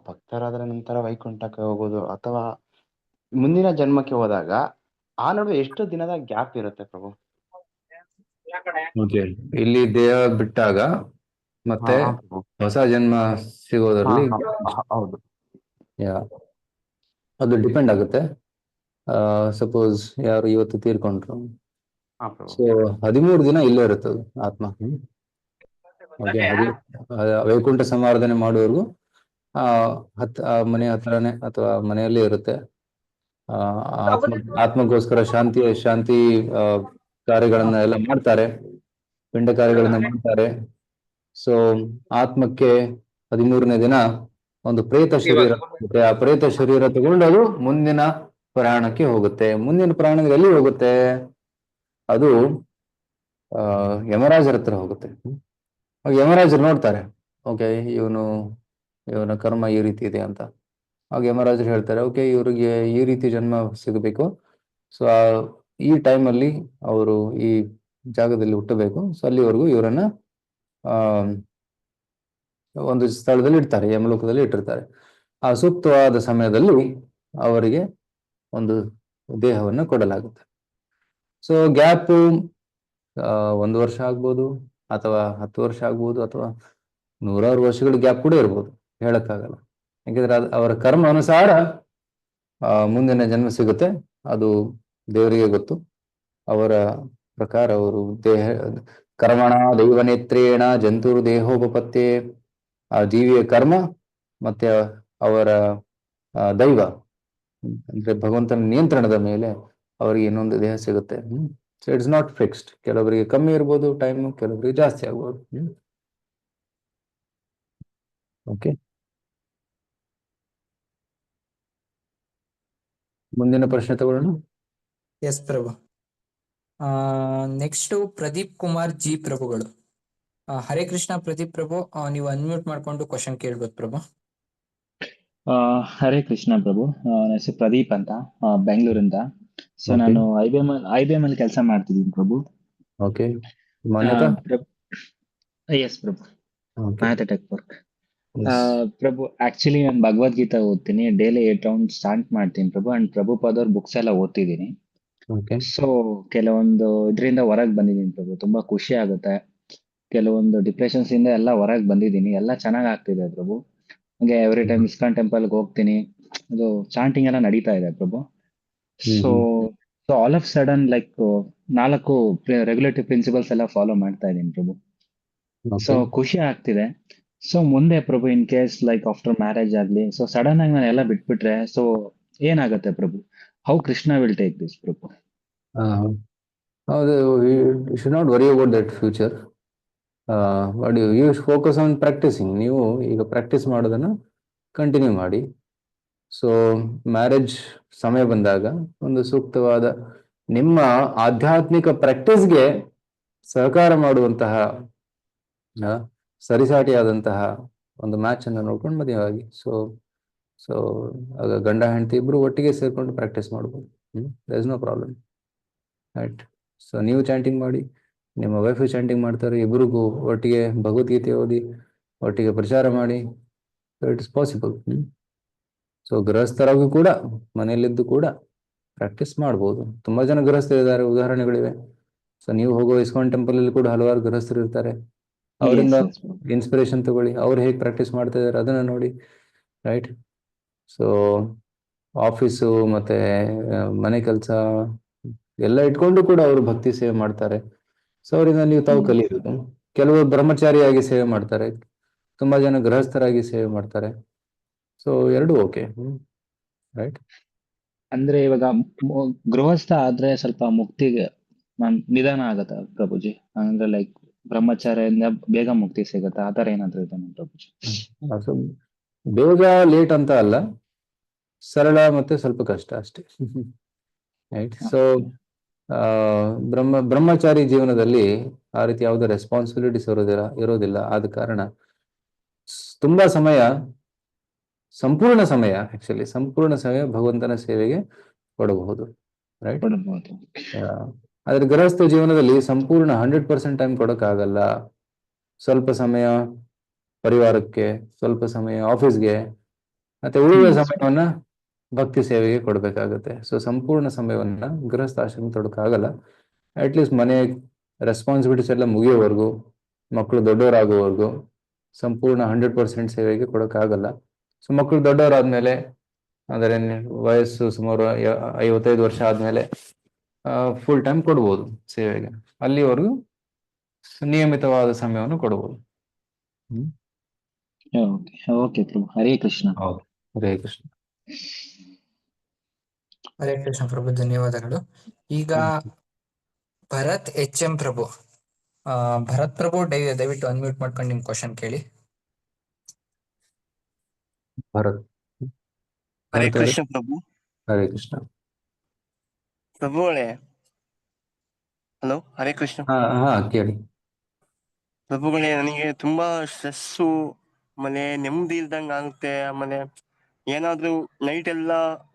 ಭಕ್ತರಾದ್ರ ನಂತರ ವೈಕುಂಠಕ್ಕೆ ಹೋಗೋದು ಅಥವಾ ಮುಂದಿನ ಜನ್ಮಕ್ಕೆ ಹೋದಾಗ ಆ ನಡುವೆ ಎಷ್ಟು ದಿನದ ಗ್ಯಾಪ್ ಇರುತ್ತೆ ಪ್ರಭು? ಇಲ್ಲಿ ದೇಹ ಬಿಟ್ಟಾಗ ಮತ್ತೆ ಪ್ರಭು. ಹೊಸ ಜನ್ಮ ಸಿಗೋದ್ರಲ್ಲಿ ಹೌದು. ಅದು ಡಿಪೆಂಡ್ ಆಗುತ್ತೆ. ಸಪೋಸ್ ಯಾರು ಇವತ್ತು ತೀರ್ಕೊಂಡ್ರು, ಪ್ರಭು. ಸೊ 13 ದಿನ ಇಲ್ಲೇ ಇರುತ್ತೆ ಅದು ಆತ್ಮ. ವೈಕುಂಠ ಸಮಾರಾಧನೆ ಮಾಡುವವರೆಗೂ ಮನೆ ಹತ್ರನೇ ಅಥವಾ ಮನೆಯಲ್ಲೇ ಇರುತ್ತೆ. ಆತ್ಮಗೋಸ್ಕರ ಶಾಂತಿ ಕಾರ್ಯಗಳನ್ನ ಎಲ್ಲ ಮಾಡ್ತಾರೆ, ಪಿಂಡ ಕಾರ್ಯಗಳನ್ನ ಮಾಡ್ತಾರೆ. ಸೊ ಆತ್ಮಕ್ಕೆ 13ನೇ ದಿನ ಒಂದು ಪ್ರೇತ ಶರೀರ ಸಿಗುತ್ತೆ. ಆ ಪ್ರೇತ ಶರೀರ ತಗೊಂಡು ಅದು ಮುಂದಿನ ಪ್ರಯಾಣಕ್ಕೆ ಹೋಗುತ್ತೆ. ಮುಂದಿನ ಪ್ರಯಾಣದಲ್ಲಿ ಎಲ್ಲಿ ಹೋಗುತ್ತೆ? ಅದು ಯಮರಾಜರ ಹತ್ರ ಹೋಗುತ್ತೆ. ಯಮರಾಜರು ನೋಡ್ತಾರೆ, ಓಕೆ ಇವನ ಕರ್ಮ ಈ ರೀತಿ ಇದೆ ಅಂತ. ಆಗ ಯಮರಾಜರು ಹೇಳ್ತಾರೆ, ಓಕೆ ಇವ್ರಿಗೆ ಈ ರೀತಿ ಜನ್ಮ ಸಿಗಬೇಕು, ಸೊ ಈ ಟೈಮಲ್ಲಿ ಅವರು ಈ ಜಾಗದಲ್ಲಿ ಹುಟ್ಟಬೇಕು. ಸೊ ಅಲ್ಲಿವರೆಗೂ ಇವರನ್ನ ಒಂದು ಸ್ಥಳದಲ್ಲಿ ಇಡ್ತಾರೆ, ಯಮಲೋಕದಲ್ಲಿ ಇಟ್ಟಿರ್ತಾರೆ. ಆ ಸೂಕ್ತವಾದ ಸಮಯದಲ್ಲಿ ಅವರಿಗೆ ಒಂದು ದೇಹವನ್ನು ಕೊಡಲಾಗುತ್ತೆ. ಸೊ ಗ್ಯಾಪ್ 1 ವರ್ಷ ಆಗ್ಬೋದು, ಅಥವಾ 10 ವರ್ಷ ಆಗ್ಬೋದು, ಅಥವಾ 100 ವರ್ಷಗಳ ಗ್ಯಾಪ್ ಕೂಡ ಇರ್ಬೋದು, ಹೇಳಕ್ಕಾಗಲ್ಲ. ಯಾಕಂದ್ರೆ ಅವರ ಕರ್ಮ ಅನುಸಾರ ಮುಂದಿನ ಜನ್ಮ ಸಿಗುತ್ತೆ, ಅದು ದೇವರಿಗೆ ಗೊತ್ತು. ಅವರ ಪ್ರಕಾರ ಅವರು ಕರ್ಮಣ ದೈವನೇತ್ರೇಣ ಜಂತುರ್ ದೇಹೋಪಪತ್ತೇ. ಆ ಜೀವಿಯ ಕರ್ಮ ಮತ್ತೆ ಅವರ ದೈವ ಅಂದ್ರೆ ಭಗವಂತನ ನಿಯಂತ್ರಣದ ಮೇಲೆ ಅವರಿಗೆ ಇನ್ನೊಂದು ದೇಹ ಸಿಗುತ್ತೆ. So it's not fixed. ಕೆಲವರಿಗೆ ಕಮ್ಮಿ ಇರ್ಬೋದು ಟೈಮ್, ಕೆಲವರಿಗೆ ಜಾಸ್ತಿ ಆಗ್ಬೋದು. ಓಕೆ. ಮುಂದಿನ ಪ್ರಶ್ನೆ ತಗೊಳ್ಳೋಣ. ಎಸ್ ಪ್ರಭು. ನೆಕ್ಸ್ಟ್ ಪ್ರದೀಪ್ ಕುಮಾರ್ ಜಿ ಪ್ರಭುಗಳು. ಹರೇ ಕೃಷ್ಣ ಪ್ರದೀಪ್ ಪ್ರಭು, ನೀವು ಅನ್ಮ್ಯೂಟ್ ಮಾಡ್ಕೊಂಡು ಕ್ವಶನ್ ಕೇಳ್ಬೋದು ಪ್ರಭು. ಹರೇ ಕೃಷ್ಣ ಪ್ರಭು. ನನ್ನ ಹೆಸರು ಪ್ರದೀಪ್ ಅಂತ, ಬೆಂಗಳೂರಿಂದ. ಸೊ ನಾನು IBM ಅಲ್ಲಿ ಕೆಲಸ ಮಾಡ್ತಿದ್ದೀನಿ ಪ್ರಭು. ಓಕೆ. ಮಾನ್ಯತಾ? ಎಸ್ ಪ್ರಭು, ಮಾನ್ಯತಾ ಟೆಕ್ ವರ್ಕ್. ಪ್ರಭು, ಆಕ್ಚುಲಿ ನಾನು ಭಗವದ್ಗೀತಾ ಓದ್ತೀನಿ, ಡೈಲಿ 8 ರೌಂಡ್ ಸ್ಟಾರ್ಟ್ ಮಾಡ್ತೀನಿ ಪ್ರಭು. ಅಂಡ್ ಪ್ರಭುಪಾದವ್ರ ಬುಕ್ಸ್ ಎಲ್ಲ ಓದ್ತಿದ್ದೀನಿ. ಸೊ ಕೆಲವೊಂದು ಇದರಿಂದ ಹೊರಗೆ ಬಂದಿದ್ದೀನಿ ಪ್ರಭು, ತುಂಬಾ ಖುಷಿ ಆಗುತ್ತೆ. ಕೆಲವೊಂದು ಡಿಪ್ರೆಷನ್ಸ್ ಇಂದ ಎಲ್ಲ ಹೊರಗೆ ಬಂದಿದ್ದೀನಿ, ಎಲ್ಲ ಚೆನ್ನಾಗ್ ಆಗ್ತಿದೆ ಪ್ರಭು. ಹಂಗೆ ಎವ್ರಿ ಟೈಮ್ ಇಸ್ಕಾನ್ ಟೆಂಪಲ್ಗೆ ಹೋಗ್ತೀನಿ, ಅದು ಚಾಂಟಿಂಗ್ ಎಲ್ಲ ನಡೀತಾ ಇದೆ prabhu. So all of sudden like 4 regulatory principles ಎಲ್ಲ ಫಾಲೋ ಮಾಡ್ತಾ ಇದ್ದೀನಿ ಪ್ರಭು. ಸೊ ಖುಷಿ ಆಗ್ತಿದೆ. ಸೊ ಮುಂದೆ prabhu, in case like after marriage ಆಗ್ಲಿ, ಸೊ ಸಡನ್ ಆಗಿ ನಾನು ಎಲ್ಲ ಬಿಟ್ಬಿಟ್ರೆ ಸೊ ಏನಾಗುತ್ತೆ prabhu? How Krishna will take this prabhu? ಹೌದು, you should not worry about that future. But you focus on practising. ನೀವು ಈಗ ಪ್ರಾಕ್ಟೀಸ್ ಮಾಡೋದನ್ನ ಕಂಟಿನ್ಯೂ ಮಾಡಿ. ಸೊ ಮ್ಯಾರೇಜ್ ಸಮಯ ಬಂದಾಗ ಒಂದು ಸೂಕ್ತವಾದ ನಿಮ್ಮ ಆಧ್ಯಾತ್ಮಿಕ ಪ್ರಾಕ್ಟೀಸ್ಗೆ ಸಹಕಾರ ಮಾಡುವಂತಹ ಸರಿಸಾಟಿಯಾದಂತಹ ಒಂದು ಮ್ಯಾಚ್ ಅನ್ನು ನೋಡ್ಕೊಂಡು ಮದುವೆ ಆಗಿ. ಸೊ ಆಗ ಗಂಡ ಹೆಂಡತಿ ಇಬ್ರು ಒಟ್ಟಿಗೆ ಸೇರ್ಕೊಂಡು ಪ್ರಾಕ್ಟೀಸ್ ಮಾಡ್ಬೋದು. There is no problem. Right. So ನೀವು ಚಾಂಟಿಂಗ್ ಮಾಡಿ, ನಿಮ್ಮ ವೈಫ್ ಚಾಂಟಿಂಗ್ ಮಾಡ್ತಾರೆ, ಇಬ್ಬರಿಗೂ ಒಟ್ಟಿಗೆ ಭಗವದ್ಗೀತೆ ಓದಿ ಒಟ್ಟಿಗೆ ಪ್ರಚಾರ ಮಾಡಿ. It is possible. ಸೊ ಗೃಹಸ್ಥರಾಗೂ ಕೂಡ ಮನೆಯಲ್ಲಿದ್ದು ಕೂಡ ಪ್ರಾಕ್ಟೀಸ್ ಮಾಡ್ಬೋದು. ತುಂಬಾ ಜನ ಗೃಹಸ್ಥರಿದ್ದಾರೆ, ಉದಾಹರಣೆಗಳಿವೆ. ಸೊ ನೀವು ಹೋಗೋ ಇಸ್ಕಾನ್ ಟೆಂಪಲ್ ಅಲ್ಲಿ ಕೂಡ ಹಲವಾರು ಗೃಹಸ್ಥರು ಇರ್ತಾರೆ. ಅವರಿಂದ Yes, ಪ್ರಭು. ಇನ್ಸ್ಪಿರೇಷನ್ ತಗೊಳ್ಳಿ, ಅವ್ರು ಹೇಗೆ ಪ್ರಾಕ್ಟೀಸ್ ಮಾಡ್ತಾ ಇದಾರೆ ಅದನ್ನ ನೋಡಿ. ರೈಟ್. ಸೊ ಆಫೀಸು ಮತ್ತೆ ಮನೆ ಕೆಲಸ ಎಲ್ಲ ಇಟ್ಕೊಂಡು ಕೂಡ ಅವರು ಭಕ್ತಿ ಸೇವೆ ಮಾಡ್ತಾರೆ. ಸೊ ಅವರಿಂದ ನೀವು ತಾವು ಕಲಿಯುವುದು. ಕೆಲವರು ಬ್ರಹ್ಮಚಾರಿಯಾಗಿ ಸೇವೆ ಮಾಡ್ತಾರೆ, ತುಂಬಾ ಜನ ಗೃಹಸ್ಥರಾಗಿ ಸೇವೆ ಮಾಡ್ತಾರೆ. ಸೊ ಎರಡು ಓಕೆ. ರೈಟ್. ಅಂದ್ರೆ ಇವಾಗ ಗೃಹಸ್ಥ ಆದ್ರೆ ಸ್ವಲ್ಪ ಮುಕ್ತಿಗೆ ನಿಧಾನ ಆಗತ್ತ ಪ್ರಭುಜಿ? ಅಂದ್ರೆ ಲೈಕ್ ಬ್ರಹ್ಮಚಾರಿಯಿಂದ ಬೇಗ ಮುಕ್ತಿ ಸಿಗತ್ತ, ಆತರ ಏನಾದ್ರು ಇದೆ ಪ್ರಭುಜಿ? ಸೊ ಬೇಗ ಲೇಟ್ ಅಂತ ಅಲ್ಲ, ಸರಳ ಮತ್ತೆ ಸ್ವಲ್ಪ ಕಷ್ಟ ಅಷ್ಟೇ. ರೈಟ್. ಸೊ ಬ್ರಹ್ಮಚಾರಿ ಜೀವನದಲ್ಲಿ ಆ ರೀತಿ ಯಾವುದೇ ರೆಸ್ಪಾನ್ಸಿಬಿಲಿಟೀಸ್ ಇರೋದಿಲ್ಲ. ಆದ ಕಾರಣ ತುಂಬಾ ಸಮಯ, ಸಂಪೂರ್ಣ ಸಮಯ ಭಗವಂತನ ಸೇವೆಗೆ ಕೊಡಬಹುದು. ರೈಟ್. ಕೊಡಬಹುದು. ಆದ್ರೆ ಗೃಹಸ್ಥ ಜೀವನದಲ್ಲಿ ಸಂಪೂರ್ಣ 100% ಟೈಮ್ ಕೊಡಕ್ಕಾಗಲ್ಲ. ಸ್ವಲ್ಪ ಸಮಯ ಪರಿವಾರಕ್ಕೆ, ಸ್ವಲ್ಪ ಸಮಯ ಆಫೀಸ್ಗೆ, ಮತ್ತೆ ಉಳಿದ ಸಮಯವನ್ನ ಭಕ್ತಿ ಸೇವೆಗೆ ಕೊಡ್ಬೇಕಾಗತ್ತೆ. ಸೊ ಸಂಪೂರ್ಣ ಸಮಯವನ್ನ ಗೃಹಸ್ಥಾಶ್ರಮ ತೊಡಕಾಗಲ್ಲ. ಅಟ್ಲೀಸ್ಟ್ ಮನೆ ರೆಸ್ಪಾನ್ಸಿಬಿಲಿಟೀಸ್ ಎಲ್ಲ ಮುಗಿಯೋವರೆಗೂ, ಮಕ್ಕಳು ದೊಡ್ಡವರಾಗುವವರೆಗೂ ಸಂಪೂರ್ಣ 100% ಸೇವೆಗೆ ಕೊಡಕ್ಕಾಗಲ್ಲ. ಸೊ ಮಕ್ಕಳು ದೊಡ್ಡವರಾದ್ಮೇಲೆ, ಅಂದರೆ ವಯಸ್ಸು ಸುಮಾರು 55 ವರ್ಷ ಆದ್ಮೇಲೆ ಫುಲ್ ಟೈಮ್ ಕೊಡ್ಬೋದು ಸೇವೆಗೆ. ಅಲ್ಲಿವರೆಗೂ ನಿಯಮಿತವಾದ ಸಮಯವನ್ನು ಕೊಡ್ಬೋದು. ಓಕೆ ಪ್ರಭು. ಹರೇ ಕೃಷ್ಣ. ಹರೇ ಕೃಷ್ಣ. ಹರೇ ಕೃಷ್ಣ ಪ್ರಭು, ಧನ್ಯವಾದಗಳು. ಈಗ ಭರತ್ HM ಪ್ರಭು, ಭರತ್ ಪ್ರಭು ದಯವಿಟ್ಟು ಅನ್ಮ್ಯೂಟ್ ಮಾಡ್ಕೊಂಡು ನಿಮ್ ಕ್ವಶನ್ ಕೇಳಿ. ಭರತ್. ಹರೇ ಕೃಷ್ಣ ಪ್ರಭು. ಹರೇ ಕೃಷ್ಣ ಪ್ರಭುಗಳೇ, ಹಲೋ. ಹರೇ ಕೃಷ್ಣ. ಹಾ ಕೇಳಿ. ಪ್ರಭುಗಳೇ, ನನಗೆ ತುಂಬಾ ಸ್ಟ್ರೆಸ್ಸು, ಆಮೇಲೆ ನೆಮ್ಮದಿ ಇಲ್ದಂಗ ಆಗುತ್ತೆ. ಆಮೇಲೆ ಏನಾದ್ರೂ ನೈಟ್ ಎಲ್ಲ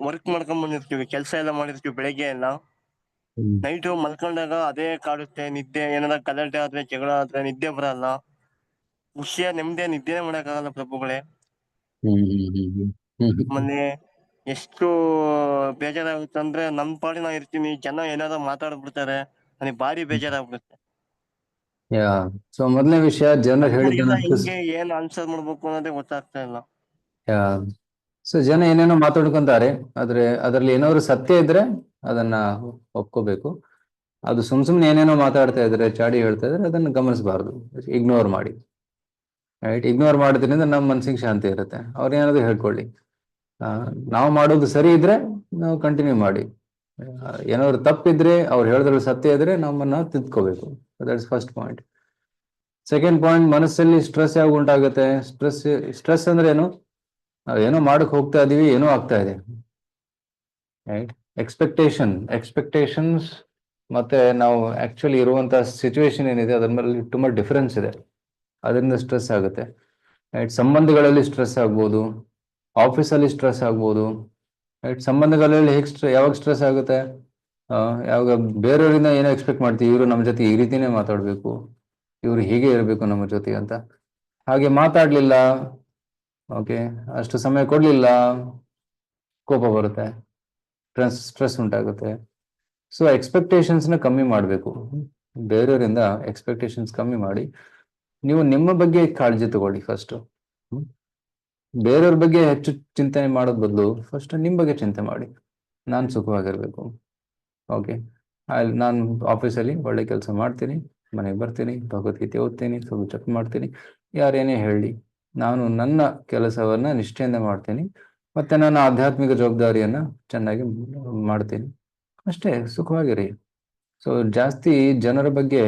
ವರ್ಕ್ ಮಾಡ್ಕೊಂಡ್ ಬಂದಿರ್ತೀವಿ, ಕೆಲಸ ಎಲ್ಲ ಮಾಡಿರ್ತೀವಿ ಬೆಳಗ್ಗೆ ಎಲ್ಲ. ನೈಟು ಮಲ್ಕೊಂಡಾಗ ಅದೇ ಕಾಡುತ್ತೆ, ನಿದ್ದೆ ಏನಾರ ಗಲಾಟೆ ಆದ್ರೆ, ಜಗಳ ಆದ್ರೆ ನಿದ್ದೆ ಬರಲ್ಲ. ಖುಷಿಯ ನೆಮ್ಮದಿಯ ನಿದ್ದೆನೇ ಮಾಡಕ್ಕಾಗಲ್ಲ ಪ್ರಭುಗಳೇ. ಆಮೇಲೆ ಎಷ್ಟು ಬೇಜಾರಾಗುತ್ತೆ ಅಂದ್ರೆ, ನನ್ ಪಾಡಿ ನಾ ಇರ್ತೀನಿ, ಜನ ಏನಾರ ಮಾತಾಡ್ಬಿಡ್ತಾರೆ, ನನಗೆ ಭಾರಿ ಬೇಜಾರಾಗ್ಬಿಡುತ್ತೆ. ಸೊ ಮೊದಲನೇ ವಿಷಯ, ಜನರು ಜನರಿಗೆಲ್ಲ ಹೇಳಿದ ಹಿಂಗೆ ಏನ್ ಆನ್ಸರ್ ಮಾಡ್ಬೇಕು ಅನ್ನೋದೇ ಗೊತ್ತಾಗ್ತಾ ಇಲ್ಲ. ಸೊ ಜನ ಏನೇನೋ ಮಾತಾಡ್ಕೊಂತಾರೆ, ಆದ್ರೆ ಅದರಲ್ಲಿ ಏನಾದ್ರು ಸತ್ಯ ಇದ್ರೆ ಅದನ್ನ ಒಪ್ಕೋಬೇಕು. ಅದು ಸುಮ್ನೆ ಏನೇನೋ ಮಾತಾಡ್ತಾ ಇದ್ರೆ, ಚಾಡಿ ಹೇಳ್ತಾ ಇದ್ರೆ ಅದನ್ನ ಗಮನಿಸಬಾರ್ದು, ಇಗ್ನೋರ್ ಮಾಡಿ. ರೈಟ್. ಇಗ್ನೋರ್ ಮಾಡೋದ್ರಿಂದ ನಮ್ಮ ಮನ್ಸಿಗೆ ಶಾಂತಿ ಇರುತ್ತೆ. ಅವ್ರು ಏನಾದ್ರು ಹೇಳ್ಕೊಳ್ಳಿ, ನಾವು ಮಾಡೋದು ಸರಿ ಇದ್ರೆ ನಾವು ಕಂಟಿನ್ಯೂ ಮಾಡಿ. ಏನಾದ್ರು ತಪ್ಪಿದ್ರೆ, ಅವ್ರು ಹೇಳಿದ್ರಲ್ಲಿ ಸತ್ಯ ಇದ್ರೆ ನಮ್ಮನ್ನ ತಿದ್ಕೋಬೇಕು. That's first point. Second point, ಮನಸ್ಸಲ್ಲಿ ಸ್ಟ್ರೆಸ್ ಯಾವಾಗ ಉಂಟಾಗುತ್ತೆ? ಸ್ಟ್ರೆಸ್ ಅಂದ್ರೆ ಏನು? ನಾವೇನೋ ಮಾಡಕ್ ಹೋಗ್ತಾ ಇದೀವಿ, ಏನೋ ಆಗ್ತಾ ಇದೆ. ರೈಟ್. ಎಕ್ಸ್ಪೆಕ್ಟೇಷನ್ಸ್ ಮತ್ತೆ ನಾವು ಆಕ್ಚುಲಿ ಇರುವಂತ ಸಿಚುವೇಶನ್ ಏನಿದೆ ಅದ್ರ ಮೇಲೆ ತುಂಬಾ ಡಿಫರೆನ್ಸ್ ಇದೆ. ಅದರಿಂದ ಸ್ಟ್ರೆಸ್ ಆಗುತ್ತೆ. ರೈಟ್. ಸಂಬಂಧಗಳಲ್ಲಿ ಸ್ಟ್ರೆಸ್ ಆಗ್ಬೋದು, ಆಫೀಸಲ್ಲಿ ಸ್ಟ್ರೆಸ್ ಆಗ್ಬೋದು. ರೈಟ್. ಸಂಬಂಧಗಳಲ್ಲಿ ಯಾವಾಗ ಸ್ಟ್ರೆಸ್ ಆಗುತ್ತೆ? ಯಾವಾಗ ಬೇರೆಯವರಿಂದ ಏನೋ ಎಕ್ಸ್ಪೆಕ್ಟ್ ಮಾಡ್ತೀವಿ, ಇವರು ನಮ್ಮ ಜೊತೆ ಈ ರೀತಿನೇ ಮಾತಾಡ್ಬೇಕು, ಇವರು ಹೀಗೆ ಇರಬೇಕು ನಮ್ಮ ಜೊತೆ ಅಂತ. ಹಾಗೆ ಮಾತಾಡ್ಲಿಲ್ಲ, ಓಕೆ, ಅಷ್ಟು ಸಮಯ ಕೊಡ್ಲಿಲ್ಲ, ಕೋಪ ಬರುತ್ತೆ, ಸ್ಟ್ರೆಸ್ ಉಂಟಾಗುತ್ತೆ. ಸೊ ಎಕ್ಸ್ಪೆಕ್ಟೇಷನ್ಸ್ನ ಕಮ್ಮಿ ಮಾಡಬೇಕು. ಬೇರೆಯವರಿಂದ ಎಕ್ಸ್ಪೆಕ್ಟೇಷನ್ಸ್ ಕಮ್ಮಿ ಮಾಡಿ ನೀವು ನಿಮ್ಮ ಬಗ್ಗೆ ಕಾಳಜಿ ತಗೊಳ್ಳಿ ಫಸ್ಟ್. ಬೇರೆಯವ್ರ ಬಗ್ಗೆ ಹೆಚ್ಚು ಚಿಂತನೆ ಮಾಡೋದ್ ಬದಲು ಫಸ್ಟ್ ನಿಮ್ಮ ಬಗ್ಗೆ ಚಿಂತೆ ಮಾಡಿ. ನಾನು ಸುಖವಾಗಿರ್ಬೇಕು. ಓಕೆ, ನಾನು ಆಫೀಸಲ್ಲಿ ಒಳ್ಳೆ ಕೆಲಸ ಮಾಡ್ತೀನಿ, ಮನೆಗೆ ಬರ್ತೀನಿ, ಭಗವದ್ಗೀತೆ ಓದ್ತೀನಿ, ಸ್ವಲ್ಪ ಜಪ ಮಾಡ್ತೀನಿ, ಯಾರೇನೇ ಹೇಳಿ ನಾನು ನನ್ನ ಕೆಲಸವನ್ನ ನಿಷ್ಠೆಯಿಂದ ಮಾಡ್ತೀನಿ, ಮತ್ತೆ ನನ್ನ ಆಧ್ಯಾತ್ಮಿಕ ಜವಾಬ್ದಾರಿಯನ್ನ ಚೆನ್ನಾಗಿ ಮಾಡ್ತೀನಿ, ಅಷ್ಟೇ, ಸುಖವಾಗಿರಿ. ಸೊ ಜಾಸ್ತಿ ಜನರ ಬಗ್ಗೆ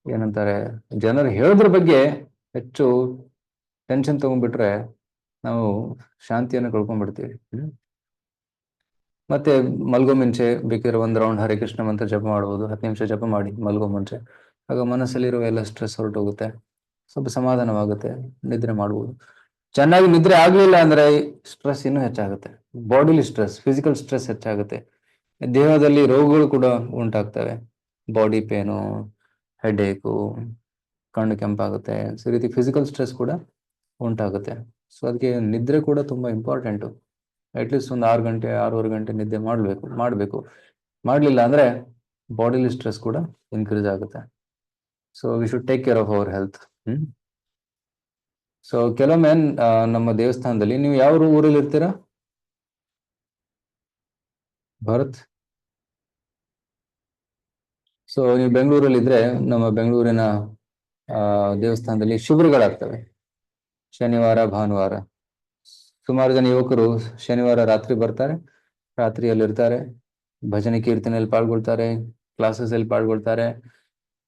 ಏನಂತಾರೆ, ಜನರು ಹೇಳೋದ್ರ ಬಗ್ಗೆ ಹೆಚ್ಚು ಟೆನ್ಷನ್ ತಗೊಂಡ್ಬಿಟ್ರೆ ನಾವು ಶಾಂತಿಯನ್ನು ಕಳ್ಕೊಂಡ್ಬಿಡ್ತೀವಿ. ಮತ್ತೆ ಮಲ್ಗೋ ಮುಂಚೆ ಬೇಕಿದ್ರೆ 1 ರೌಂಡ್ ಹರೇ ಕೃಷ್ಣ ಮಂತ್ರ ಜಪ ಮಾಡ್ಬೋದು, 10 ನಿಮಿಷ ಜಪ ಮಾಡಿ ಮಲ್ಗೋ ಮುಂಚೆ. ಆಗ ಮನಸ್ಸಲ್ಲಿರುವ ಎಲ್ಲ ಸ್ಟ್ರೆಸ್ ಹೊರಟೋಗುತ್ತೆ, ಸ್ವಲ್ಪ ಸಮಾಧಾನವಾಗುತ್ತೆ, ನಿದ್ರೆ ಮಾಡ್ಬೋದು. ಚೆನ್ನಾಗಿ ನಿದ್ರೆ ಆಗ್ಲಿಲ್ಲ ಅಂದ್ರೆ ಸ್ಟ್ರೆಸ್ ಇನ್ನೂ ಹೆಚ್ಚಾಗುತ್ತೆ. ಬಾಡಿಲಿ ಸ್ಟ್ರೆಸ್, ಫಿಸಿಕಲ್ ಸ್ಟ್ರೆಸ್ ಹೆಚ್ಚಾಗುತ್ತೆ. ದೇಹದಲ್ಲಿ ರೋಗಗಳು ಕೂಡ ಉಂಟಾಗ್ತವೆ, ಬಾಡಿ ಪೇನು, ಹೆಡ್ಏಕು, ಕಣ್ಣು ಕೆಂಪಾಗುತ್ತೆ. ಸೊ ಈ ರೀತಿ ಫಿಸಿಕಲ್ ಸ್ಟ್ರೆಸ್ ಕೂಡ ಉಂಟಾಗುತ್ತೆ. ಸೊ ಅದಕ್ಕೆ ನಿದ್ರೆ ಕೂಡ ತುಂಬ ಇಂಪಾರ್ಟೆಂಟು. ಅಟ್ಲೀಸ್ಟ್ ಒಂದು 6 ಗಂಟೆ 6.5 ಗಂಟೆ ನಿದ್ದೆ ಮಾಡಬೇಕು. ಮಾಡಲಿಲ್ಲ ಅಂದರೆ ಬಾಡಿಲಿ ಸ್ಟ್ರೆಸ್ ಕೂಡ ಇನ್ಕ್ರೀಸ್ ಆಗುತ್ತೆ. So we should take care of our health. So ಕೆಲವೊಮ್ಮೆ ನಮ್ಮ ದೇವಸ್ಥಾನದಲ್ಲಿ, ನೀವು ಯಾವ ಊರಲ್ಲಿ ಇರ್ತೀರಾ ಭರತ್? ಸೊ ನೀವು ಬೆಂಗಳೂರಲ್ಲಿ ಇದ್ರೆ ನಮ್ಮ ಬೆಂಗಳೂರಿನ ದೇವಸ್ಥಾನದಲ್ಲಿ ಶಿಬಿರಗಳಾಗ್ತವೆ ಶನಿವಾರ ಭಾನುವಾರ. ಸುಮಾರು ಜನ ಯುವಕರು ಶನಿವಾರ ರಾತ್ರಿ ಬರ್ತಾರೆ, ರಾತ್ರಿಯಲ್ಲಿರ್ತಾರೆ, ಭಜನೆ ಕೀರ್ತನೆಯಲ್ಲಿ ಪಾಲ್ಗೊಳ್ತಾರೆ, ಕ್ಲಾಸಸ್ ಅಲ್ಲಿ ಪಾಲ್ಗೊಳ್ತಾರೆ,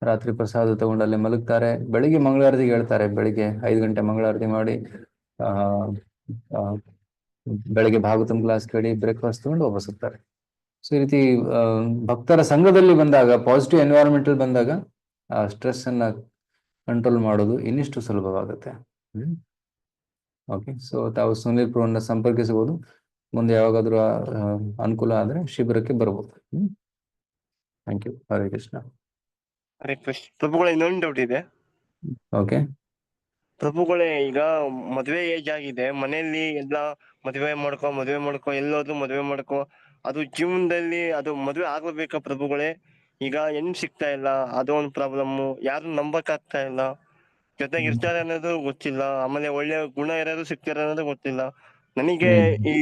ರಾತ್ರಿ ಪ್ರಸಾದ ತಗೊಂಡು ಅಲ್ಲೇ ಮಲಗ್ತಾರೆ, ಬೆಳಿಗ್ಗೆ ಮಂಗಳಾರತಿಗೆ ಹೇಳ್ತಾರೆ. ಬೆಳಿಗ್ಗೆ 5 ಗಂಟೆ ಮಂಗಳಾರತಿ ಮಾಡಿ ಬೆಳಿಗ್ಗೆ ಭಾಗವತಂ ಕ್ಲಾಸ್ ಕೇಳಿ ಬ್ರೇಕ್ಫಾಸ್ಟ್ ತಗೊಂಡು ವಾಪಸ್ ಹೋಗ್ತಾರೆ. ಸೊ ಈ ರೀತಿ ಭಕ್ತರ ಸಂಘದಲ್ಲಿ ಬಂದಾಗ, ಪಾಸಿಟಿವ್ ಎನ್ವೈರನ್ಮೆಂಟಲ್ ಬಂದಾಗ ಸ್ಟ್ರೆಸ್ ಅನ್ನ ಕಂಟ್ರೋಲ್ ಮಾಡೋದು ಇನ್ನಿಷ್ಟು ಸುಲಭವಾಗುತ್ತೆ. ಓಕೆ, ಸೊ ತಾವು ಸುನೀಲ್ ಪ್ರಭುವನ್ನ ಸಂಪರ್ಕಿಸಬಹುದು. ಮುಂದೆ ಯಾವಾಗಾದ್ರೂ ಅನುಕೂಲ ಆದ್ರೆ ಶಿಬಿರಕ್ಕೆ ಬರ್ಬೋದು. Thank you. ಹರೇ ಕೃಷ್ಣ. ಹರೇ ಕೃಷ್ಣ. ಪ್ರಭುಗಳೇ, ಇನ್ನೊಂದು ಡೌಟ್ ಇದೆ. ಓಕೆ ಪ್ರಭುಗಳೇ, ಈಗ ಮದುವೆ ಏಜ್ ಆಗಿದೆ, ಮನೆಯಲ್ಲಿ ಎಲ್ಲ ಮದುವೆ ಮಾಡ್ಕೊ ಎಲ್ಲೋದ್ರು ಮದುವೆ ಮಾಡ್ಕೊ, ಅದು ಜೀವನದಲ್ಲಿ ಅದು ಮದುವೆ ಆಗ್ಲೇಬೇಕಾ ಪ್ರಭುಗಳೇ? ಈಗ ಹೆಣ್ಣು ಸಿಗ್ತಾ ಇಲ್ಲ, ಅದು ಒಂದು ಪ್ರಾಬ್ಲಮ್. ಯಾರು ನಂಬಕ್ ಆಗ್ತಾ ಇಲ್ಲ, ಜೊತೆಗೆ ಇರ್ತಾರೆ ಅನ್ನೋದು ಗೊತ್ತಿಲ್ಲ, ಆಮೇಲೆ ಒಳ್ಳೆ ಗುಣ ಇರೋದು ಸಿಗ್ತಾರೆ ಅನ್ನೋದು ಗೊತ್ತಿಲ್ಲ. ನನಗೆ ಈ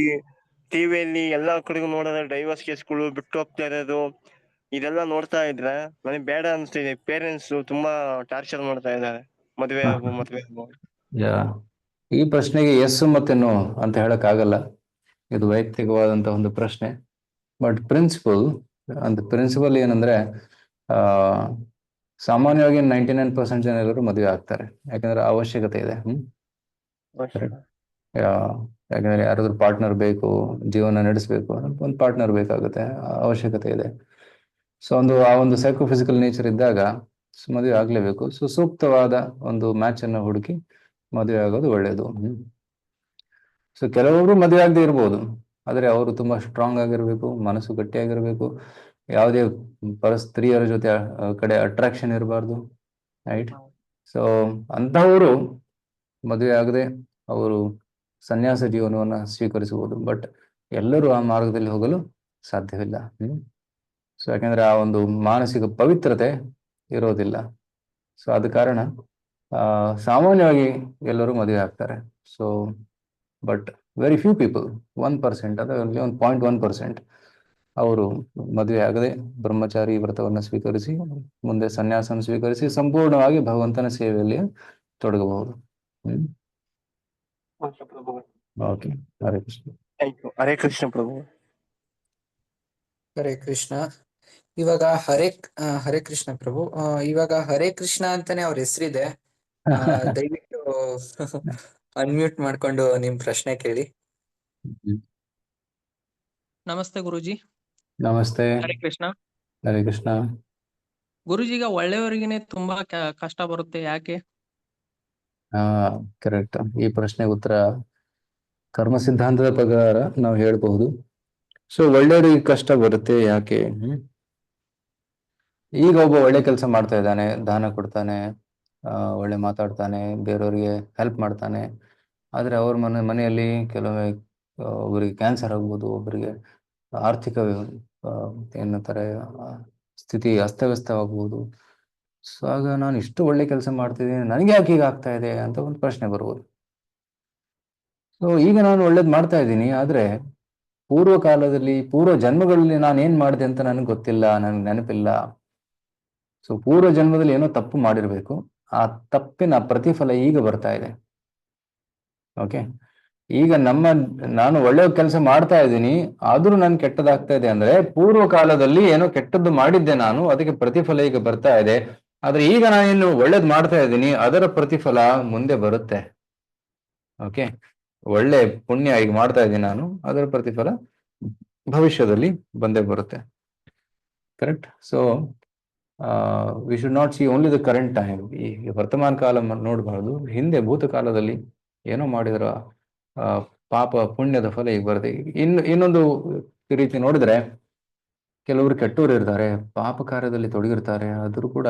ಟಿವಿಯಲ್ಲಿ ಎಲ್ಲಾ ಕಡೆಗೂ ನೋಡೋದ್ರೆ ಡೈವರ್ಸ್ ಕೇಸ್ಗಳು ಬಿಟ್ಟು ಹೋಗ್ತಾ ಇರೋದು, ಇದೆಲ್ಲ ನೋಡ್ತಾ ಇದ್ರೆ ನನಗೆ ಬೇಡ ಅನ್ಸ್ತಿದೆ. ಪೇರೆಂಟ್ಸ್ ತುಂಬಾ ಟಾರ್ಚರ್ ಮಾಡ್ತಾ ಇದ್ದಾರೆ. ಮದುವೆ ಆಗು. ಈ ಪ್ರಶ್ನೆಗೆ ಎಸ್ ಮತ್ತೆ ನೋ ಅಂತ ಹೇಳಕ್ ಆಗಲ್ಲ. ಇದು ವೈಯಕ್ತಿಕವಾದಂತ ಒಂದು ಪ್ರಶ್ನೆ. ಬಟ್ ಪ್ರಿನ್ಸಿಪಲ್ ಏನಂದ್ರೆ, ಸಾಮಾನ್ಯವಾಗಿ 99% ಜನ ಎಲ್ಲರೂ ಮದುವೆ ಆಗ್ತಾರೆ. ಯಾಕಂದ್ರೆ ಅವಶ್ಯಕತೆ ಇದೆ. ಯಾಕಂದ್ರೆ ಯಾರಾದ್ರೂ ಪಾರ್ಟ್ನರ್ ಬೇಕು, ಜೀವನ ನಡೆಸಬೇಕು, ಒಂದು ಪಾರ್ಟ್ನರ್ ಬೇಕಾಗುತ್ತೆ, ಅವಶ್ಯಕತೆ ಇದೆ. ಸೊ ಆ ಒಂದು ಸೈಕೋಫಿಸಿಕಲ್ ನೇಚರ್ ಇದ್ದಾಗ ಮದುವೆ ಆಗ್ಲೇಬೇಕು. ಸೊ ಸೂಕ್ತವಾದ ಒಂದು ಮ್ಯಾಚ್ ಅನ್ನು ಹುಡುಕಿ ಮದುವೆ ಆಗೋದು ಒಳ್ಳೆಯದು. ಸೊ ಕೆಲವೊಬ್ರು ಮದುವೆ ಆಗದೆ ಇರ್ಬೋದು, ಆದ್ರೆ ಅವರು ತುಂಬಾ ಸ್ಟ್ರಾಂಗ್ ಆಗಿರ್ಬೇಕು, ಮನಸ್ಸು ಗಟ್ಟಿಯಾಗಿರ್ಬೇಕು, ಯಾವುದೇ ಸ್ತ್ರೀಯರ ಜೊತೆ ಕಡೆ ಅಟ್ರಾಕ್ಷನ್ ಇರಬಾರ್ದು, ರೈಟ್? ಸೊ ಅಂತಹವರು ಮದುವೆ ಆಗದೆ ಅವರು ಸನ್ಯಾಸ ಜೀವನವನ್ನ ಸ್ವೀಕರಿಸಬಹುದು. ಬಟ್ ಎಲ್ಲರೂ ಆ ಮಾರ್ಗದಲ್ಲಿ ಹೋಗಲು ಸಾಧ್ಯವಿಲ್ಲ. ಸೊ ಯಾಕಂದ್ರೆ ಆ ಒಂದು ಮಾನಸಿಕ ಪವಿತ್ರತೆ ಇರೋದಿಲ್ಲ. ಸೊ ಆದ ಕಾರಣ ಸಾಮಾನ್ಯವಾಗಿ ಎಲ್ಲರೂ ಮದುವೆ ಆಗ್ತಾರೆ. So but very few people, 1%, ಅಥವಾ 0.1% ಅವರು ಮದುವೆ ಆಗದೆ ಬ್ರಹ್ಮಚಾರಿ ವ್ರತವನ್ನು ಸ್ವೀಕರಿಸಿ ಮುಂದೆ ಸನ್ಯಾಸವನ್ನು ಸ್ವೀಕರಿಸಿ ಸಂಪೂರ್ಣವಾಗಿ ಭಗವಂತನ ಸೇವೆಯಲ್ಲಿ ತೊಡಗಬಹುದು. ಓಕೆ, ಹರೇ ಕೃಷ್ಣ. ಹರೇ ಕೃಷ್ಣ ಪ್ರಭು. ಹರೇ ಕೃಷ್ಣ. ಇವಾಗ ಹರೇ ಕೃಷ್ಣ ಪ್ರಭು. ಇವಾಗ ಹರೇ ಕೃಷ್ಣ ಅಂತಾನೆ ಅವ್ರ ಹೆಸರಿದೆ. ದಯವಿಟ್ಟು ಅನ್ಮ್ಯೂಟ್ ಮಾಡ್ಕೊಂಡು ನಿಮ್ ಪ್ರಶ್ನೆ ಕೇಳಿ. ನಮಸ್ತೆ ಗುರುಜಿ. ನಮಸ್ತೆ. ಹರೇ ಕೃಷ್ಣ. ಹರೇ ಕೃಷ್ಣ. ಗುರುಜಿ, ಈಗ ಒಳ್ಳೆಯವರಿಗೇನೆ ತುಂಬಾ ಕಷ್ಟ ಬರುತ್ತೆ, ಯಾಕೆ? ಕರೆಕ್ಟ್. ಈ ಪ್ರಶ್ನೆಗೆ ಉತ್ತರ ಕರ್ಮ ಸಿದ್ಧಾಂತದ ಪ್ರಕಾರ ನಾವು ಹೇಳ್ಬಹುದು. ಸೊ ಒಳ್ಳೆಯವರಿಗೆ ಕಷ್ಟ ಬರುತ್ತೆ ಯಾಕೆ? ಈಗ ಒಬ್ಬ ಒಳ್ಳೆ ಕೆಲಸ ಮಾಡ್ತಾ ಇದ್ದಾನೆ, ದಾನ ಕೊಡ್ತಾನೆ, ಒಳ್ಳೆ ಮಾತಾಡ್ತಾನೆ, ಬೇರೆಯವರಿಗೆ ಹೆಲ್ಪ್ ಮಾಡ್ತಾನೆ. ಆದ್ರೆ ಅವ್ರ ಮನೆಯಲ್ಲಿ ಕೆಲವೊಮ್ಮೆ ಒಬ್ಬರಿಗೆ ಕ್ಯಾನ್ಸರ್ ಆಗ್ಬೋದು, ಒಬ್ಬರಿಗೆ ಆರ್ಥಿಕ ಏನಂತಾರೆ ಸ್ಥಿತಿ ಅಸ್ತವ್ಯಸ್ತವಾಗ್ಬೋದು. ಸೊ ಆಗ ನಾನು ಇಷ್ಟು ಒಳ್ಳೆ ಕೆಲಸ ಮಾಡ್ತಿದ್ದೀನಿ, ನನಗೆ ಯಾಕೆ ಈಗ ಆಗ್ತಾ ಇದೆ ಅಂತ ಒಂದು ಪ್ರಶ್ನೆ ಬರ್ಬೋದು. ಸೊ ಈಗ ನಾನು ಒಳ್ಳೇದು ಮಾಡ್ತಾ ಇದ್ದೀನಿ, ಆದ್ರೆ ಪೂರ್ವ ಜನ್ಮಗಳಲ್ಲಿ ನಾನು ಏನ್ ಮಾಡಿದೆ ಅಂತ ನನಗೆ ಗೊತ್ತಿಲ್ಲ, ನನಗೆ ನೆನಪಿಲ್ಲ. ಸೊ ಪೂರ್ವ ಜನ್ಮದಲ್ಲಿ ಏನೋ ತಪ್ಪು ಮಾಡಿರ್ಬೇಕು, ಆ ತಪ್ಪಿನ ಪ್ರತಿಫಲ ಈಗ ಬರ್ತಾ ಇದೆ. ಓಕೆ, ಈಗ ನಾನು ಒಳ್ಳೆ ಕೆಲಸ ಮಾಡ್ತಾ ಇದ್ದೀನಿ, ಆದ್ರೂ ನನ್ ಕೆಟ್ಟದಾಗ್ತಾ ಇದೆ ಅಂದ್ರೆ ಪೂರ್ವ ಕಾಲದಲ್ಲಿ ಏನೋ ಕೆಟ್ಟದ್ದು ಮಾಡಿದ್ದೆ ನಾನು, ಅದಕ್ಕೆ ಪ್ರತಿಫಲ ಈಗ ಬರ್ತಾ ಇದೆ. ಆದ್ರೆ ಈಗ ನಾನೇನು ಒಳ್ಳೇದ್ ಮಾಡ್ತಾ ಇದ್ದೀನಿ, ಅದರ ಪ್ರತಿಫಲ ಮುಂದೆ ಬರುತ್ತೆ. ಓಕೆ, ಒಳ್ಳೆ ಪುಣ್ಯ ಈಗ ಮಾಡ್ತಾ ಇದ್ದೀನಿ ನಾನು, ಅದರ ಪ್ರತಿಫಲ ಭವಿಷ್ಯದಲ್ಲಿ ಬಂದೇ ಬರುತ್ತೆ. Correct. So we should not C only the current time. ಈ ವರ್ತಮಾನ ಕಾಲ ನೋಡಬಾರ್ದು, ಹಿಂದೆ ಭೂತಕಾಲದಲ್ಲಿ ಏನೋ ಮಾಡಿದ್ರ ಪಾಪ ಪುಣ್ಯದ ಫಲ ಈಗ ಬರುತ್ತೆ. ಇನ್ನೊಂದು ರೀತಿ ನೋಡಿದ್ರೆ, ಕೆಲವರು ಕೆಟ್ಟವರು ಇರ್ತಾರೆ, ಪಾಪ ಕಾರ್ಯದಲ್ಲಿ ತೊಡಗಿರ್ತಾರೆ, ಆದ್ರೂ ಕೂಡ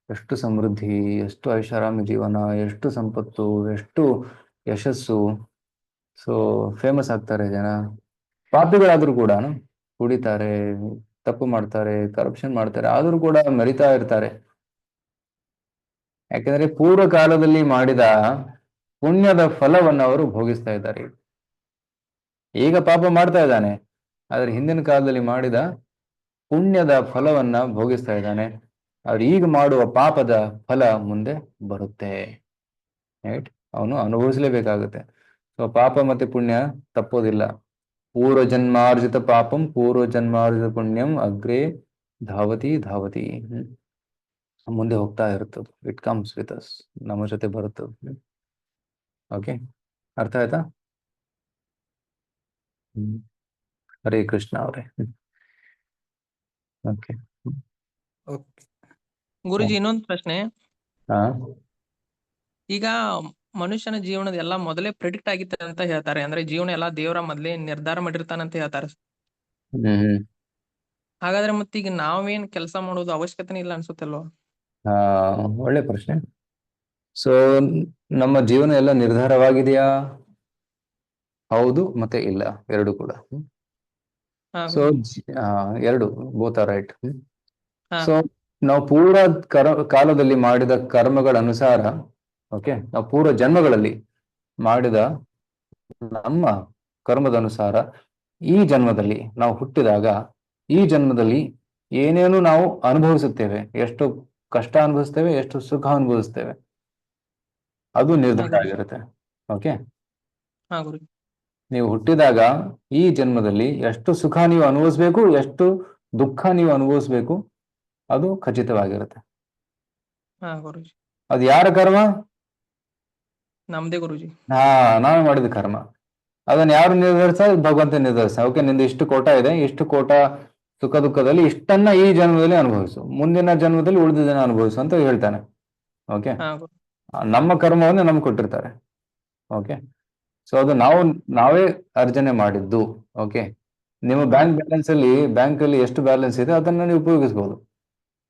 ಎಷ್ಟು ಸಮೃದ್ಧಿ, ಎಷ್ಟು ಐಷಾರಾಮಿ ಜೀವನ, ಎಷ್ಟು ಸಂಪತ್ತು, ಎಷ್ಟು ಯಶಸ್ಸು, ಸೊ ಫೇಮಸ್ ಆಗ್ತಾರೆ ಜನ. ಪಾಪಿಗಳಾದ್ರೂ ಕೂಡ ಕುಡಿತಾರೆ, ತಪ್ಪು ಮಾಡ್ತಾರೆ, ಕರಪ್ಷನ್ ಮಾಡ್ತಾರೆ, ಆದ್ರೂ ಕೂಡ ಮೆರಿತಾ ಇರ್ತಾರೆ. ಯಾಕಂದ್ರೆ ಪೂರ್ವ ಕಾಲದಲ್ಲಿ ಮಾಡಿದ ಪುಣ್ಯದ ಫಲವನ್ನು ಅವರು ಭೋಗಿಸ್ತಾ ಇದ್ದಾರೆ. ಈಗ ಪಾಪ ಮಾಡ್ತಾ ಇದ್ದಾನೆ, ಆದ್ರೆ ಹಿಂದಿನ ಕಾಲದಲ್ಲಿ ಮಾಡಿದ ಪುಣ್ಯದ ಫಲವನ್ನ ಭೋಗಿಸ್ತಾ ಇದ್ದಾನೆ. ಅವ್ರು ಈಗ ಮಾಡುವ ಪಾಪದ ಫಲ ಮುಂದೆ ಬರುತ್ತೆ, ರೈಟ್? ಅವನು ಅನುಭವಿಸ್ಲೇಬೇಕಾಗುತ್ತೆ. ಸೊ ಪಾಪ ಮತ್ತೆ ಪುಣ್ಯ ತಪ್ಪೋದಿಲ್ಲ. ಪೂರ್ವ ಜನ್ಮಾರ್ಜಿತ ಪಾಪಂ ಪೂರ್ವ ಜನ್ಮಾರ್ಜಿತ ಪುಣ್ಯಂ ಅಗ್ರೇ ಧಾವತಿ ಧಾವತಿ. ಮುಂದೆ ಹೋಗ್ತಾ ಇರ್ತದೆ. ಇಟ್ ಕಮ್ಸ್ ವಿತ್ ಅಸ್, ನಮ್ಮ ಜೊತೆ ಬರುತ್ತದೆ. ಓಕೆ, ಅರ್ಥ ಆಯ್ತಾ? ಹರೇ ಕೃಷ್ಣ ಅವರೇ. Okay, okay. ಗುರುಜಿ ಇನ್ನೊಂದು ಪ್ರಶ್ನೆ. ಹಾ, ಈಗ ಮನುಷ್ಯನ ಜೀವನದ ಎಲ್ಲ ಮೊದಲೇ ಪ್ರಿಡಿಕ್ಟ್ ಆಗಿತ್ತೆ ಅಂತ ಹೇಳ್ತಾರೆ. ಅಂದ್ರೆ ಜೀವನ ಎಲ್ಲ ದೇವರ ಮೊದಲೇ ನಿರ್ಧಾರ ಮಾಡಿರ್ತಾನಂತ ಹೇಳ್ತಾರೆ. ಹ್ಮ್ ಹಾಗಾದ್ರೆ ಮತ್ತೀಗ ನಾವೇನ್ ಕೆಲಸ ಮಾಡೋದು ಅವಶ್ಯಕತೆನೇ ಇಲ್ಲ ಅನ್ಸುತ್ತಲ್ವಾ? ಹಾ, ಒಳ್ಳೆ ಪ್ರಶ್ನೆ. ಸೊ ನಮ್ಮ ಜೀವನ ಎಲ್ಲ ನಿರ್ಧಾರವಾಗಿದೆಯಾ? ಹೌದು ಮತ್ತೆ ಇಲ್ಲ, ಎರಡು ಕೂಡ. ಹಾ ಸೊ ಗುರುಜಿ. ಎರಡು, ಬೋತ್ ಆರ್ ರೈಟ್. ಹಾ. ಸೊ ನಾವು ಪೂರ್ವ ಕಾಲದಲ್ಲಿ ಮಾಡಿದ ಕರ್ಮಗಳ ಅನುಸಾರ, ಓಕೆ, ನಾವು ಪೂರ್ವ ಜನ್ಮಗಳಲ್ಲಿ ಮಾಡಿದ ನಮ್ಮ ಕರ್ಮದ ಅನುಸಾರ ಈ ಜನ್ಮದಲ್ಲಿ ನಾವು ಹುಟ್ಟಿದಾಗ ಈ ಜನ್ಮದಲ್ಲಿ ಏನೇನು ನಾವು ಅನುಭವಿಸುತ್ತೇವೆ, ಎಷ್ಟು ಕಷ್ಟ ಅನುಭವಿಸ್ತೇವೆ, ಎಷ್ಟು ಸುಖ ಅನುಭವಿಸ್ತೇವೆ, ಅದು ನಿರ್ಧಾರ ಆಗಿರುತ್ತೆ. ಓಕೆ, ಹಾ ಗುರುಜಿ. ನೀವು ಹುಟ್ಟಿದಾಗ ಈ ಜನ್ಮದಲ್ಲಿ ಎಷ್ಟು ಸುಖ ನೀವು ಅನುಭವಿಸ್ಬೇಕು, ಎಷ್ಟು ದುಃಖ ನೀವು ಅನುಭವಿಸ್ಬೇಕು, ಅದು ಖಚಿತವಾಗಿರುತ್ತೆ. ಹಾ ಗುರುಜಿ. ಅದು ಯಾರ ಕರ್ಮ? ನಮ್ದೇ ಗುರುಜಿ. ನಾವು ಮಾಡಿದ ಕರ್ಮ. ಅದನ್ನ ಯಾರು ನಿರ್ಧರಿಸ? ಭಗವಂತ ನಿರ್ಧರಿಸ. ಓಕೆ, ನಿಂದು ಇಷ್ಟು ಕೋಟ ಇದೆ, ಇಷ್ಟು ಕೋಟ ಸುಖ ದುಃಖದಲ್ಲಿ ಇಷ್ಟನ್ನ ಈ ಜನ್ಮದಲ್ಲಿ ಅನುಭವಿಸು, ಮುಂದಿನ ಜನ್ಮದಲ್ಲಿ ಉಳಿದಿದ್ದನ್ನ ಅನುಭವಿಸು ಅಂತ ಹೇಳ್ತಾನೆ. ಓಕೆ, ಹಾ ಗುರುಜಿ. ನಮ್ಮ ಕರ್ಮವನ್ನು ನಮ್ಗೆ ಕೊಟ್ಟಿರ್ತಾರೆ. ಓಕೆ, ಸೊ ಅದು ನಾವೇ ಅರ್ಜನೆ ಮಾಡಿದ್ದು. ಓಕೆ, ನಿಮ್ಮ ಬ್ಯಾಂಕ್ ಅಲ್ಲಿ ಎಷ್ಟು ಬ್ಯಾಲೆನ್ಸ್ ಇದೆ ಅದನ್ನ ನೀವು ಉಪಯೋಗಿಸಬಹುದು.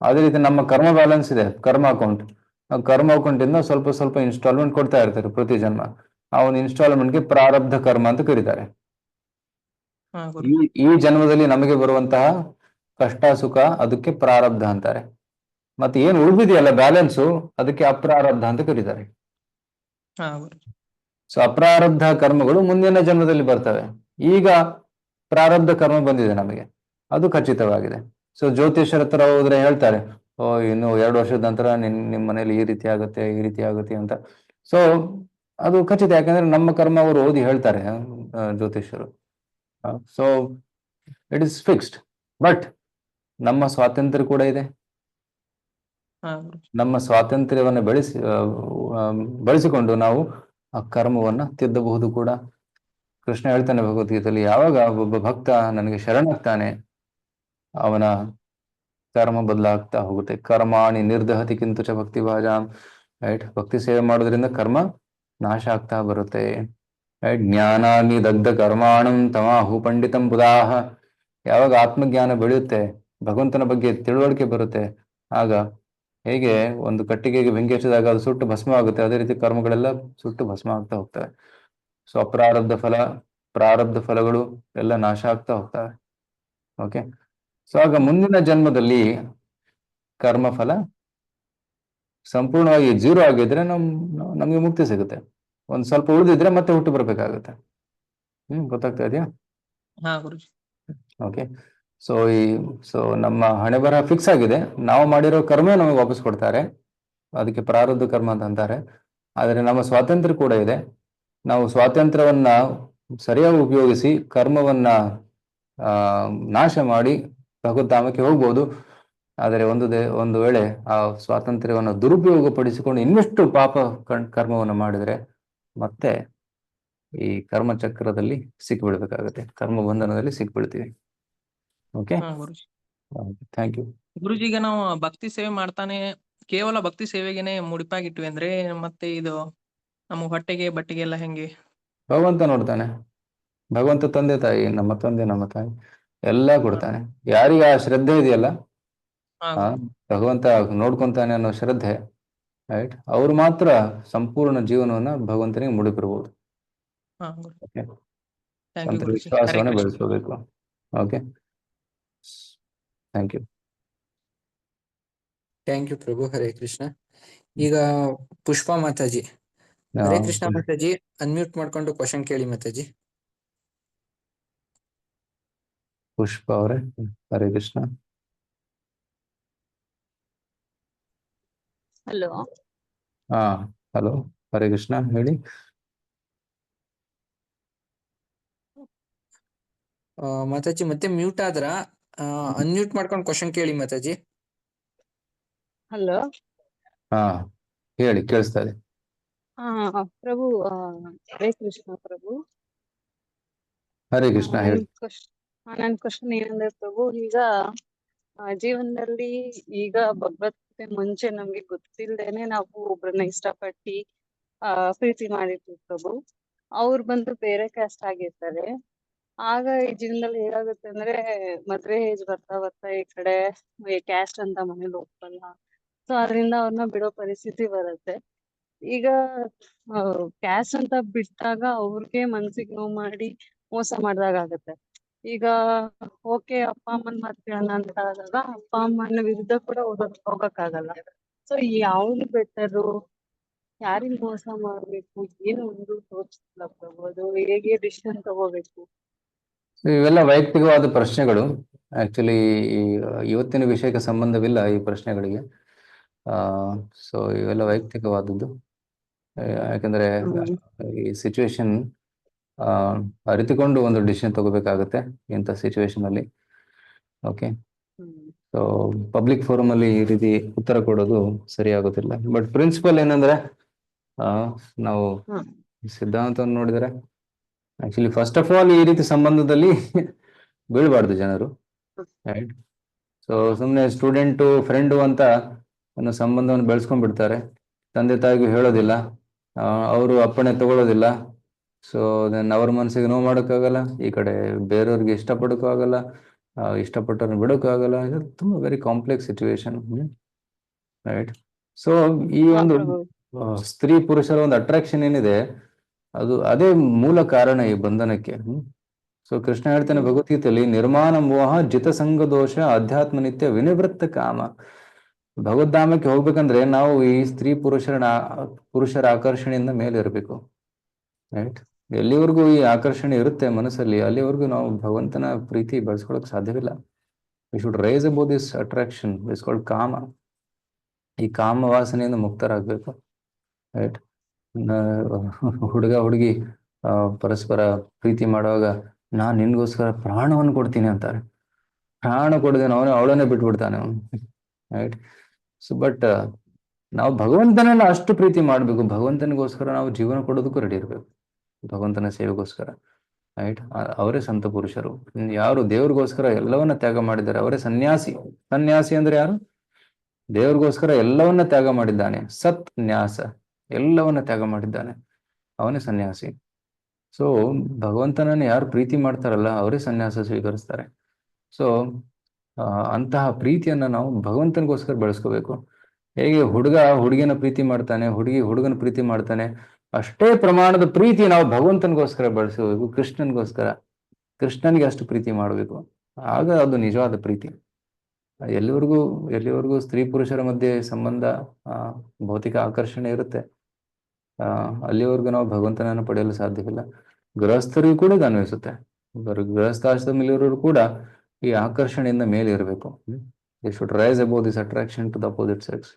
ಅದೇ ರೀತಿ ನಮ್ಮ ಕರ್ಮ ಬ್ಯಾಲೆನ್ಸ್ ಇದೆ, ಕರ್ಮ ಅಕೌಂಟ್. ಕರ್ಮ ಅಕೌಂಟ್ ಇಂದ ಸ್ವಲ್ಪ ಸ್ವಲ್ಪ ಇನ್ಸ್ಟಾಲ್ಮೆಂಟ್ ಕೊಡ್ತಾ ಇರ್ತಾರೆ ಪ್ರತಿ ಜನ್ಮ. ಆ ಒಂದು ಇನ್ಸ್ಟಾಲ್ಮೆಂಟ್ಗೆ ಪ್ರಾರಬ್ಧ ಕರ್ಮ ಅಂತ ಕರೀತಾರೆ. ಹಾ ಗುರುಜಿ. ಈ ಜನ್ಮದಲ್ಲಿ ನಮಗೆ ಬರುವಂತಹ ಕಷ್ಟ ಸುಖ ಅದಕ್ಕೆ ಪ್ರಾರಬ್ಧ ಅಂತಾರೆ. ಮತ್ತೆ ಏನು ಉಳಿದಿದೆಯಲ್ಲ ಬ್ಯಾಲೆನ್ಸು, ಅದಕ್ಕೆ ಅಪ್ರಾರಬ್ಧ ಅಂತ ಕರೀತಾರೆ. ಹಾ ಗುರುಜಿ. ಸೊ ಅಪ್ರಾರಬ್ಧ ಕರ್ಮಗಳು ಮುಂದಿನ ಜನ್ಮದಲ್ಲಿ ಬರ್ತವೆ. ಈಗ ಪ್ರಾರಬ್ಧ ಕರ್ಮ ಬಂದಿದೆ ನಮಗೆ, ಅದು ಖಚಿತವಾಗಿದೆ. ಸೊ ಜ್ಯೋತಿಷ್ಯರ ಹತ್ರ ಹೋದ್ರೆ ಹೇಳ್ತಾರೆ, ಇನ್ನು 2 ವರ್ಷದ ನಂತರ ನಿಮ್ಮ ಮನೇಲಿ ಈ ರೀತಿ ಆಗುತ್ತೆ, ಈ ರೀತಿ ಆಗುತ್ತೆ ಅಂತ. ಸೊ ಅದು ಖಚಿತ, ಯಾಕಂದ್ರೆ ನಮ್ಮ ಕರ್ಮ ಅವರು ಓದಿ ಹೇಳ್ತಾರೆ ಜ್ಯೋತಿಷ್ಯರು. So it is fixed. But ನಮ್ಮ ಸ್ವಾತಂತ್ರ್ಯ ಕೂಡ ಇದೆ. ಹಾ ಗುರುಜಿ. ನಮ್ಮ ಸ್ವಾತಂತ್ರ್ಯವನ್ನು ಬಳಸಿಕೊಂಡು ನಾವು ಆ ಕರ್ಮವನ್ನ ತಿದ್ದಬಹುದು ಕೂಡ. ಕೃಷ್ಣ ಹೇಳ್ತಾನೆ ಭಗವದ್ಗೀತೆಯಲ್ಲಿ, ಯಾವಾಗ ಒಬ್ಬ ಭಕ್ತ ನನಗೆ ಶರಣಾಗ್ತಾನೆ ಅವನ ಕರ್ಮ ಬದಲಾಗ್ತಾ ಹೋಗುತ್ತೆ. ಕರ್ಮಾಣಿ ನಿರ್ದಹತಿ ಕಿಂತು ಚ ಭಕ್ತಿ ಭಾಜಾಂ. ರೈಟ್, ಭಕ್ತಿ ಸೇವೆ ಮಾಡೋದ್ರಿಂದ ಕರ್ಮ ನಾಶ ಆಗ್ತಾ ಬರುತ್ತೆ. ರೈಟ್, ಜ್ಞಾನಾಗ್ನಿ ದಗ್ಧ ಕರ್ಮಾಣಂ ತಮಾಹು ಪಂಡಿತಂ ಬುಧಾಹ. ಯಾವಾಗ ಆತ್ಮಜ್ಞಾನ ಬೆಳೆಯುತ್ತೆ, ಭಗವಂತನ ಬಗ್ಗೆ ತಿಳುವಳಿಕೆ ಬರುತ್ತೆ, ಆಗ ಹೇಗೆ ಒಂದು ಕಟ್ಟಿಗೆಗೆ ಬೆಂಕಿ ಹಚ್ಚಿದಾಗ ಅದು ಸುಟ್ಟು ಭಸ್ಮ ಆಗುತ್ತೆ, ಅದೇ ರೀತಿ ಕರ್ಮಗಳೆಲ್ಲ ಸುಟ್ಟು ಭಸ್ಮ ಆಗ್ತಾ ಹೋಗ್ತವೆ. ಸೊ ಅಪ್ರಾರಬ್ಧ ಫಲ, ಪ್ರಾರಬ್ಧ ಫಲಗಳು ಎಲ್ಲ ನಾಶ ಆಗ್ತಾ ಹೋಗ್ತವೆ. ಓಕೆ, ಸೊ ಆಗ ಮುಂದಿನ ಜನ್ಮದಲ್ಲಿ ಕರ್ಮಫಲ ಸಂಪೂರ್ಣವಾಗಿ 0 ಆಗಿದ್ರೆ ನಮ್ಗೆ ಮುಕ್ತಿ ಸಿಗುತ್ತೆ. ಒಂದ್ ಸ್ವಲ್ಪ ಉಳಿದಿದ್ರೆ ಮತ್ತೆ ಹುಟ್ಟು ಬರ್ಬೇಕಾಗುತ್ತೆ. ಗೊತ್ತಾಗ್ತಾ ಇದೆಯಾ? ಹಾ ಗುರುಜಿ. ಓಕೆ, ಸೊ ನಮ್ಮ ಹಣೆ ಬರಹ ಫಿಕ್ಸ್ ಆಗಿದೆ. ನಾವು ಮಾಡಿರೋ ಕರ್ಮ ನಮಗೆ ವಾಪಸ್ ಕೊಡ್ತಾರೆ, ಅದಕ್ಕೆ ಪ್ರಾರಬ್ಧ ಕರ್ಮ ಅಂತ ಅಂತಾರೆ. ಆದರೆ ನಮ್ಮ ಸ್ವಾತಂತ್ರ್ಯ ಕೂಡ ಇದೆ. ನಾವು ಸ್ವಾತಂತ್ರ್ಯವನ್ನ ಸರಿಯಾಗಿ ಉಪಯೋಗಿಸಿ ಕರ್ಮವನ್ನ ನಾಶ ಮಾಡಿ ಭಗವದ್ಧಾಮಕ್ಕೆ ಹೋಗ್ಬೋದು. ಆದರೆ ಒಂದು ವೇಳೆ ಆ ಸ್ವಾತಂತ್ರ್ಯವನ್ನು ದುರುಪಯೋಗ ಪಡಿಸಿಕೊಂಡು ಇನ್ನಷ್ಟು ಪಾಪ ಕರ್ಮವನ್ನು ಮಾಡಿದರೆ ಮತ್ತೆ ಈ ಕರ್ಮಚಕ್ರದಲ್ಲಿ ಸಿಕ್ಕಿಬಿಡ್ಬೇಕಾಗುತ್ತೆ, ಕರ್ಮ ಬಂಧನದಲ್ಲಿ ಸಿಕ್ಬಿಡ್ತೀವಿ. ಓಕೆ, ಹಾ ಗುರುಜಿ. Thank you. ಗುರುಜಿ, ಈಗ ನಾವು ಭಕ್ತಿ ಸೇವೆ ಮಾಡ್ತಾನೆ ಕೇವಲ ಭಕ್ತಿ ಸೇವೆಗೆನೆ ಮುಡಿಪಾಗಿಟ್ವಿ ಅಂದ್ರೆ ಮತ್ತೆ ಇದು ನಮ್ಮ ಹೊಟ್ಟೆಗೆ ಬಟ್ಟೆಗೆ ಎಲ್ಲ ಹೆಂಗೆ? ಭಗವಂತ ನೋಡ್ತಾನೆ. ಭಗವಂತ ತಂದೆ ತಾಯಿ, ನಮ್ಮ ತಂದೆ ನಮ್ಮ ತಾಯಿ ಎಲ್ಲ ಕೊಡ್ತಾನೆ. ಯಾರಿಗೆ ಆ ಶ್ರದ್ಧೆ ಇದೆಯಲ್ಲ, ಹಾ ಭಗವಂತ ನೋಡ್ಕೊಂತಾನೆ ಅನ್ನೋ ಶ್ರದ್ಧೆ, ರೈಟ್, ಅವರು ಮಾತ್ರ ಸಂಪೂರ್ಣ ಜೀವನವನ್ನ ಭಗವಂತನಿಗೆ ಮುಡುಪಿರ್ಬೋದು. ಹಾ ಓಕೆ, ಥ್ಯಾಂಕ್ ಯು ಸ್ವಂತ ಗುರುಜಿ. ಹರೇ ವಿಶ್ವಾಸವನ್ನ ಕೃಷ್ಣ. ಬೆಳೆಸ್ಕೋಬೇಕು. Okay, thank you. Thank you prabhu. Hare Krishna. ಈಗ ಪುಷ್ಪಾ ಮಾತಾಜಿ. ಹರೇ ಕೃಷ್ಣ ಮಾತಾಜಿ, ಅನ್ಮ್ಯೂಟ್ ಮಾಡ್ಕೊಂಡು ಕ್ವಶನ್ ಕೇಳಿ ಮಾತಾಜಿ. ಪುಷ್ಪ ಅವರೇ, ಹರೇ ಕೃಷ್ಣ. ಹಲೋ. ಹಾ, ಹಲೋ, ಹರೇ ಕೃಷ್ಣ, ಹೇಳಿ. ಮಾತಾಜಿ ಮತ್ತೆ ಮ್ಯೂಟ್ ಆದ್ರ ಅನ್ಮ್ಯೂಟ್ ಮಾಡ್ಕೊಂಡು ಕ್ವಶನ್ ಕೇಳಿ ಮಾತಾಜಿ. ಹಲೋ. ಹಾ, ಹೇಳಿ, ಕೇಳಿಸ್ತಾ ಇದೆ. ಪ್ರಭು, ಹರೇ ಕೃಷ್ಣ ಪ್ರಭು. ಹರೇ ಕೃಷ್ಣ, ಹೇಳಿ. ನನ್ ಕ್ವಶನ್ ಏನಂದ್ರೆ ಪ್ರಭು, ಈಗ ಜೀವನದಲ್ಲಿ ಈಗ ಭಗವದ್ಗೀತೆ ಮುಂಚೆ ನಮ್ಗೆ ಗೊತ್ತಿಲ್ದೇನೆ ನಾವು ಒಬ್ರನ್ನ ಇಷ್ಟಪಟ್ಟಿ ಪ್ರೀತಿ ಮಾಡಿರ್ತೀವಿ ಪ್ರಭು. ಅವ್ರು ಬಂದು ಬೇರೆ ಕ್ಯಾಸ್ಟ್ ಆಗಿರ್ತಾರೆ. ಆಗ ಈ ಜೀವನದಲ್ಲಿ ಹೇಗಾಗುತ್ತೆ ಅಂದ್ರೆ, ಮದ್ವೆ ಏಜ್ ಬರ್ತಾ ಬರ್ತಾ ಈ ಕಡೆ ಕ್ಯಾಸ್ಟ್ ಅಂತ ಮನೇಲಿ ಒಪ್ಪಲ್ಲ. ಸೊ ಅದರಿಂದ ಅವ್ರನ್ನ ಬಿಡೋ ಪರಿಸ್ಥಿತಿ ಬರುತ್ತೆ. ಈಗ ಕ್ಯಾಸ್ಟ್ ಅಂತ ಬಿಟ್ಟಾಗ ಅವ್ರಿಗೆ ಮನ್ಸಿಗೆ ನೋವು ಮಾಡಿ ಮೋಸ ಮಾಡ್ದಾಗ ಆಗತ್ತೆ. ಈಗ ಓಕೆ, ಅಪ್ಪ ಅಮ್ಮನ್ ಮಾತು ಕೇಳೋಣ ಅಂತ ಆದಾಗ ಅಪ್ಪ ಅಮ್ಮನ ವಿರುದ್ಧ ಕೂಡ ಹೋಗಕ್ಕಾಗಲ್ಲ. ಸೊ ಯಾವ್ದು ಬೆಟರು, ಯಾರಿಗ್ ಮೋಸ ಮಾಡ್ಬೇಕು, ಏನು ಒಂದು ತೋರಿಸ್ತಿಲ್ಲ ಪ್ರಭು. ಅದು ಹೇಗೆ ಡಿಸಿಷನ್ ತಗೋಬೇಕು? ಇವೆಲ್ಲ ವೈಯಕ್ತಿಕವಾದ ಪ್ರಶ್ನೆಗಳು. ಆಕ್ಚುಲಿ ಇವತ್ತಿನ ವಿಷಯಕ್ಕೆ ಸಂಬಂಧವಿಲ್ಲ ಈ ಪ್ರಶ್ನೆಗಳಿಗೆ. ಸೊ ಇವೆಲ್ಲ ವೈಯಕ್ತಿಕವಾದದ್ದು. ಯಾಕಂದ್ರೆ ಈ ಸಿಚುವೇಶನ್ ಅರಿತುಕೊಂಡು ಒಂದು ಡಿಸಿಷನ್ ತಗೋಬೇಕಾಗತ್ತೆ ಇಂಥ ಸಿಚುವೇಶನ್ ಅಲ್ಲಿ. ಓಕೆ, ಸೊ ಪಬ್ಲಿಕ್ ಫೋರಮ್ ಅಲ್ಲಿ ಈ ರೀತಿ ಉತ್ತರ ಕೊಡೋದು ಸರಿ ಆಗೋದಿಲ್ಲ. ಬಟ್ ಪ್ರಿನ್ಸಿಪಲ್ ಏನಂದ್ರೆ, ನಾವು ಸಿದ್ಧಾಂತವನ್ನು ನೋಡಿದರೆ ಆಕ್ಚುಲಿ ಫಸ್ಟ್ ಆಫ್ ಆಲ್ ಈ ರೀತಿ ಸಂಬಂಧದಲ್ಲಿ ಬೀಳ್ಬಾರ್ದು ಜನರು. ರೈಟ್. ಸೊ ಸುಮ್ಮನೆ ಸ್ಟೂಡೆಂಟು ಫ್ರೆಂಡು ಅಂತ ಅನ್ನೋ ಸಂಬಂಧವನ್ನು ಬೆಳೆಸ್ಕೊಂಡ್ಬಿಡ್ತಾರೆ. ತಂದೆ ತಾಯಿಗೂ ಹೇಳೋದಿಲ್ಲ, ಅವರು ಅಪ್ಪಣೆ ತಗೊಳ್ಳೋದಿಲ್ಲ. ಸೊ ದೆನ್ ಅವ್ರ ಮನಸ್ಸಿಗೆ ನೋವು ಮಾಡೋಕ್ಕಾಗಲ್ಲ, ಈ ಕಡೆ ಬೇರೆಯವ್ರಿಗೆ ಇಷ್ಟಪಡೋಕ್ಕೂ ಆಗಲ್ಲ, ಇಷ್ಟಪಟ್ಟವ್ರನ್ನ ಬಿಡೋಕ್ಕೂ ಆಗಲ್ಲ. ಇದು ತುಂಬ very complex situation. Right. So ಈ ಒಂದು ಸ್ತ್ರೀ ಪುರುಷರ ಒಂದು ಅಟ್ರಾಕ್ಷನ್ ಏನಿದೆ, ಅದೇ ಮೂಲ ಕಾರಣ ಈ ಬಂಧನಕ್ಕೆ. ಸೊ ಕೃಷ್ಣ ಹೇಳ್ತಾನೆ ಭಗವದ್ಗೀತೆಯಲ್ಲಿ, ನಿರ್ಮಾಣ ಮೋಹ ಜಿತಸಂಗ ದೋಷ ಅಧ್ಯಾತ್ಮ ನಿತ್ಯ ವಿನಿವೃತ್ತ ಕಾಮ. ಭಗವದ್ಧಾಮಕ್ಕೆ ಹೋಗ್ಬೇಕಂದ್ರೆ ನಾವು ಈ ಸ್ತ್ರೀ ಪುರುಷರ ಆಕರ್ಷಣೆಯಿಂದ ಮೇಲೆ ಇರಬೇಕು. ರೈಟ್. ಎಲ್ಲಿವರೆಗೂ ಈ ಆಕರ್ಷಣೆ ಇರುತ್ತೆ ಮನಸ್ಸಲ್ಲಿ, ಅಲ್ಲಿವರೆಗೂ ನಾವು ಭಗವಂತನ ಪ್ರೀತಿ ಬೆಳೆಸ್ಕೊಳಕ್ ಸಾಧ್ಯವಿಲ್ಲ. We should rise about this attraction, it's ಕಾಮ. ಈ ಕಾಮ ವಾಸನೆಯಿಂದ ಮುಕ್ತರಾಗಬೇಕು. ರೈಟ್. ಹುಡುಗ ಹುಡುಗಿ ಪರಸ್ಪರ ಪ್ರೀತಿ ಮಾಡುವಾಗ, ನಾನ್ ನಿನ್ಗೋಸ್ಕರ ಪ್ರಾಣವನ್ನು ಕೊಡ್ತೀನಿ ಅಂತಾರೆ. ಪ್ರಾಣ ಕೊಡದೇನೆ ಅವಳನ್ನೇ ಬಿಟ್ಬಿಡ್ತಾನೆ ಅವನು. ರೈಟ್. ಸೊ ಬಟ್ ನಾವು ಭಗವಂತನೆಲ್ಲ ಅಷ್ಟು ಪ್ರೀತಿ ಮಾಡಬೇಕು, ಭಗವಂತನಿಗೋಸ್ಕರ ನಾವು ಜೀವನ ಕೊಡೋದಕ್ಕೂ ರೆಡಿ ಇರಬೇಕು, ಭಗವಂತನ ಸೇವೆಗೋಸ್ಕರ. ರೈಟ್. ಅವರೇ ಸಂತ ಪುರುಷರು. ಯಾರು ದೇವ್ರಿಗೋಸ್ಕರ ಎಲ್ಲವನ್ನ ತ್ಯಾಗ ಮಾಡಿದ್ದಾರೆ ಅವರೇ ಸನ್ಯಾಸಿ. ಸನ್ಯಾಸಿ ಅಂದ್ರೆ ಯಾರು? ದೇವ್ರಿಗೋಸ್ಕರ ಎಲ್ಲವನ್ನ ತ್ಯಾಗ ಮಾಡಿದ್ದಾನೆ. ಸತ್ ನ್ಯಾಸ, ಎಲ್ಲವನ್ನ ತ್ಯಾಗ ಮಾಡಿದ್ದಾನೆ, ಅವನೇ ಸನ್ಯಾಸಿ. ಸೊ ಭಗವಂತನನ್ನು ಯಾರು ಪ್ರೀತಿ ಮಾಡ್ತಾರಲ್ಲ ಅವರೇ ಸನ್ಯಾಸ ಸ್ವೀಕರಿಸ್ತಾರೆ. ಸೊ ಅಂತಹ ಪ್ರೀತಿಯನ್ನ ನಾವು ಭಗವಂತನಿಗೋಸ್ಕರ ಬೆಳೆಸ್ಕೋಬೇಕು. ಹೇಗೆ ಹುಡುಗ ಹುಡುಗಿನ ಪ್ರೀತಿ ಮಾಡ್ತಾನೆ, ಹುಡುಗಿ ಹುಡುಗನ ಪ್ರೀತಿ ಮಾಡ್ತಾನೆ, ಅಷ್ಟೇ ಪ್ರಮಾಣದ ಪ್ರೀತಿ ನಾವು ಭಗವಂತನಿಗೋಸ್ಕರ ಬೆಳೆಸಬೇಕು, ಕೃಷ್ಣನಿಗೆ ಅಷ್ಟು ಪ್ರೀತಿ ಮಾಡಬೇಕು. ಆಗ ಅದು ನಿಜವಾದ ಪ್ರೀತಿ. ಎಲ್ಲಿವರೆಗೂ ಸ್ತ್ರೀ ಪುರುಷರ ಮಧ್ಯೆ ಸಂಬಂಧ, ಭೌತಿಕ ಆಕರ್ಷಣೆ ಇರುತ್ತೆ, ಅಲ್ಲಿವರೆಗೂ ನಾವು ಭಗವಂತನನ್ನು ಪಡೆಯಲು ಸಾಧ್ಯವಿಲ್ಲ. ಗೃಹಸ್ಥರಿಗೂ ಕೂಡ ಇದು ಅನ್ವಯಿಸುತ್ತೆ. ಗೃಹಸ್ಥಾಶ್ರಮದಲ್ಲಿರೋರು ಕೂಡ ಈ ಆಕರ್ಷಣೆಯಿಂದ ಮೇಲೆ ಇರಬೇಕು. They should rise above this attraction to the opposite sex.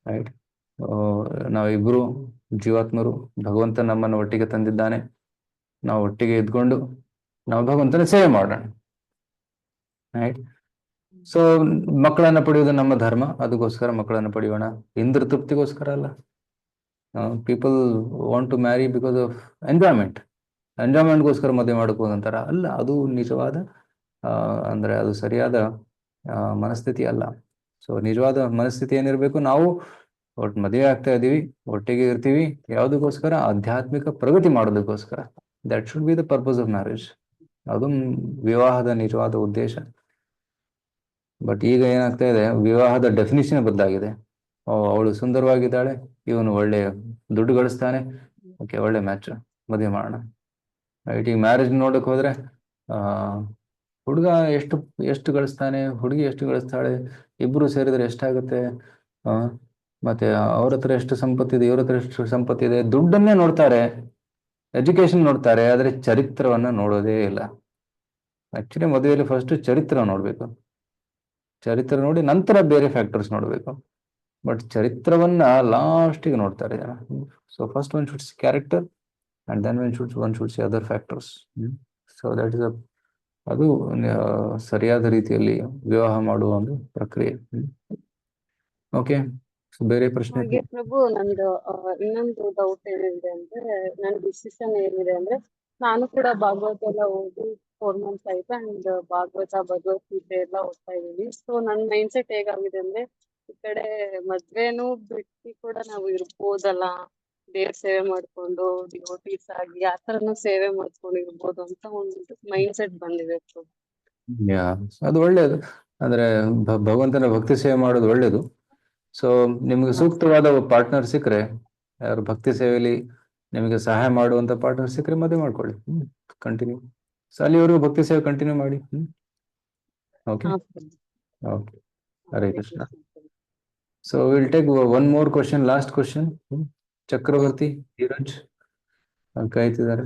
Right. ನಾವಿಬ್ರು ಜೀವಾತ್ಮರು, ಭಗವಂತ ನಮ್ಮನ್ನು ಒಟ್ಟಿಗೆ ತಂದಿದ್ದಾನೆ, ನಾವು ಒಟ್ಟಿಗೆ ಇದ್ಕೊಂಡು ನಾವು ಭಗವಂತನ ಸೇವೆ ಮಾಡೋಣ. ರೈಟ್. ಸೊ ಮಕ್ಕಳನ್ನ ಪಡೆಯುವುದು ನಮ್ಮ ಧರ್ಮ, ಅದಕ್ಕೋಸ್ಕರ ಮಕ್ಕಳನ್ನು ಪಡೆಯೋಣ. ಇಂದ್ರ ತೃಪ್ತಿಗೋಸ್ಕರ ಅಲ್ಲ. People want to marry because of ಎಂಜಾಯ್ಮೆಂಟ್ಗೋಸ್ಕರ ಮದುವೆ ಮಾಡ್ಕೋದಂತಾರ ಅಲ್ಲ. ಅದು ನಿಜವಾದ ಅಂದ್ರೆ ಅದು ಸರಿಯಾದ ಮನಸ್ಥಿತಿ ಅಲ್ಲ. ಸೊ ನಿಜವಾದ ಮನಸ್ಥಿತಿ ಏನಿರಬೇಕು, ನಾವು ಮದುವೆ ಆಗ್ತಾ ಇದೀವಿ, ಒಟ್ಟಿಗೆ ಇರ್ತೀವಿ, ಯಾವುದಕ್ಕೋಸ್ಕರ? ಆಧ್ಯಾತ್ಮಿಕ ಪ್ರಗತಿ ಮಾಡೋದಕ್ಕೋಸ್ಕರ. That should be the purpose of marriage. ಅದು ವಿವಾಹದ ನಿಜವಾದ ಉದ್ದೇಶ. ಬಟ್ ಈಗ ಏನಾಗ್ತಾ ಇದೆ, ವಿವಾಹದ ಡೆಫಿನಿಷನ್ ಬದಲಾಗಿದೆ. ಅವಳು ಸುಂದರವಾಗಿದ್ದಾಳೆ, ಇವನು ಒಳ್ಳೆ ದುಡ್ಡು ಗಳಿಸ್ತಾನೆ, ಓಕೆ ಒಳ್ಳೆ ಮ್ಯಾಚ್, ಮದುವೆ ಮಾಡೋಣ. ರೈಟ್. ಈಗ ಮ್ಯಾರೇಜ್ ನೋಡಕ್ ಹೋದ್ರೆ ಆ ಹುಡುಗ ಎಷ್ಟು ಎಷ್ಟು ಗಳಿಸ್ತಾನೆ, ಹುಡುಗಿ ಎಷ್ಟು ಗಳಿಸ್ತಾಳೆ, ಇಬ್ರು ಸೇರಿದ್ರೆ ಎಷ್ಟಾಗುತ್ತೆ, ಆ ಮತ್ತೆ ಅವ್ರ ಹತ್ರ ಎಷ್ಟು ಸಂಪತ್ತಿದೆ, ಇವ್ರ ಹತ್ರ ಎಷ್ಟು ಸಂಪತ್ತಿದೆ, ದುಡ್ಡನ್ನೇ ನೋಡ್ತಾರೆ, ಎಜುಕೇಶನ್ ನೋಡ್ತಾರೆ, ಆದ್ರೆ ಚರಿತ್ರವನ್ನ ನೋಡೋದೇ ಇಲ್ಲ. ಆಕ್ಚುಲಿ ಮದುವೆಯಲ್ಲಿ ಫಸ್ಟ್ ಚರಿತ್ರ ನೋಡ್ಬೇಕು, ಚರಿತ್ರ ನೋಡಿ ನಂತರ ಬೇರೆ ಫ್ಯಾಕ್ಟರ್ಸ್ ನೋಡ್ಬೇಕು. ಬಟ್ ಚರಿತ್ರವನ್ನ ಲಾಸ್ಟಿಗೆ ನೋಡ್ತಾರೆ ಜನ. So first one should see character and then one should see other factors. So that is ಅದು ಸರಿಯಾದ ರೀತಿಯಲ್ಲಿ ವಿವಾಹ ಮಾಡುವ ಒಂದು ಪ್ರಕ್ರಿಯೆ. ಓಕೆ, ಬೇರೆ ಪ್ರಶ್ನೆ? ಹಾಗೆ ಪ್ರಭು, ನಂದು ಇನ್ನೊಂದು ಡೌಟ್ ಏನಿದೆ ಅಂದ್ರೆ, ನನ್ನ ಡಿಸಿಷನ್ ಏನಿದೆ ಅಂದ್ರೆ, ನಾನು ಕೂಡ ಭಾಗವತ ಎಲ್ಲ ಓದಿ 4 months ಆಯ್ತು ಅಂಡ್ ಭಾಗವತ ಭಗವದ್ಗೀತೆ ಎಲ್ಲ ಓದ್ತಾ ಇದೀನಿ. ಸೊ ನನ್ನ ಮೈಂಡ್ ಸೆಟ್ ಹೇಗಾಗಿದೆ ಅಂದ್ರೆ, ಈ ಕಡೆ ಮದ್ವೆನೂ ಬಿಟ್ಟು ಕೂಡ ನಾವು ಇರ್ಬೋದಲ್ಲ, ದೇವ್ರ ಸೇವೆ ಮಾಡ್ಕೊಂಡು ಡಿವೋಟೀಸ್ ಆಗಿ ಆ ತರನು ಸೇವೆ ಮಾಡ್ಕೊಂಡು ಇರ್ಬೋದು ಅಂತ ಒಂದು ಮೈಂಡ್ ಸೆಟ್ ಬಂದಿದೆ ಪ್ರಭು. ಯಾ, ಅದು ಒಳ್ಳೇದು. ಅಂದ್ರೆ ಭಗವಂತನ ಭಕ್ತಿ ಸೇವೆ ಮಾಡೋದು ಒಳ್ಳೇದು. ಸೊ ನಿಮ್ಗೆ ಸೂಕ್ತವಾದ ಪಾರ್ಟ್ನರ್ ಸಿಕ್ಕರೆ, ಯಾರು ಭಕ್ತಿ ಸೇವೆಯಲ್ಲಿ ನಿಮಗೆ ಸಹಾಯ ಮಾಡುವಂತ ಪಾರ್ಟ್ನರ್ ಸಿಕ್ಕರೆ ಮದುವೆ ಮಾಡ್ಕೊಳ್ಳಿ. ಕಂಟಿನ್ಯೂ, ಸೊ ಅಲ್ಲಿವರೆಗೂ ಭಕ್ತಿ ಸೇವೆ ಕಂಟಿನ್ಯೂ ಮಾಡಿ. Okay okay, Hare Krishna. So will take one more question, last question. Chakravarthi Dheeraj ಕಾಯ್ತಿದ್ದಾರೆ.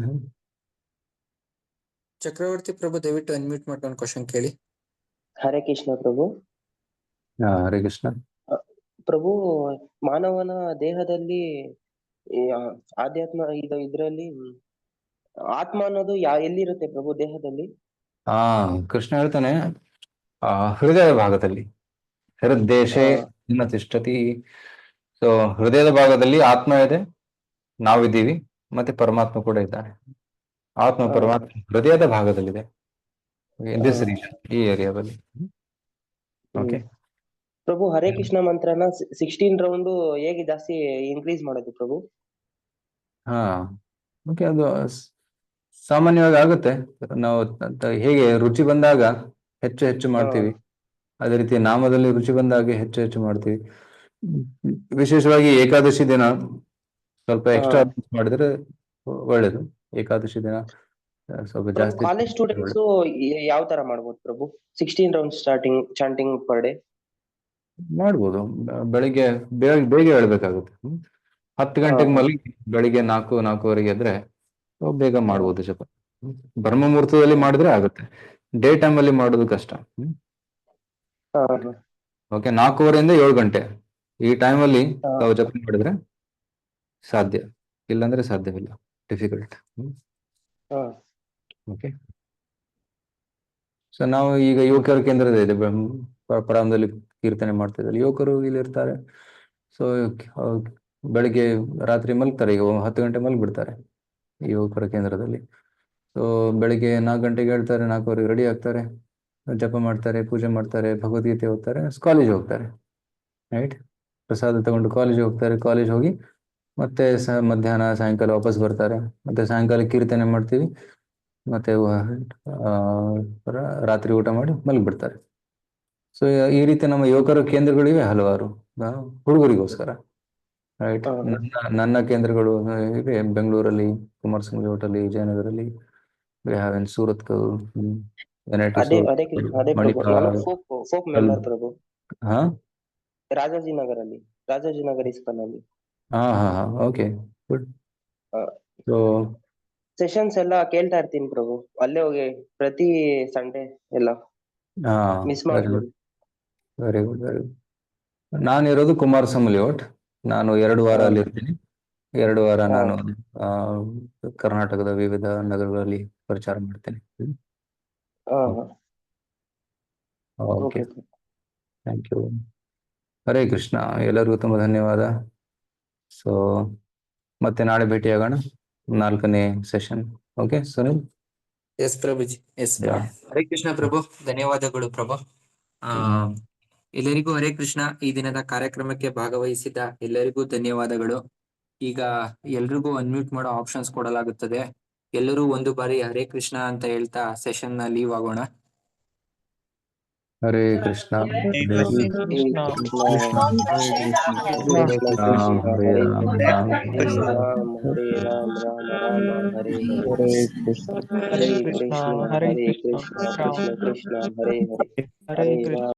ಚಕ್ರವರ್ತಿ ಪ್ರಭು, ದಯವಿಟ್ಟು ಅನ್ಮ್ಯೂಟ್ ಮಾಡ್ಕೊಂಡು ಕ್ವಶನ್ ಕೇಳಿ. ಹರೇ ಕೃಷ್ಣ ಪ್ರಭು. ಹರೇ ಕೃಷ್ಣ ಪ್ರಭು, ಮಾನವನ ದೇಹದಲ್ಲಿ ಆಧ್ಯಾತ್ಮ ಇದ್ರಲ್ಲಿ ಆತ್ಮ ಅನ್ನೋದು ಎಲ್ಲಿರುತ್ತೆ ಪ್ರಭು ದೇಹದಲ್ಲಿ? ಕೃಷ್ಣ ಹೇಳ್ತಾನೆ, ಹೃದಯ ಭಾಗದಲ್ಲಿ, ಹೃದ್ದೇಶೆ ತಿಷ್ಠತಿ. ಸೊ ಹೃದಯದ ಭಾಗದಲ್ಲಿ ಆತ್ಮ ಇದೆ, ನಾವಿದ್ದೀವಿ, ಮತ್ತೆ ಪರಮಾತ್ಮ ಕೂಡ ಇದ್ದಾನೆ. ಆತ್ಮ ಪರಮಾತ್ಮ ಹೃದಯದ ಭಾಗದಲ್ಲಿದೆ, ಈ ಏರಿಯಾದಲ್ಲಿ. ಓಕೆ ಪ್ರಭು, ಹರೇ ಕೃಷ್ಣ ಮಂತ್ರನ 16 ರೌಂಡ್ ಹೇಗೆ ಜಾಸ್ತಿ ಇನ್ಕ್ರೀಸ್ ಮಾಡೋದು ಪ್ರಭು? ಓಕೆ, ಅದು ಸಾಮಾನ್ಯವಾಗಿ ಆಗುತ್ತೆ. ನಾವು ಹೇಗೆ ರುಚಿ ಬಂದಾಗ ಹೆಚ್ಚು ಹೆಚ್ಚು ಮಾಡ್ತೀವಿ, ಅದೇ ರೀತಿ ನಾಮದಲ್ಲಿ ರುಚಿ ಬಂದಾಗ ಹೆಚ್ಚು ಹೆಚ್ಚು ಮಾಡ್ತೀವಿ. ವಿಶೇಷವಾಗಿ ಏಕಾದಶಿ ದಿನ ಸ್ವಲ್ಪ ಎಕ್ಸ್ಟ್ರಾ ಮಾಡಿದ್ರೆ ಒಳ್ಳೇದು. ಏಕಾದಶಿ ದಿನ ಸ್ವಲ್ಪ ಜಾಸ್ತಿ. ಕಾಲೇಜ್ ಸ್ಟೂಡೆಂಟ್ಸ್ ಯಾವ ತರ ಮಾಡ್ಬೋದು ಪ್ರಭು 16 round starting chanting per day? ಮಾಡ್ಬೋದು. ಬೆಳಿಗ್ಗೆ ಬೇಗ ಹೇಳ್ಬೇಕಾಗುತ್ತೆ. 10 ಗಂಟೆಗೆ ಮಲಗಿ ಬೆಳಿಗ್ಗೆ 4-4:15 ಎದ್ರೆ ಬೇಗ ಮಾಡ್ಬೋದು ಜಪ. ಬ್ರಹ್ಮ ಮುಹೂರ್ತದಲ್ಲಿ ಮಾಡಿದ್ರೆ ಆಗುತ್ತೆ, ಡೇ ಟೈಮ್ ಅಲ್ಲಿ ಮಾಡೋದು ಕಷ್ಟ. ಓಕೆ, 4:15 7 ಗಂಟೆ ಈ ಟೈಮ್ ಅಲ್ಲಿ ತಾವು ಜಪ ಮಾಡಿದ್ರೆ ಸಾಧ್ಯ, ಇಲ್ಲಾಂದ್ರೆ ಸಾಧ್ಯವಿಲ್ಲ, ಡಿಫಿಕಲ್ಟ್. ಓಕೆ, ಸೊ ನಾವು ಈಗ ಯುವಕರ ಕೇಂದ್ರದ ಇದೆ, ಪರಾಮದಲ್ಲಿ ಕೀರ್ತನೆ ಮಾಡ್ತಾ ಇದ್ದಾರೆ, ಯುವಕರು ಇಲ್ಲಿ ಇರ್ತಾರೆ. ಸೊ ಬೆಳಿಗ್ಗೆ ರಾತ್ರಿ ಮಲಗ್ತಾರೆ, ಈಗ 10 ಗಂಟೆ ಮಲಗ್ಬಿಡ್ತಾರೆ ಯುವಕರ ಕೇಂದ್ರದಲ್ಲಿ. ಸೊ ಬೆಳಿಗ್ಗೆ 4 ಗಂಟೆಗೆ ಹೇಳ್ತಾರೆ, 4:15 ರೆಡಿ ಆಗ್ತಾರೆ, ಜಪ ಮಾಡ್ತಾರೆ, ಪೂಜೆ ಮಾಡ್ತಾರೆ, ಭಗವದ್ಗೀತೆ ಓದ್ತಾರೆ, ಕಾಲೇಜ್ ಹೋಗ್ತಾರೆ. ರೈಟ್, ಪ್ರಸಾದ ತಗೊಂಡು ಕಾಲೇಜ್ ಹೋಗ್ತಾರೆ, ಕಾಲೇಜ್ ಹೋಗಿ ಮತ್ತೆ ಮಧ್ಯಾಹ್ನ ಸಾಯಂಕಾಲ ವಾಪಸ್ ಬರ್ತಾರೆ, ಮತ್ತೆ ಸಾಯಂಕಾಲ ಕೀರ್ತನೆ ಮಾಡ್ತೀವಿ, ಮತ್ತೆ ರಾತ್ರಿ ಊಟ ಮಾಡಿ ಮಲಗ್ಬಿಡ್ತಾರೆ. ಸೊ ಈ ರೀತಿ ನಮ್ಮ ಯುವಕರ ಕೇಂದ್ರಗಳಿವೆ ಹಲವಾರು, ಹುಡುಗರಿಗೋಸ್ಕರ. ರೈಟ್, ನನ್ನ ಕೇಂದ್ರಗಳು ಇವೆ ಬೆಂಗಳೂರಲ್ಲಿ, ಕುಮಾರಸ್ವಾಮಿ ಹೋಟೆಲ್, ಜಯನಗರಲ್ಲಿ, ಸೂರತ್, ರಾಜಾಜಿನಗರ್ ಇಸ್ಕಾನ್ ಅಲ್ಲಿ. Okay, good. ಸೆಷನ್ಸ್ ಎಲ್ಲ ಕೇಳ್ತಾ ಇರ್ತೀನಿ ಪ್ರಭು, ಅಲ್ಲೇ ಹೋಗಿ ಪ್ರತಿ ಸಂಡೇ ಎಲ್ಲ ಮಿಸ್ ಮಾಡ್ತೀನಿ. Very good, very good. ನಾನಿರೋದು ಕುಮಾರಸ್ವಾಮಿ ಲೇಔಟ್. ನಾನು 2 ವಾರ ಅಲ್ಲಿ ಇರ್ತೀನಿ. 2 ವಾರ ನಾನು ಕರ್ನಾಟಕದ ವಿವಿಧ ನಗರಗಳಲ್ಲಿ ಪ್ರಚಾರ ಮಾಡ್ತೇನೆ. Okay, thank you. Hare Krishna, ಎಲ್ಲರಿಗೂ ತುಂಬ ಧನ್ಯವಾದ. ಸೊ ಮತ್ತೆ ನಾಳೆ ಭೇಟಿಯಾಗೋಣ, 4ನೇ session. Okay Sunil? Yes prabhuji, yes. Hare Krishna prabhu, ಧನ್ಯವಾದಗಳು ಪ್ರಭು. ಎಲ್ಲರಿಗೂ ಹರೇ ಕೃಷ್ಣ. ಈ ದಿನದ ಕಾರ್ಯಕ್ರಮಕ್ಕೆ ಭಾಗವಹಿಸಿದ ಎಲ್ಲರಿಗೂ ಧನ್ಯವಾದಗಳು. ಈಗ ಎಲ್ರಿಗೂ ಅನ್ಮ್ಯೂಟ್ ಮಾಡೋ ಆಪ್ಷನ್ಸ್ ಕೊಡಲಾಗುತ್ತದೆ. ಎಲ್ಲರೂ ಒಂದು ಬಾರಿ ಹರೇ ಕೃಷ್ಣ ಅಂತ ಹೇಳ್ತಾ ಸೆಷನ್ ನ ಲೀವ್ ಆಗೋಣ. ಹರೇ ಕೃಷ್ಣ ಹರೇ ಹರೇ ಕೃಷ್ಣ ಕೃಷ್ಣ Krishna ಕೃಷ್ಣ Krishna ಹರೇ Hare ರಾಮ Hare ರಾಮ ಹರೇ Hare ಹರೇ Ram Hare Ram Ram Rama Hare Hare Hare Krishna Hare Krishna Hare Krishna Krishna Krishna Hare Hare ಹರೇ Hare ಕೃಷ್ಣ Ram